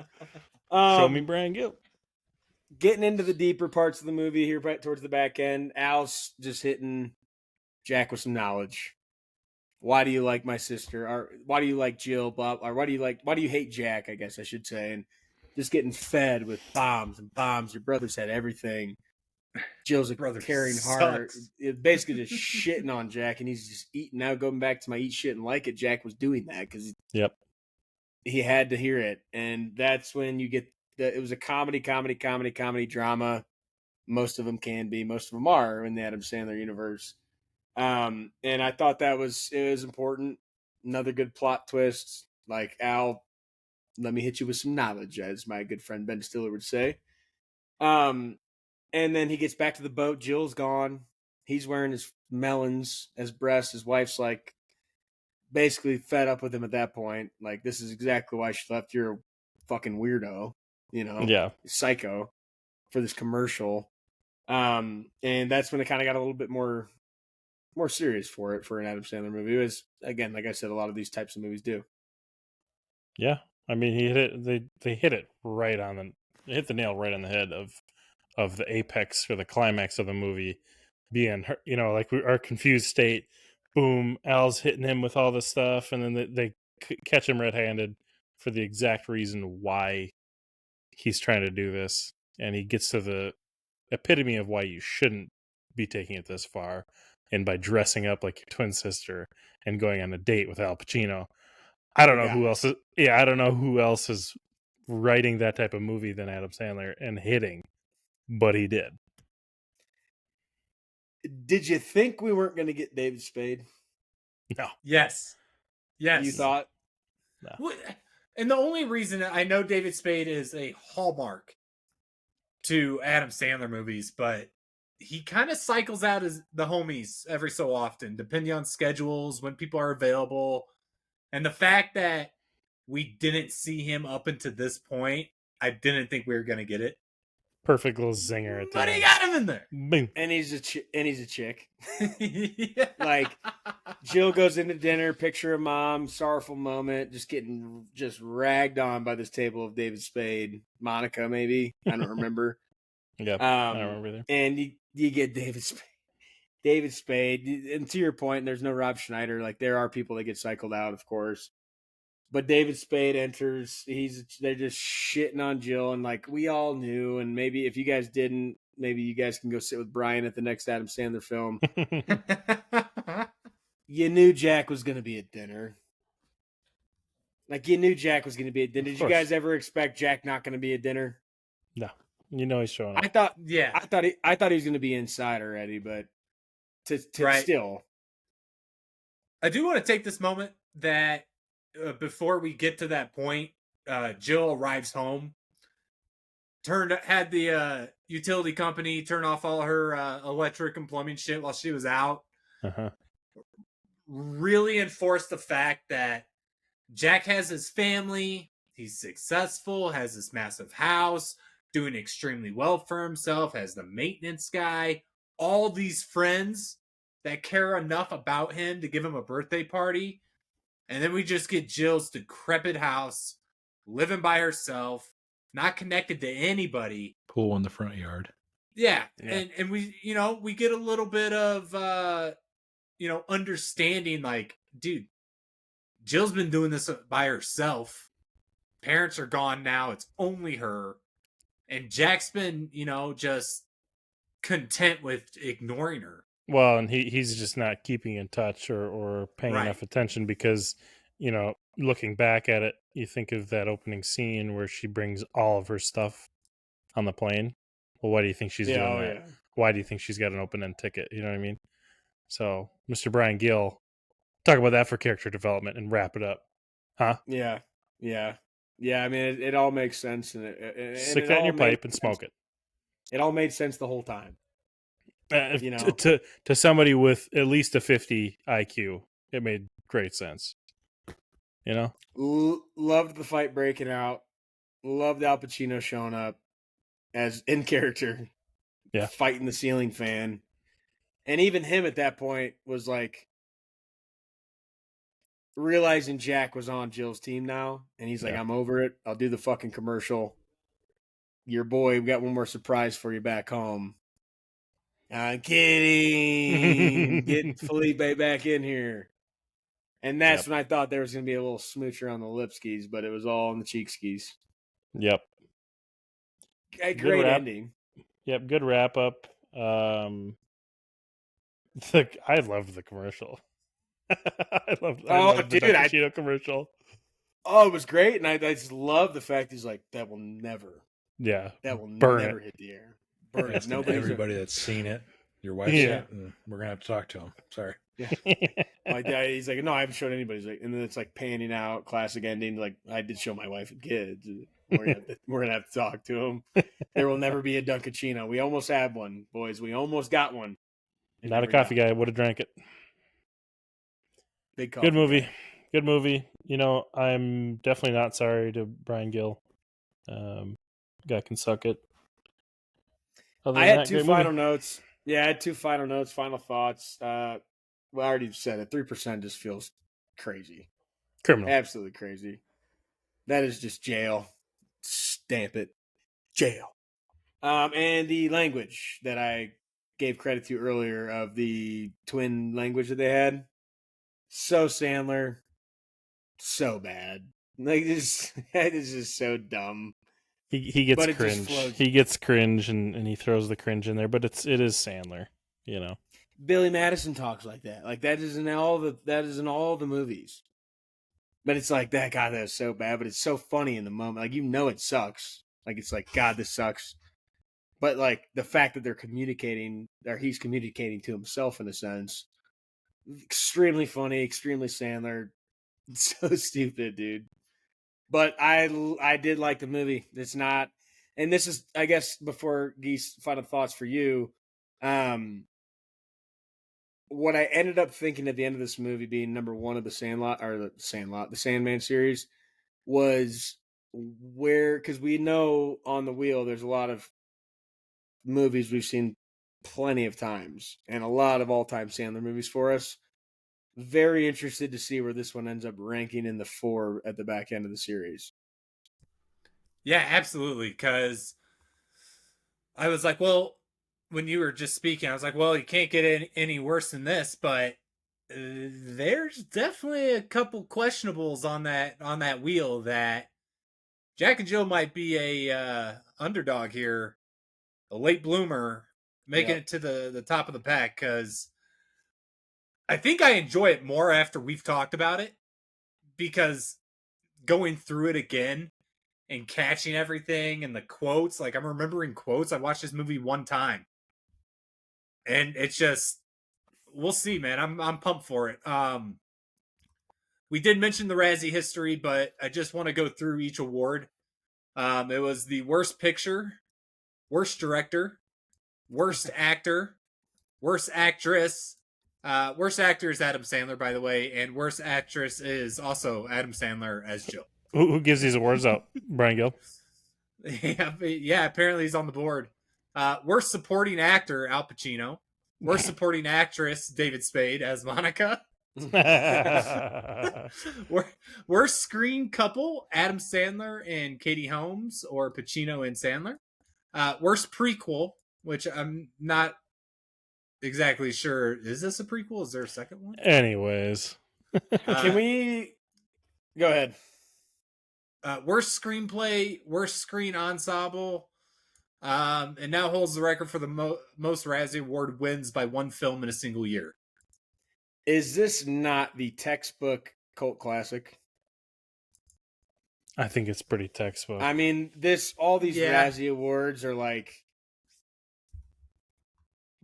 S4: Show me Brian Gill.
S1: Getting into the deeper parts of the movie here, right towards the back end, Al's just hitting Jack with some knowledge. Why do you like my sister? Or why do you like Jill? Bob? Or why do you hate Jack? I guess I should say. And just getting fed with bombs and bombs. Your brothers had everything. Jill's a
S3: Brother
S1: caring heart.
S3: sucks.
S1: Basically just shitting on Jack, and he's just eating. Now going back to my eat shit and like it, Jack was doing that because he had to hear it, and that's when you get it was a comedy drama. Most of them can be, most of them are in the Adam Sandler universe. And I thought it was important. Another good plot twist, like Al. Let me hit you with some knowledge, as my good friend Ben Stiller would say. And then he gets back to the boat. Jill's gone. He's wearing his melons as breasts. His wife's like basically fed up with him at that point. Like, this is exactly why she left. You're a fucking weirdo, psycho for this commercial. And that's when it kind of got a little bit more serious for an Adam Sandler movie. It was, again, like I said, a lot of these types of movies do.
S4: Yeah, I mean, he hit it. They hit it right on hit the nail right on the head of the apex or the climax of the movie being, like our confused state. Boom, Al's hitting him with all this stuff, and then they catch him red-handed for the exact reason why he's trying to do this, and he gets to the epitome of why you shouldn't be taking it this far, and by dressing up like your twin sister and going on a date with Al Pacino. I don't know who else is. Yeah, I don't know who else is writing that type of movie than Adam Sandler and hitting, but he did.
S1: Did you think we weren't going to get David Spade?
S4: No.
S3: Yes.
S1: You thought?
S4: No.
S3: And the only reason I know David Spade is a hallmark to Adam Sandler movies, but he kind of cycles out as the homies every so often, depending on schedules, when people are available. And the fact that we didn't see him up until this point, I didn't think we were going to get it.
S4: Perfect little zinger at the
S3: But
S4: end.
S3: he got him in there.
S4: Boom.
S1: And he's a chick.
S3: Yeah.
S1: Like, Jill goes into dinner, picture of mom, sorrowful moment, just getting ragged on by this table of David Spade. Monica, maybe. I don't remember.
S4: Yeah, I don't remember either.
S1: And you get David Spade. David Spade. And to your point, there's no Rob Schneider. Like, there are people that get cycled out, of course. But David Spade enters. They're just shitting on Jill, and like we all knew. And maybe if you guys didn't, maybe you guys can go sit with Brian at the next Adam Sandler film. You knew Jack was going to be at dinner. Like, you knew Jack was going to be at dinner. Did you guys ever expect Jack not going to be at dinner?
S4: No, he's showing up.
S1: I thought he was going to be inside already, but still.
S3: I do want to take this moment that. Before we get to that point, Jill arrives home. Had the utility company turn off all her electric and plumbing shit while she was out.
S4: Uh-huh.
S3: Really enforced the fact that Jack has his family, he's successful, has this massive house, doing extremely well for himself, has the maintenance guy, all these friends that care enough about him to give him a birthday party. And then we just get Jill's decrepit house, living by herself, not connected to anybody.
S5: Pool in the front yard.
S3: Yeah. And we, we get a little bit of, understanding, like, dude, Jill's been doing this by herself. Parents are gone now. It's only her. And Jack's been, just content with ignoring her.
S4: Well, and he's just not keeping in touch or paying enough attention because, looking back at it, you think of that opening scene where she brings all of her stuff on the plane. Well, why do you think she's doing that? Yeah. Why do you think she's got an open-end ticket? You know what I mean? So, Mr. Brian Gill, talk about that for character development and wrap it up. Huh?
S1: Yeah. I mean, it all makes sense. And
S4: stick that in your pipe and smoke it.
S1: It all made sense the whole time.
S4: To somebody with at least a 50 IQ, it made great sense.
S1: Loved the fight breaking out. Loved Al Pacino showing up as in character.
S4: Yeah,
S1: fighting the ceiling fan, and even him at that point was like realizing Jack was on Jill's team now, and he's like, "I'm over it. I'll do the fucking commercial. Your boy, we got one more surprise for you back home." I'm kidding. Get Felipe back in here. And that's when I thought there was going to be a little smoocher on the lip skis, but it was all on the cheek skis.
S4: Yep.
S1: A great ending.
S4: Yep, good wrap up. I loved the commercial. I loved the
S1: dude,
S4: Dunkachino commercial.
S1: Oh, it was great, and I just love the fact he's like, that will never
S4: burn
S1: never
S4: it.
S1: hit the air. Burn it.
S5: Asking everybody that's seen it, your wife's
S4: Yeah.
S5: it, and we're gonna have to talk to him. Sorry.
S1: Yeah. My dad, he's like, no, I haven't showed anybody. He's like, and then it's like panning out, classic ending. Like, I did show my wife and kids. We're gonna have to talk to him. There will never be a Dunkachino. We almost had one, boys. We almost got one.
S4: Not a coffee guy. Would have drank it.
S1: Big coffee
S4: Good movie.
S1: guy.
S4: Good movie. You know, I'm definitely not sorry to Brian Gill. Guy can suck it.
S1: I had two final notes. Yeah, I had two final notes, final thoughts. Well, I already said it. 3% just feels crazy.
S4: Criminal.
S1: Absolutely crazy. That is just jail. Stamp it. Jail. And the language that I gave credit to earlier of the twin language that they had. So Sandler. So bad. Like, this is just so dumb.
S4: He gets cringe. He gets cringe and he throws the cringe in there, but it is Sandler, you know.
S1: Billy Madison talks like that. Like, that is in all the movies. But it's like, that God, that is so bad, but it's so funny in the moment. Like, you know it sucks. Like, it's like, God, this sucks. But like the fact that they're communicating, or he's communicating to himself in a sense, extremely funny, extremely Sandler. So stupid, dude. But I did like the movie. It's not, and this is, I guess, before Geese, final thoughts for you. What I ended up thinking at the end of this movie, being number one of the Sandman series, was where, because we know on the wheel there's a lot of movies we've seen plenty of times, and a lot of all-time Sandler movies for us. Very interested to see where this one ends up ranking in the 4 at the back end of the series.
S3: Yeah, absolutely. Because I was like, well, when you were just speaking, I was like, well, you can't get any worse than this, but there's definitely a couple questionables on that wheel that Jack and Jill might be a underdog here, a late bloomer, making it to the top of the pack, because I think I enjoy it more after we've talked about it, because going through it again and catching everything and the quotes, like I'm remembering quotes. I watched this movie one time, and it's just, we'll see, man. I'm pumped for it. We did mention the Razzie history, but I just want to go through each award. It was the worst picture, worst director, worst actor, worst actress. Worst actor is Adam Sandler, by the way, and worst actress is also Adam Sandler as Jill.
S4: Who gives these awards out? Brian Gill?
S3: Yeah, apparently he's on the board. Worst supporting actor, Al Pacino. Worst supporting actress, David Spade as Monica. Worst screen couple, Adam Sandler and Katie Holmes, or Pacino and Sandler. Worst prequel, which I'm not exactly sure. Is this a prequel? Is there a second one?
S4: Anyways.
S1: Can we go ahead?
S3: Worst screenplay, worst screen ensemble, and now holds the record for the most Razzie Award wins by one film in a single year.
S1: Is this not the textbook cult classic?
S4: I think it's pretty textbook.
S1: I mean, all these Razzie Awards are like,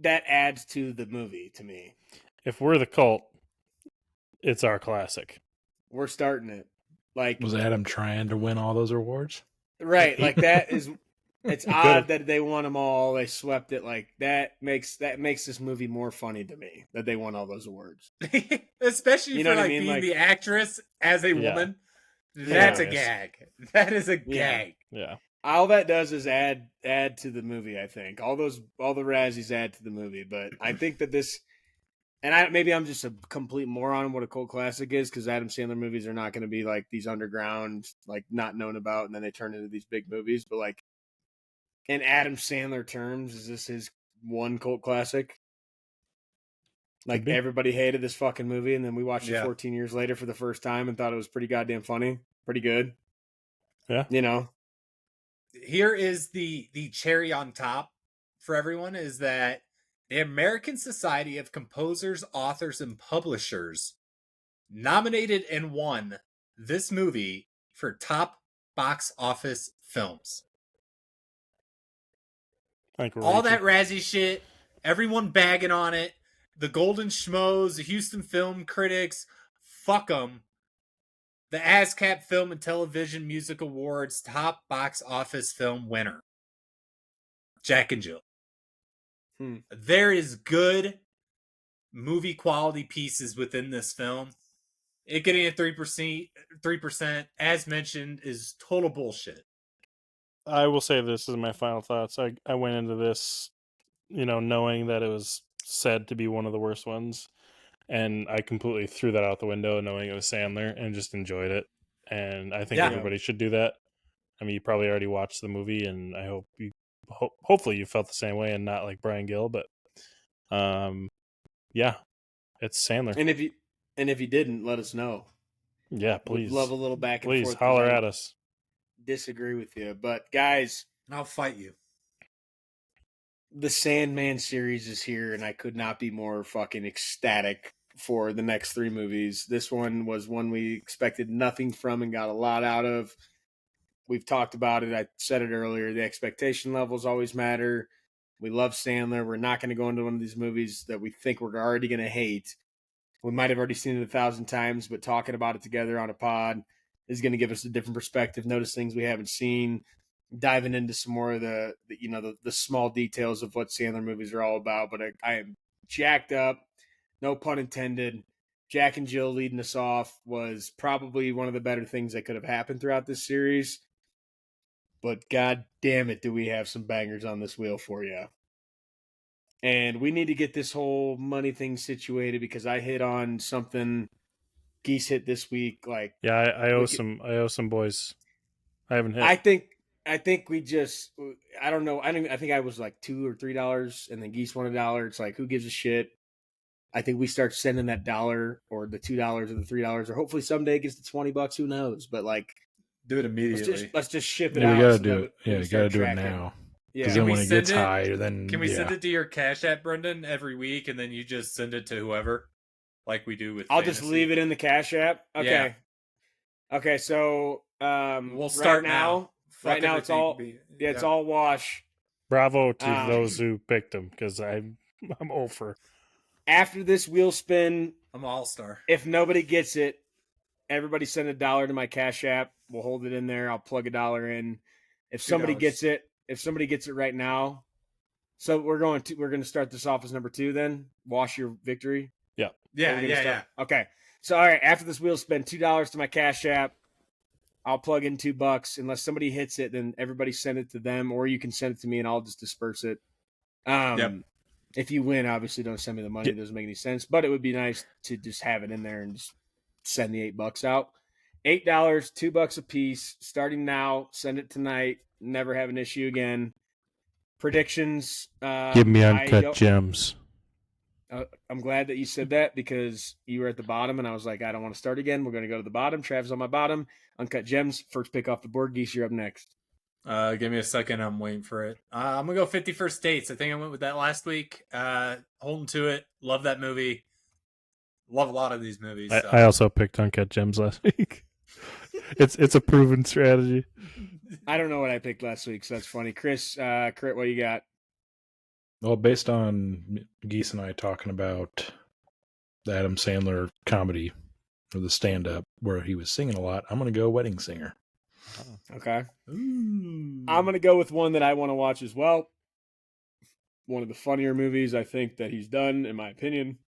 S1: that adds to the movie to me.
S4: If we're the cult, it's our classic.
S1: We're starting it. Like,
S5: was Adam trying to win all those awards?
S1: Right, like that is. It's odd that they won them all. They swept it. Like that makes this movie more funny to me that they won all those awards.
S3: Especially for being like, the actress as a woman. That's a gag. That is a gag.
S4: Yeah.
S1: All that does is add to the movie. I think all the Razzies add to the movie. But I think that this. And maybe I'm just a complete moron on what a cult classic is, because Adam Sandler movies are not going to be like these underground, like not known about, and then they turn into these big movies. But like in Adam Sandler terms, is this his one cult classic? Like everybody hated this fucking movie, and then we watched it 14 years later for the first time and thought it was pretty goddamn funny, pretty good.
S4: Yeah,
S1: you know.
S3: Here is the cherry on top for everyone is that the American Society of Composers, Authors, and Publishers nominated and won this movie for top box office films. All that Razzie shit, everyone bagging on it, the Golden Schmoes, the Houston Film Critics, fuck them. The ASCAP Film and Television Music Awards top box office film winner, Jack and Jill. There is good movie quality pieces within this film. It getting a 3%, as mentioned, is total bullshit.
S4: I will say this is my final thoughts. I went into this, knowing that it was said to be one of the worst ones, and I completely threw that out the window, knowing it was Sandler, and just enjoyed it. And I think everybody should do that. I mean, you probably already watched the movie, and I hope hopefully you felt the same way, and not like Brian Gill. But, yeah, it's Sandler.
S1: And if you didn't, let us know.
S4: Yeah, please.
S1: We'd love a little back and forth.
S4: Please holler at us.
S1: Disagree with you, but guys,
S3: I'll fight you.
S1: The Sandman series is here, and I could not be more fucking ecstatic for the next 3 movies. This one was one we expected nothing from and got a lot out of. We've talked about it. I said it earlier. The expectation levels always matter. We love Sandler. We're not going to go into one of these movies that we think we're already going to hate. We might have already seen it 1,000 times, but talking about it together on a pod is going to give us a different perspective, notice things we haven't seen, diving into some more of the small details of what Sandler movies are all about. But I am jacked up, no pun intended. Jack and Jill leading us off was probably one of the better things that could have happened throughout this series. But god damn it, do we have some bangers on this wheel for you. And we need to get this whole money thing situated, because I hit on something Geese hit this week. Like,
S4: yeah, I owe some boys. I haven't hit.
S1: I think we just, I don't know. I think I was like $2 or $3, and then Geese won $1. It's like, who gives a shit? I think we start sending that $1 or the $2 or the $3, or hopefully someday it gets to $20. Who knows? But like,
S3: do it immediately.
S1: Let's just ship it
S5: out.
S1: We
S5: gotta do it. Yeah, you gotta do it now.
S3: Yeah.
S5: Then when it gets high, then
S3: can we send it to your Cash App, Brendan, every week, and then you just send it to whoever, like we do with.
S1: I'll just leave it in the Cash App. Okay. Yeah. Okay. So
S3: we'll start now.
S1: Right now, it's all it's all wash.
S4: Bravo to those who picked them, because I'm over.
S1: After this wheel spin,
S3: I'm all-star.
S1: If nobody gets it, everybody send $1 to my Cash App. We'll hold it in there. I'll plug $1 in. If somebody gets it right now, so we're going to start this off as number 2. Then wash your victory.
S4: Yeah.
S3: Yeah.
S1: Okay. So all right, after this wheel spin, $2 to my Cash App. I'll plug in $2. Unless somebody hits it, then everybody send it to them, or you can send it to me and I'll just disperse it. If you win, obviously don't send me the money. It doesn't make any sense, but it would be nice to just have it in there and just send the $8 out. $8, $2 a piece, starting now. Send it tonight. Never have an issue again. Predictions.
S4: Give me Uncut Gems.
S1: I'm glad that you said that, because you were at the bottom and I was like, I don't want to start again. We're going to go to the bottom. Trav's on my bottom. Uncut Gems, first pick off the board. Geese, you're up next.
S3: Give me a second. I'm waiting for it. I'm going to go 51st Dates. I think I went with that last week. Holding to it. Love that movie. Love a lot of these movies. So.
S4: I also picked Uncut Gems last week. It's a proven strategy.
S1: I don't know what I picked last week, so that's funny. Chris, Crit, what you got?
S5: Well, based on Geese and I talking about the Adam Sandler comedy, or the stand-up, where he was singing a lot, I'm going to go Wedding Singer.
S1: Okay. Ooh. I'm going to go with one that I want to watch as well. One of the funnier movies I think that he's done, in my opinion.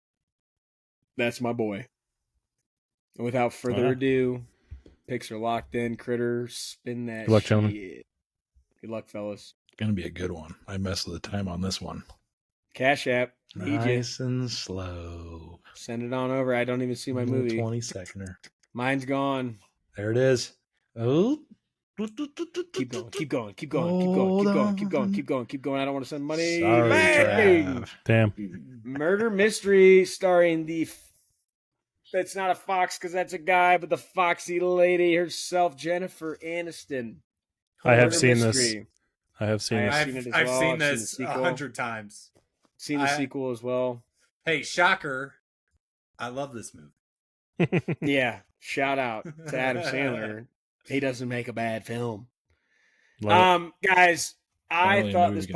S1: That's my boy. And without further ado, picks are locked in. Critter, spin that
S4: Good luck,
S1: shit.
S4: gentlemen.
S1: Good luck, fellas.
S5: Going to be a good one. I messed with the time on this one.
S1: Cash App.
S5: Nice and slow.
S1: Send it on over. I don't even see my movie.
S5: 20-seconder.
S1: Mine's gone.
S5: There it is. Oh.
S1: Keep going. Keep going. Keep going. Keep going. Keep going. Keep going. Keep going. Keep going. I don't want to send money.
S5: Sorry, Trav.
S4: Damn.
S1: Murder Mystery starring the... That's not a fox because that's a guy, but the foxy lady herself, Jennifer Aniston.
S4: I have seen this. I have seen this.
S3: I've seen this 100 times.
S1: Seen the sequel as well.
S3: Hey, shocker. I love this movie.
S1: Yeah, shout out to Adam Sandler. He doesn't make a bad film. Guys, I thought this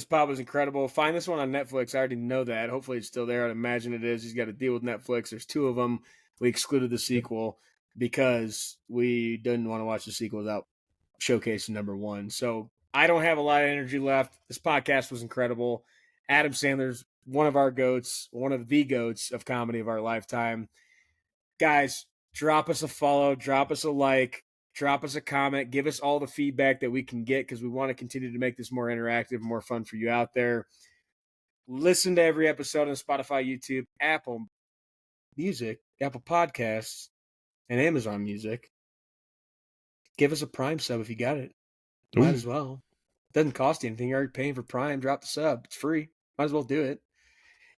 S1: pod was incredible. Find this one on Netflix. I already know that. Hopefully it's still there. I'd imagine it is. He's got to deal with Netflix. There's 2 of them. We excluded the sequel because we didn't want to watch the sequel without showcasing number 1. So I don't have a lot of energy left. This podcast was incredible. Adam Sandler's one of our goats, one of the goats of comedy of our lifetime. Guys, drop us a follow, drop us a like, drop us a comment, give us all the feedback that we can get because we want to continue to make this more interactive, more fun for you out there. Listen to every episode on Spotify, YouTube, Apple Music, Apple Podcasts, and Amazon Music. Give us a Prime sub if you got it. Might as well. Doesn't cost you anything. You're already paying for Prime. Drop the sub. It's free. Might as well do it.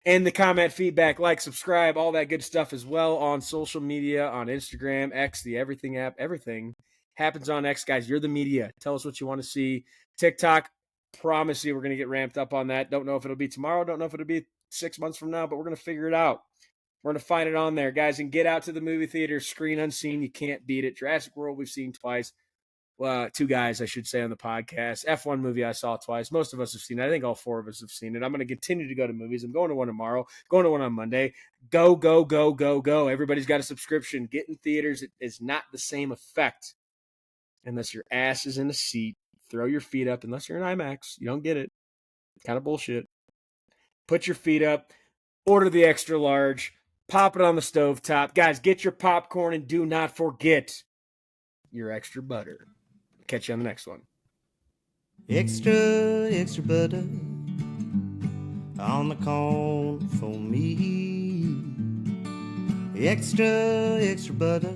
S1: And the comment, feedback, like, subscribe, all that good stuff as well on social media, on Instagram, X, the Everything app. Everything happens on X, guys. You're the media. Tell us what you want to see. TikTok, promise you we're going to get ramped up on that. Don't know if it'll be tomorrow. Don't know if it'll be 6 months from now, but we're going to figure it out. We're going to find it on there, guys. And get out to the movie theater, screen unseen. You can't beat it. Jurassic World we've seen twice. 2 guys, I should say, on the podcast. F1 movie I saw twice. Most of us have seen it. I think all 4 of us have seen it. I'm going to continue to go to movies. I'm going to one tomorrow. Going to one on Monday. Go, go, go, go, go. Everybody's got a subscription. Get in theaters. It is not the same effect unless your ass is in a seat. Throw your feet up. Unless you're in IMAX. You don't get it. Kind of bullshit. Put your feet up. Order the extra large. Pop it on the stovetop. Guys, get your popcorn and do not forget your extra butter. Catch you on the next one.
S2: Extra, extra butter on the corn for me. Extra, extra butter.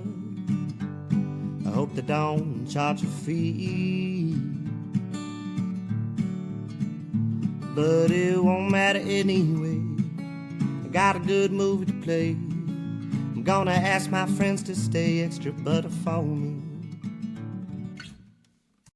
S2: I hope they don't charge a fee. But it won't matter anyway. I got a good movie to play. I'm gonna ask my friends to stay extra butter for me.